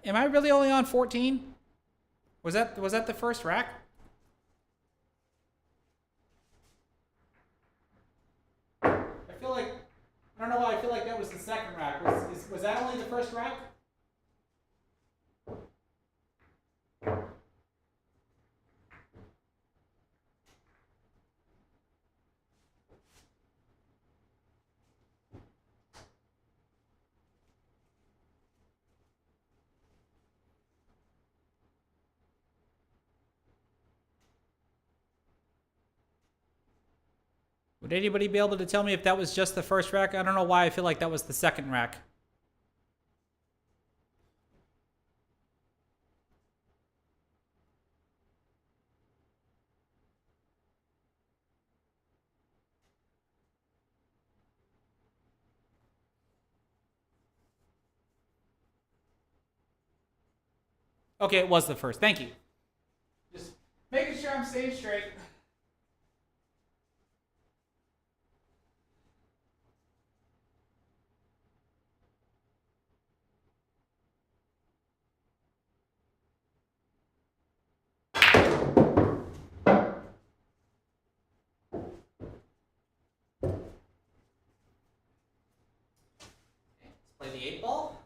Am I really only on 14? Was that the first rack? I feel like I don't know why I feel like that was the second rack. Was that only the first rack? Would anybody be able to tell me if that was just the first rack? I don't know why I feel like that was the second rack. Okay, it was the first. Thank you. Just making sure I'm staying straight. Play the 8-ball.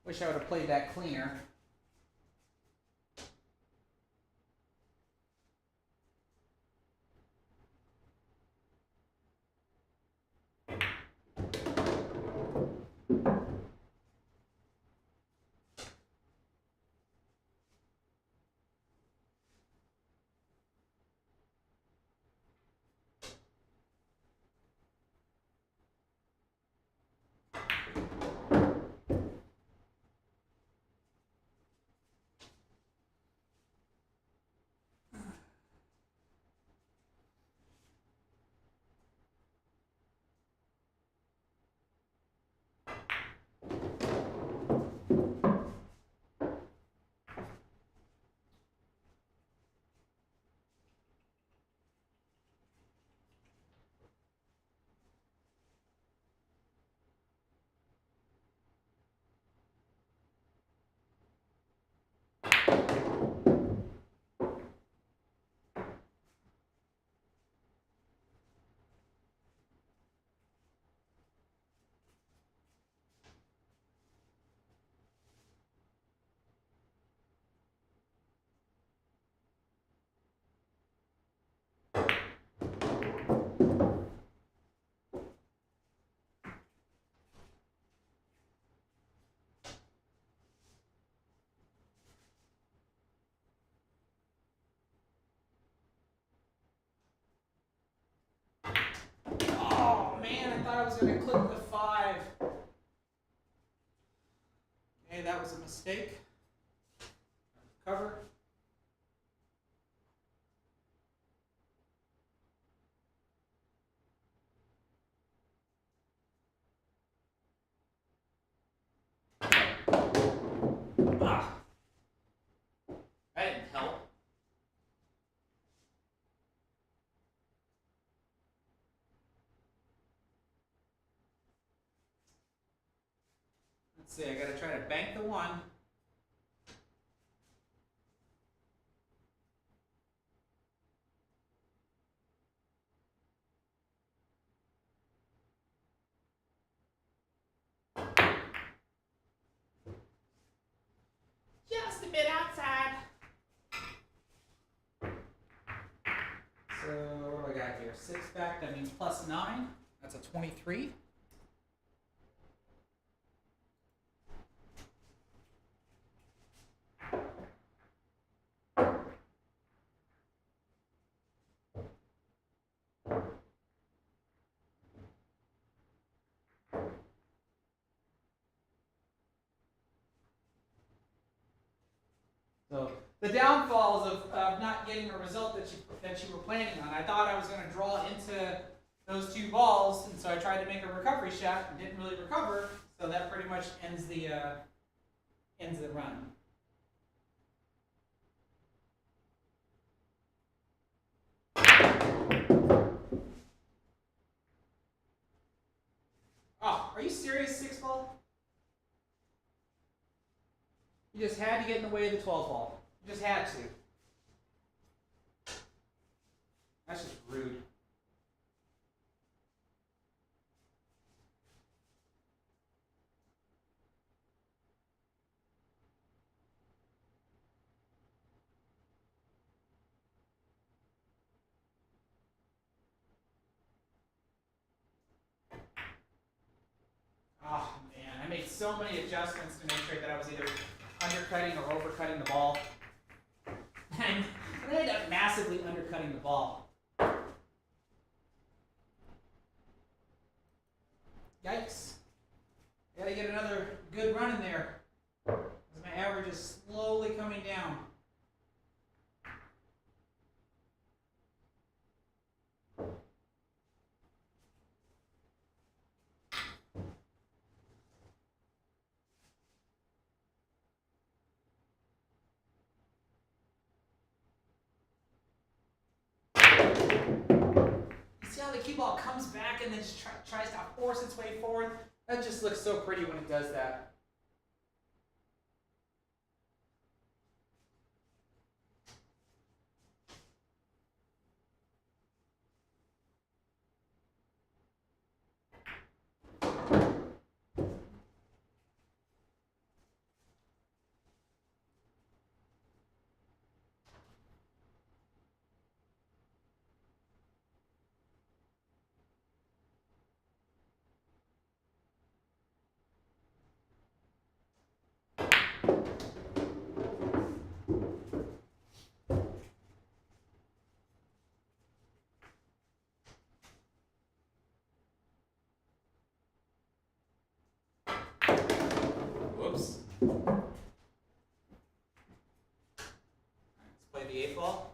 Wish I would have played that cleaner. was going to click the 5. Okay, that was a mistake. Cover. Ah, that didn't help. Let's see, I gotta try to bank the 1. Just a bit outside. So what do I got here? 6 back, that means plus 9. That's a 23. So the downfalls of not getting a result that you were planning on. I thought I was going to draw into those 2 balls, and so I tried to make a recovery shot and didn't really recover. So that pretty much ends the run. Oh, are you serious, 6 ball? You just had to get in the way of the 12 ball. You just had to. That's just rude. Oh man, I made so many adjustments to make sure that I was either undercutting or overcutting the ball. And I ended up massively undercutting the ball. Yikes. Gotta get another good run in there. Because my average is slowly coming down. See how the cue ball comes back and then just tries to force its way forward? That just looks so pretty when it does that. Whoops. Let's play the 8 ball.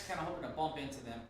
Kind of hoping to bump into them.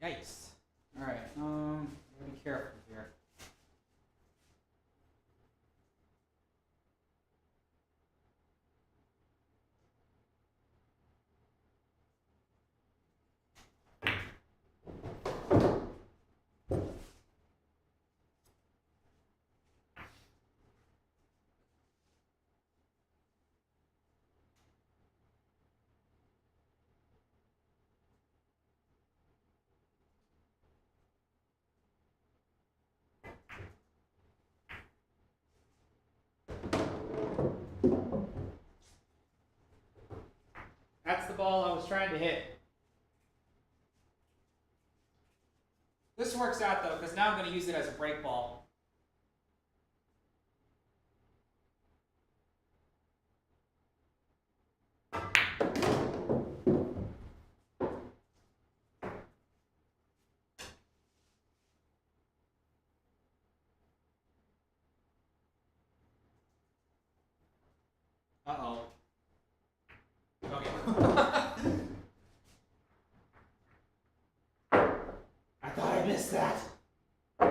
Yikes. All right. Gotta be careful here. That's the ball I was trying to hit. This works out though, because now I'm going to use it as a break ball. Uh-oh. Okay. I thought I missed that. All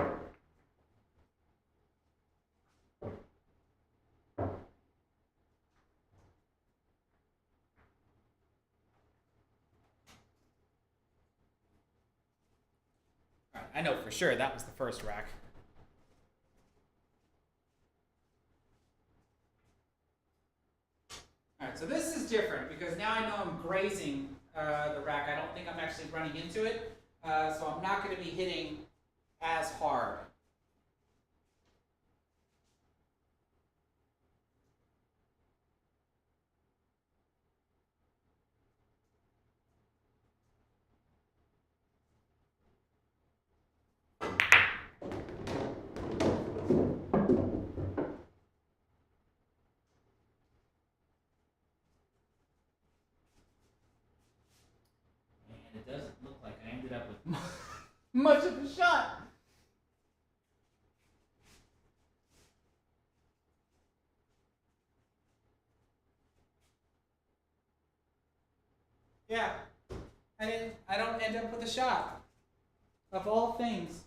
right, I know for sure that was the first rack. All right, so this is different because now I know I'm grazing the rack. I don't think I'm actually running into it, so I'm not going to be hitting as hard. And it doesn't look like I ended up with much of a shot. Yeah, I don't end up with a shot. Of all things.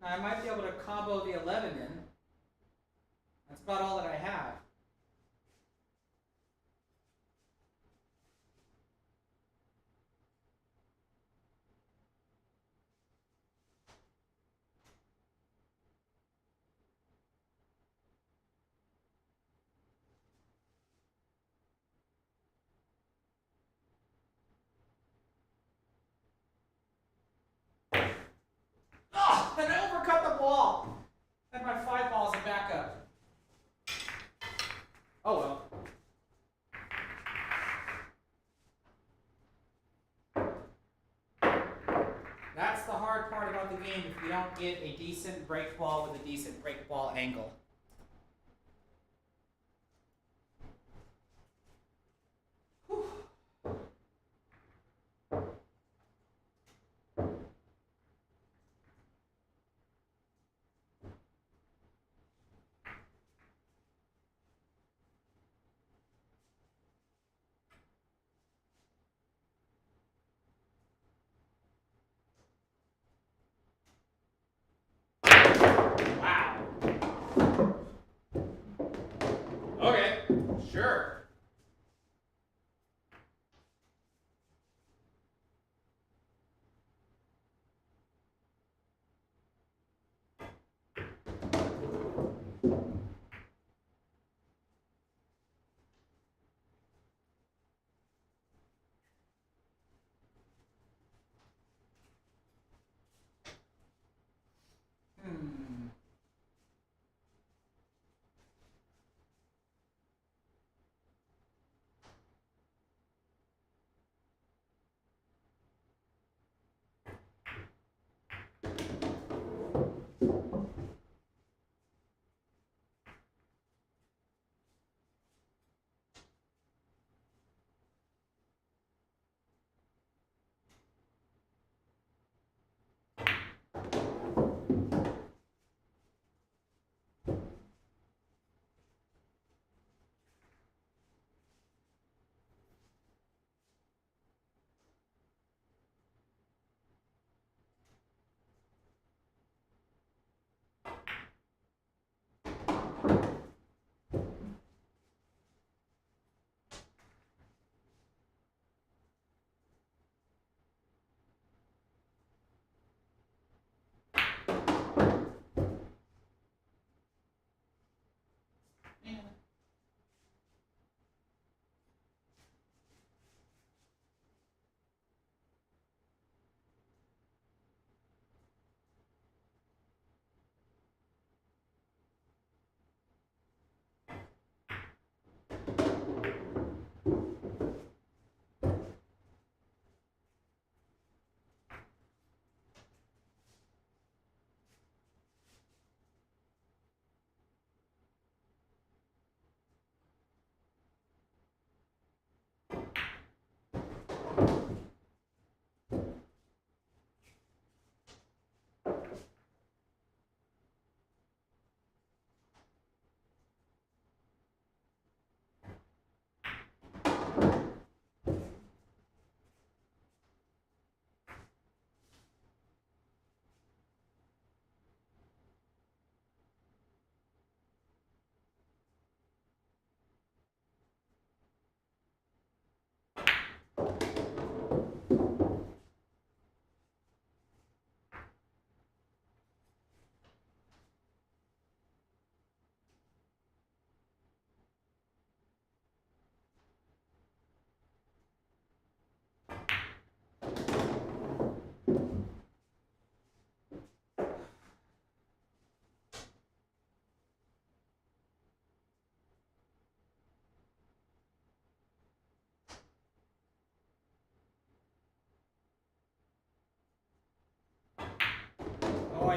Now I might be able to combo the 11 in. That's about all that I have. Oh, and I overcut the ball. Had my 5 balls in backup. Oh well. That's the hard part about the game if you don't get a decent break ball with a decent break ball angle. Whew. Wow. Okay, sure. Hmm.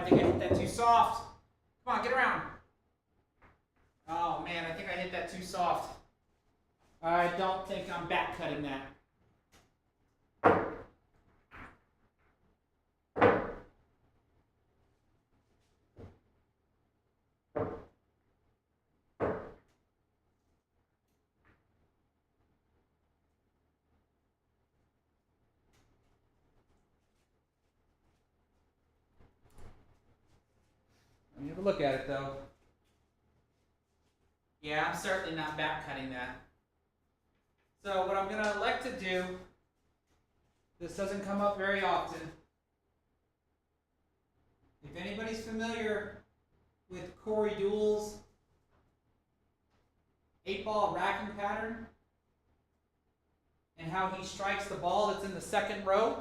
I think I hit that too soft. Come on, get around. Oh man, I think I hit that too soft. I don't think I'm back cutting that. Let me have a look at it though. Yeah, I'm certainly not back cutting that. So what I'm going to elect to do, this doesn't come up very often. If anybody's familiar with Corey Deuel's 8-ball racking pattern and how he strikes the ball that's in the second row,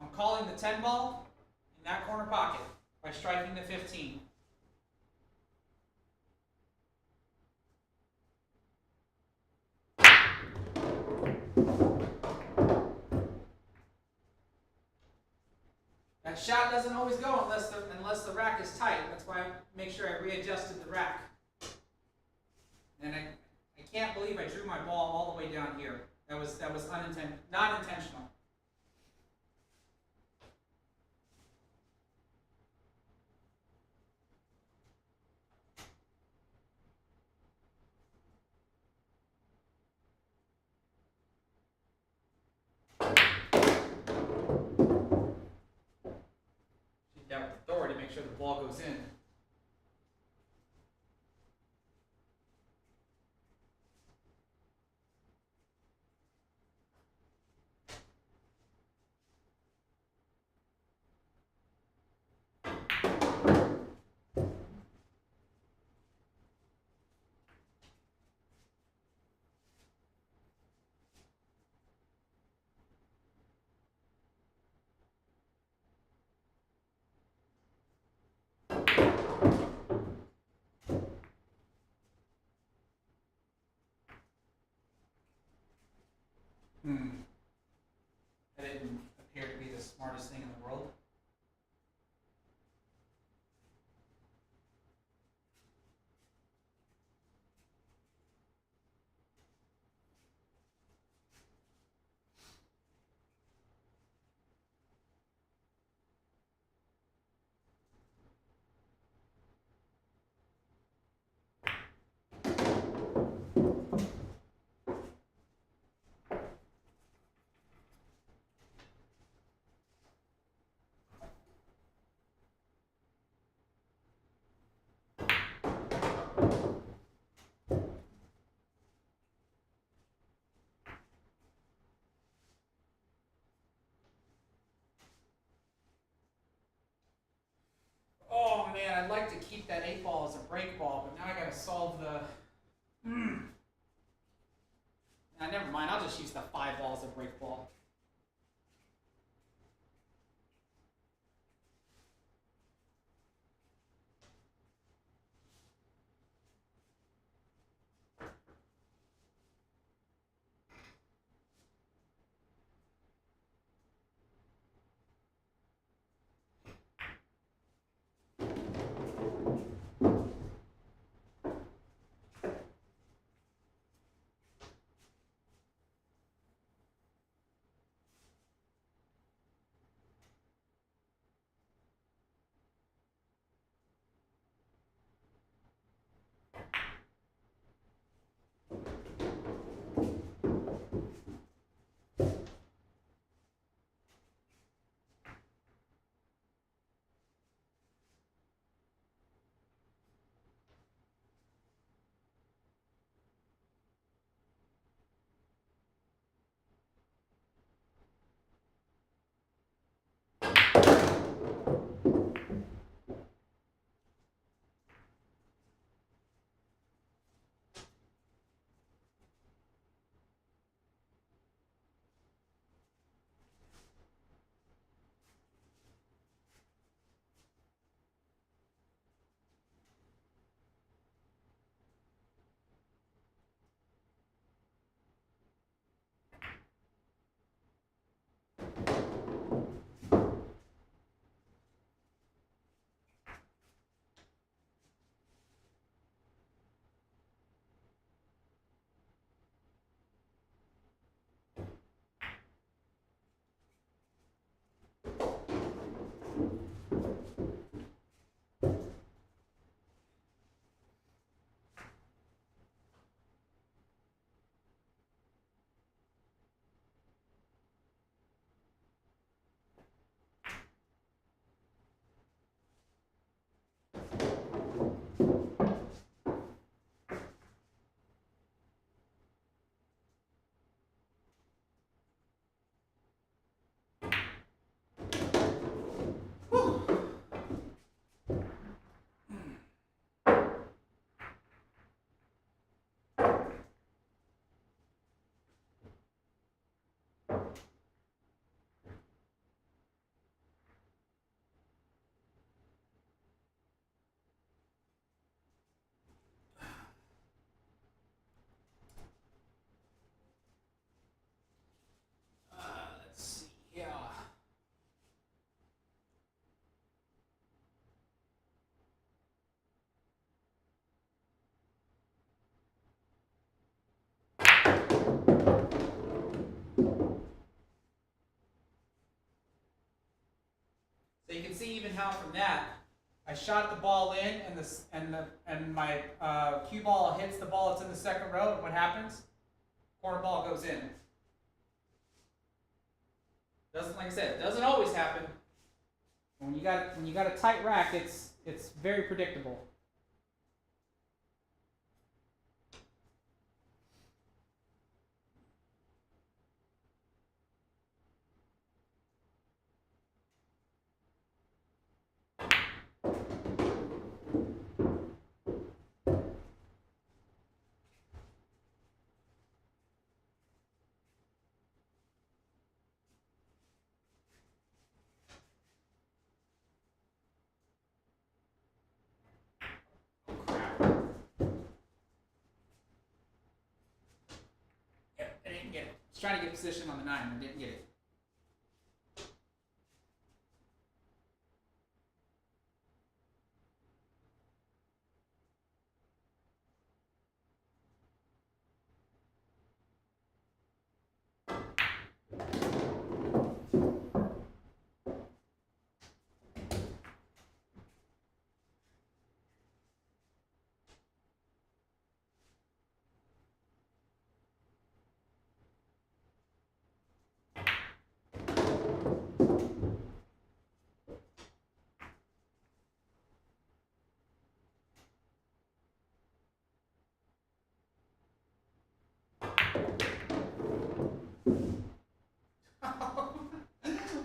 I'm calling the 10 ball in that corner pocket by striking the 15. That shot doesn't always go unless the rack is tight. That's why I make sure I readjusted the rack. And I can't believe I drew my ball all the way down here. That was not intentional. Shoot that with authority, make sure the ball goes in. That didn't appear to be the smartest thing in the world. Oh man, I'd like to keep that 8-ball as a break ball, but now I gotta solve the. Never mind. I'll just use the 5-ball as a break ball. you can see even how from that, I shot the ball in, and my cue ball hits the ball that's in the second row, and what happens? Corner ball goes in. Doesn't, like I said, it doesn't always happen. When you got a tight rack, it's very predictable. I didn't get it. I was trying to get position on the 9 and didn't get it.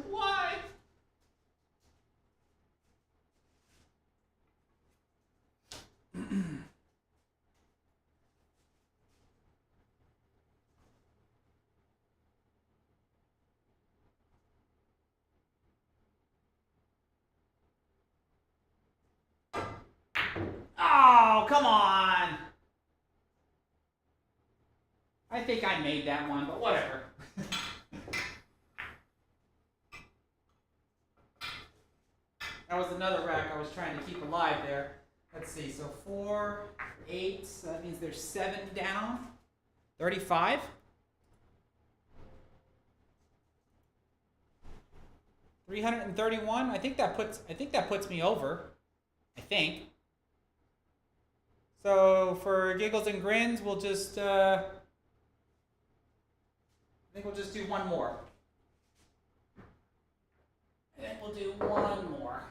Why? Oh, come on. I think I made that one, but whatever. That was another rack I was trying to keep alive there. Let's see, so 4, 8, so that means there's 7 down. 35. $331. I think that puts me over. I think. So for giggles and grins, we'll just I think we'll just do one more. I think we'll do one more.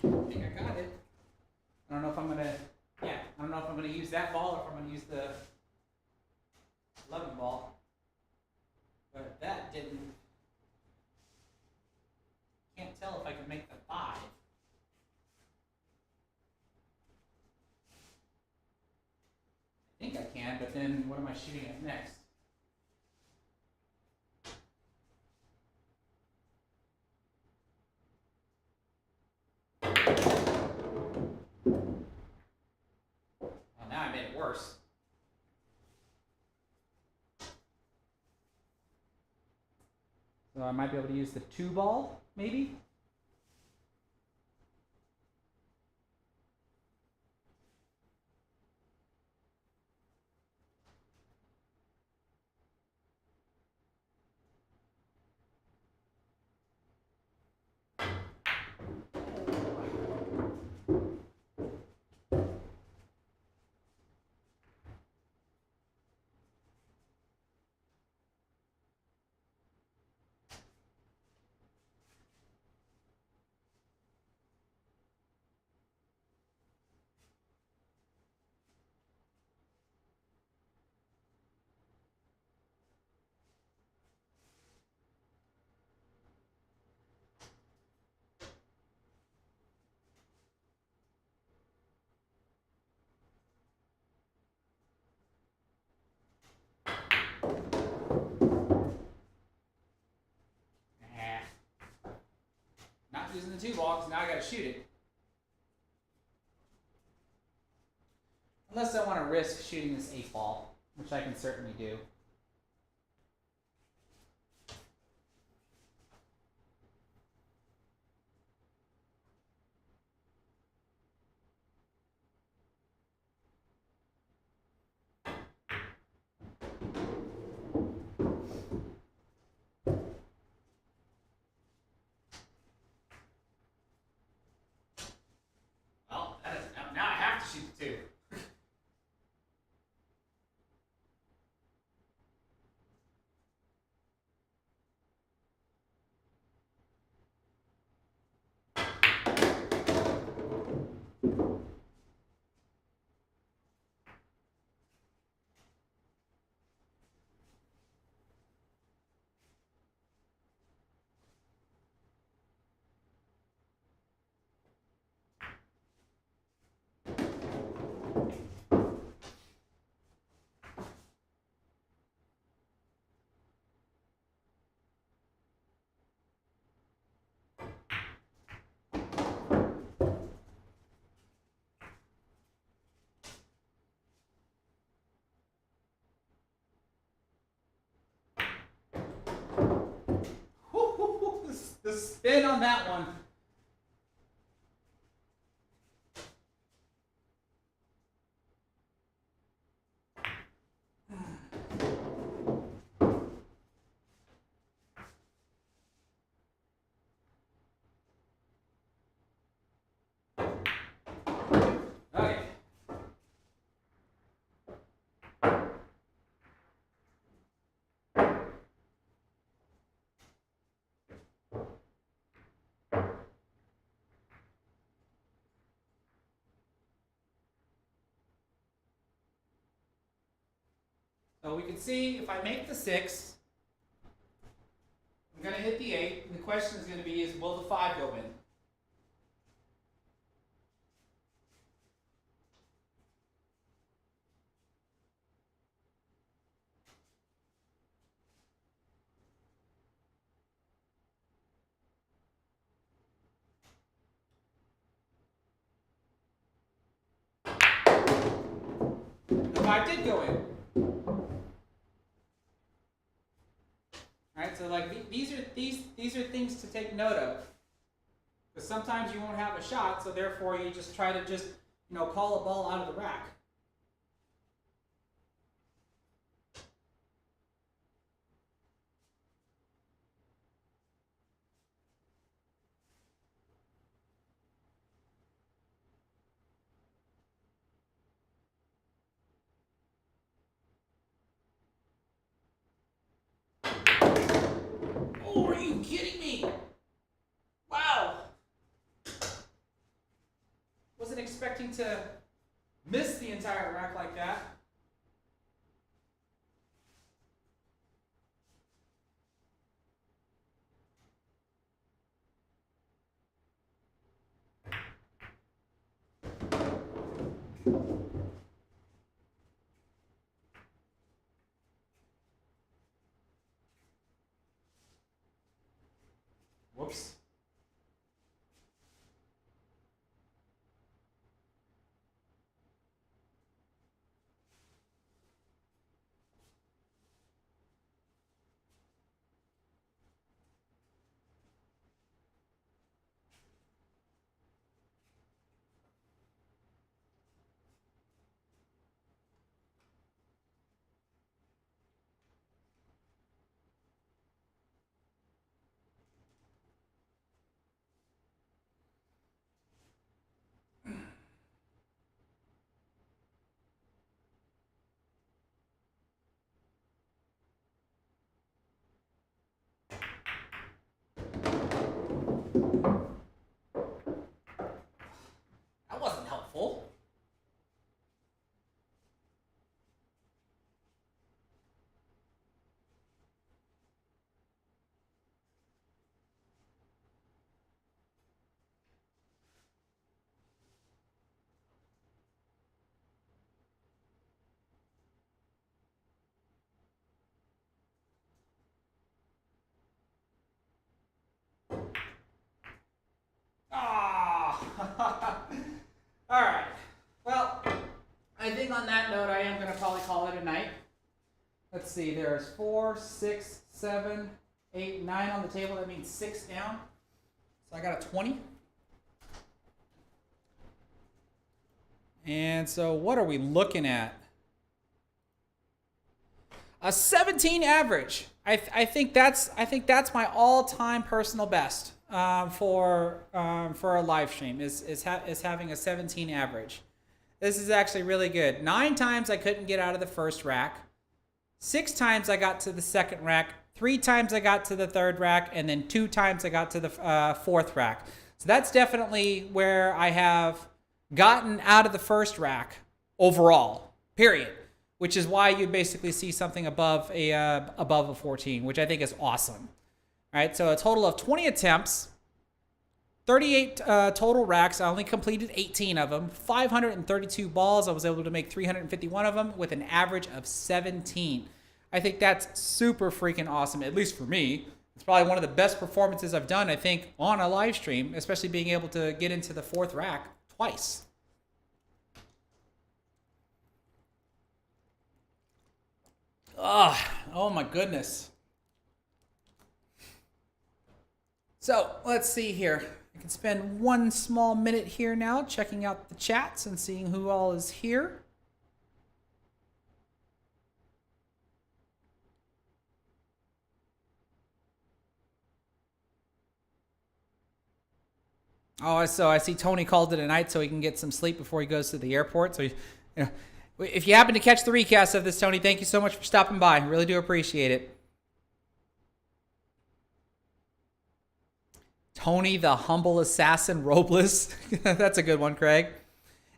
I think I got it. I don't know if I'm gonna use that ball or if I'm gonna use the 11 ball. But that didn't. Can't tell if I can make the 5. I think I can, but then what am I shooting at next? Oh, now I made it worse. So I might be able to use the 2 ball, maybe? using the 2-ball because now I got to shoot it. Unless I want to risk shooting this 8-ball, which I can certainly do. Well, that is, now I have to shoot the 2. The spin on that one. Okay. So we can see if I make the 6, I'm going to hit the 8, and the question is going to be is will the 5 go in? The 5 did go in. Alright, so like these are things to take note of. Because sometimes you won't have a shot, so therefore you just try to call a ball out of the rack. Oh, are you kidding me? Wow. Wasn't expecting to miss the entire rack like that. Whoops. let's see, there's 4, 6, 7, 8, 9 on the table. That means 6 down. So I got a 20. And so what are we looking at? A 17 average. I think that's my all-time personal best for a live stream is having a 17 average. This is actually really good. 9 times I couldn't get out of the first rack. 6 times I got to the second rack. 3 times I got to the third rack, and then 2 times I got to the fourth rack. So that's definitely where I have gotten out of the first rack overall, period. Which is why you basically see something above a 14, which I think is awesome. All right, so a total of 20 attempts, 38 total racks. I only completed 18 of them. 532 balls. I was able to make 351 of them with an average of 17. I think that's super freaking awesome, at least for me. It's probably one of the best performances I've done, I think, on a live stream, especially being able to get into the fourth rack twice. Oh my goodness. So let's see here. I can spend 1 small minute here now checking out the chats and seeing who all is here. Oh, so I see Tony called it a night so he can get some sleep before he goes to the airport. So, if you happen to catch the recast of this, Tony, thank you so much for stopping by. I really do appreciate it. Tony, the humble assassin, Robles. That's a good one, Craig.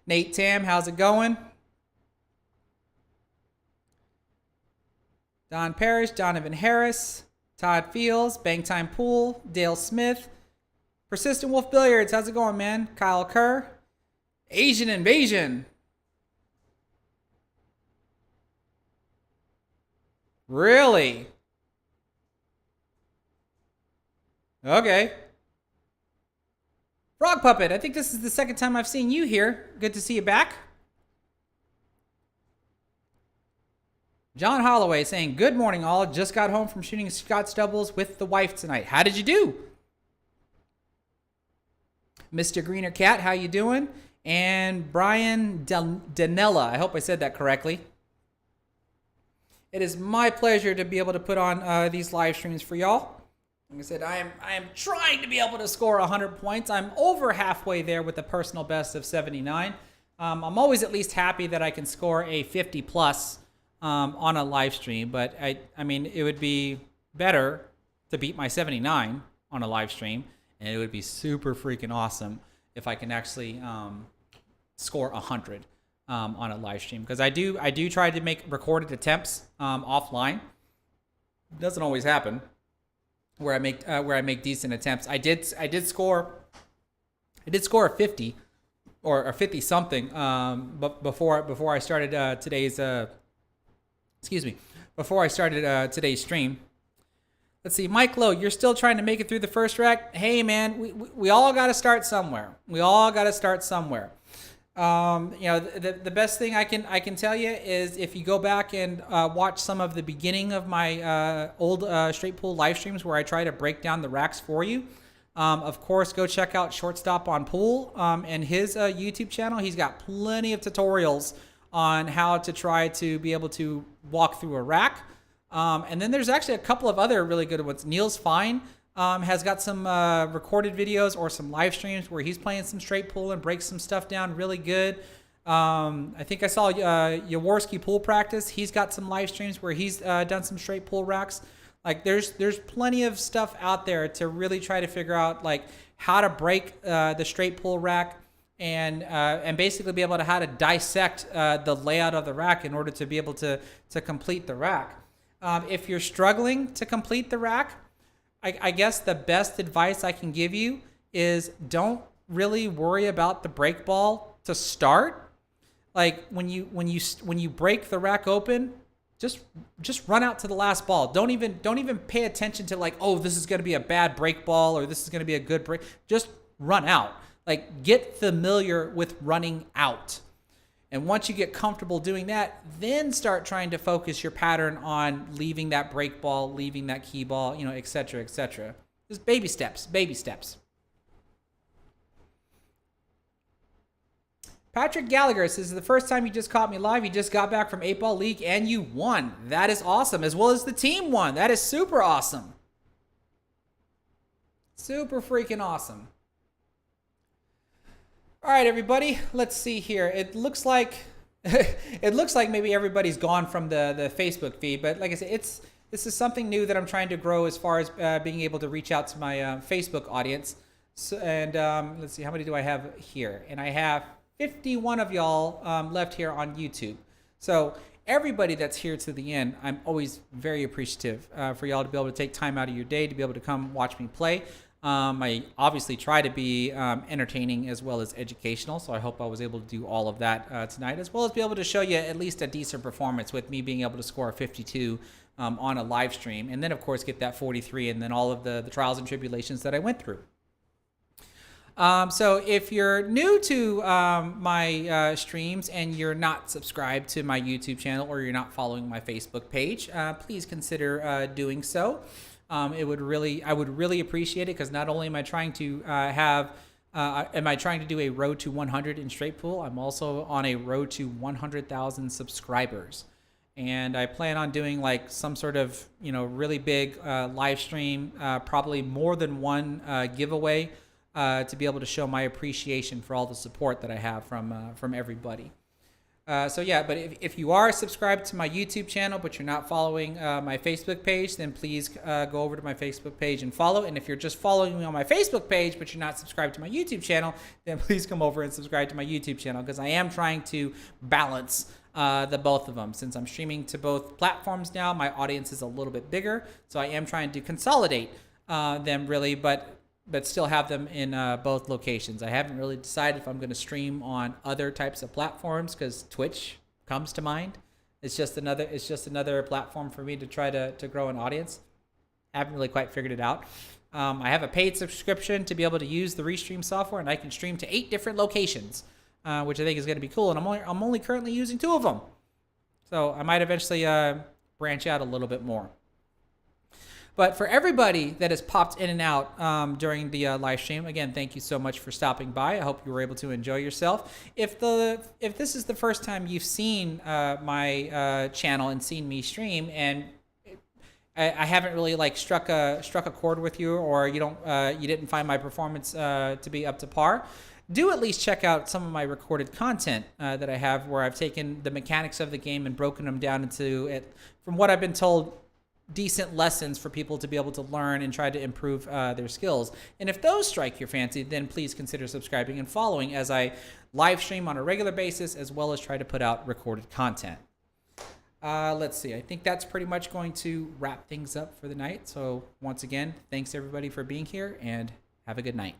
Nate Tam, how's it going? Don Parrish, Donovan Harris, Todd Fields, Bangtime Pool, Dale Smith, Persistent Wolf Billiards, how's it going, man? Kyle Kerr, Asian Invasion. Really? Okay. Frog Puppet, I think this is the second time I've seen you here. Good to see you back. John Holloway saying, good morning all. Just got home from shooting Scott's doubles with the wife tonight. How did you do? Mr. Greener Cat, how you doing? And Brian Danella, I hope I said that correctly. It is my pleasure to be able to put on these live streams for y'all. Like I said, I am trying to be able to score 100 points. I'm over halfway there with a personal best of 79. I'm always at least happy that I can score a 50 plus on a live stream, but I mean, it would be better to beat my 79 on a live stream, and it would be super freaking awesome if I can actually score 100. On a live stream, because I do try to make recorded attempts offline. It doesn't always happen where I make decent attempts. I did score a 50 or a 50 something but before I started today's today's stream. Let's see, Mike Lowe, you're still trying to make it through the first rack. Hey man, we all got to start somewhere. The best thing I can tell you is if you go back and watch some of the beginning of my old straight pool live streams where I try to break down the racks for you. Of course, go check out Shortstop on Pool and his YouTube channel. He's got plenty of tutorials on how to try to be able to walk through a rack. And then there's actually a couple of other really good ones. Niels Fine has got some recorded videos or some live streams where he's playing some straight pool and breaks some stuff down really good. I think I saw Jaworski Pool Practice. He's got some live streams where he's done some straight pool racks. Like there's plenty of stuff out there to really try to figure out like how to break the straight pool rack and basically be able to how to dissect the layout of the rack in order to be able to complete the rack. If you're struggling to complete the rack, I guess the best advice I can give you is don't really worry about the break ball to start. Like when you break the rack open, just run out to the last ball. Don't even pay attention to like, oh, this is going to be a bad break ball or this is going to be a good break. Just run out. Like get familiar with running out. And once you get comfortable doing that, then start trying to focus your pattern on leaving that break ball, leaving that key ball, et cetera, et cetera. Just baby steps, baby steps. Patrick Gallagher says, the first time you just caught me live, you just got back from 8-Ball League and you won. That is awesome, as well as the team won. That is super awesome. Super freaking awesome. All right, everybody, let's see here. It looks like maybe everybody's gone from the Facebook feed, but like I said, this is something new that I'm trying to grow as far as being able to reach out to my Facebook audience. So, and let's see, how many do I have here? And I have 51 of y'all left here on YouTube. So everybody that's here to the end, I'm always very appreciative for y'all to be able to take time out of your day to be able to come watch me play. I obviously try to be entertaining as well as educational, so I hope I was able to do all of that tonight, as well as be able to show you at least a decent performance with me being able to score a 52 on a live stream, and then of course get that 43, and then all of the trials and tribulations that I went through. So if you're new to my streams and you're not subscribed to my YouTube channel or you're not following my Facebook page, please consider doing so. I would really appreciate it, because not only am I trying to do a road to 100 in straight pool, I'm also on a road to 100,000 subscribers. And I plan on doing like some sort of, really big live stream, probably more than one giveaway, to be able to show my appreciation for all the support that I have from everybody. So yeah, but if you are subscribed to my YouTube channel, but you're not following my Facebook page, then please go over to my Facebook page and follow. And if you're just following me on my Facebook page, but you're not subscribed to my YouTube channel, then please come over and subscribe to my YouTube channel, because I am trying to balance the both of them. Since I'm streaming to both platforms now, my audience is a little bit bigger, so I am trying to consolidate them really, but still have them in both locations. I haven't really decided if I'm going to stream on other types of platforms, because Twitch comes to mind. It's just another platform for me to try to grow an audience. Haven't really quite figured it out. I have a paid subscription to be able to use the Restream software, and I can stream to 8 different locations, which I think is going to be cool. And I'm only currently using 2 of them, so I might eventually branch out a little bit more. But for everybody that has popped in and out during the live stream, again, thank you so much for stopping by. I hope you were able to enjoy yourself. If this is the first time you've seen my channel and seen me stream, and I haven't really like struck a chord with you, or you didn't find my performance to be up to par, do at least check out some of my recorded content that I have, where I've taken the mechanics of the game and broken them down into, from what I've been told, decent lessons for people to be able to learn and try to improve their skills. And if those strike your fancy, then please consider subscribing and following, as I live stream on a regular basis, as well as try to put out recorded content. Let's see. I think that's pretty much going to wrap things up for the night. So once again, thanks everybody for being here, and have a good night.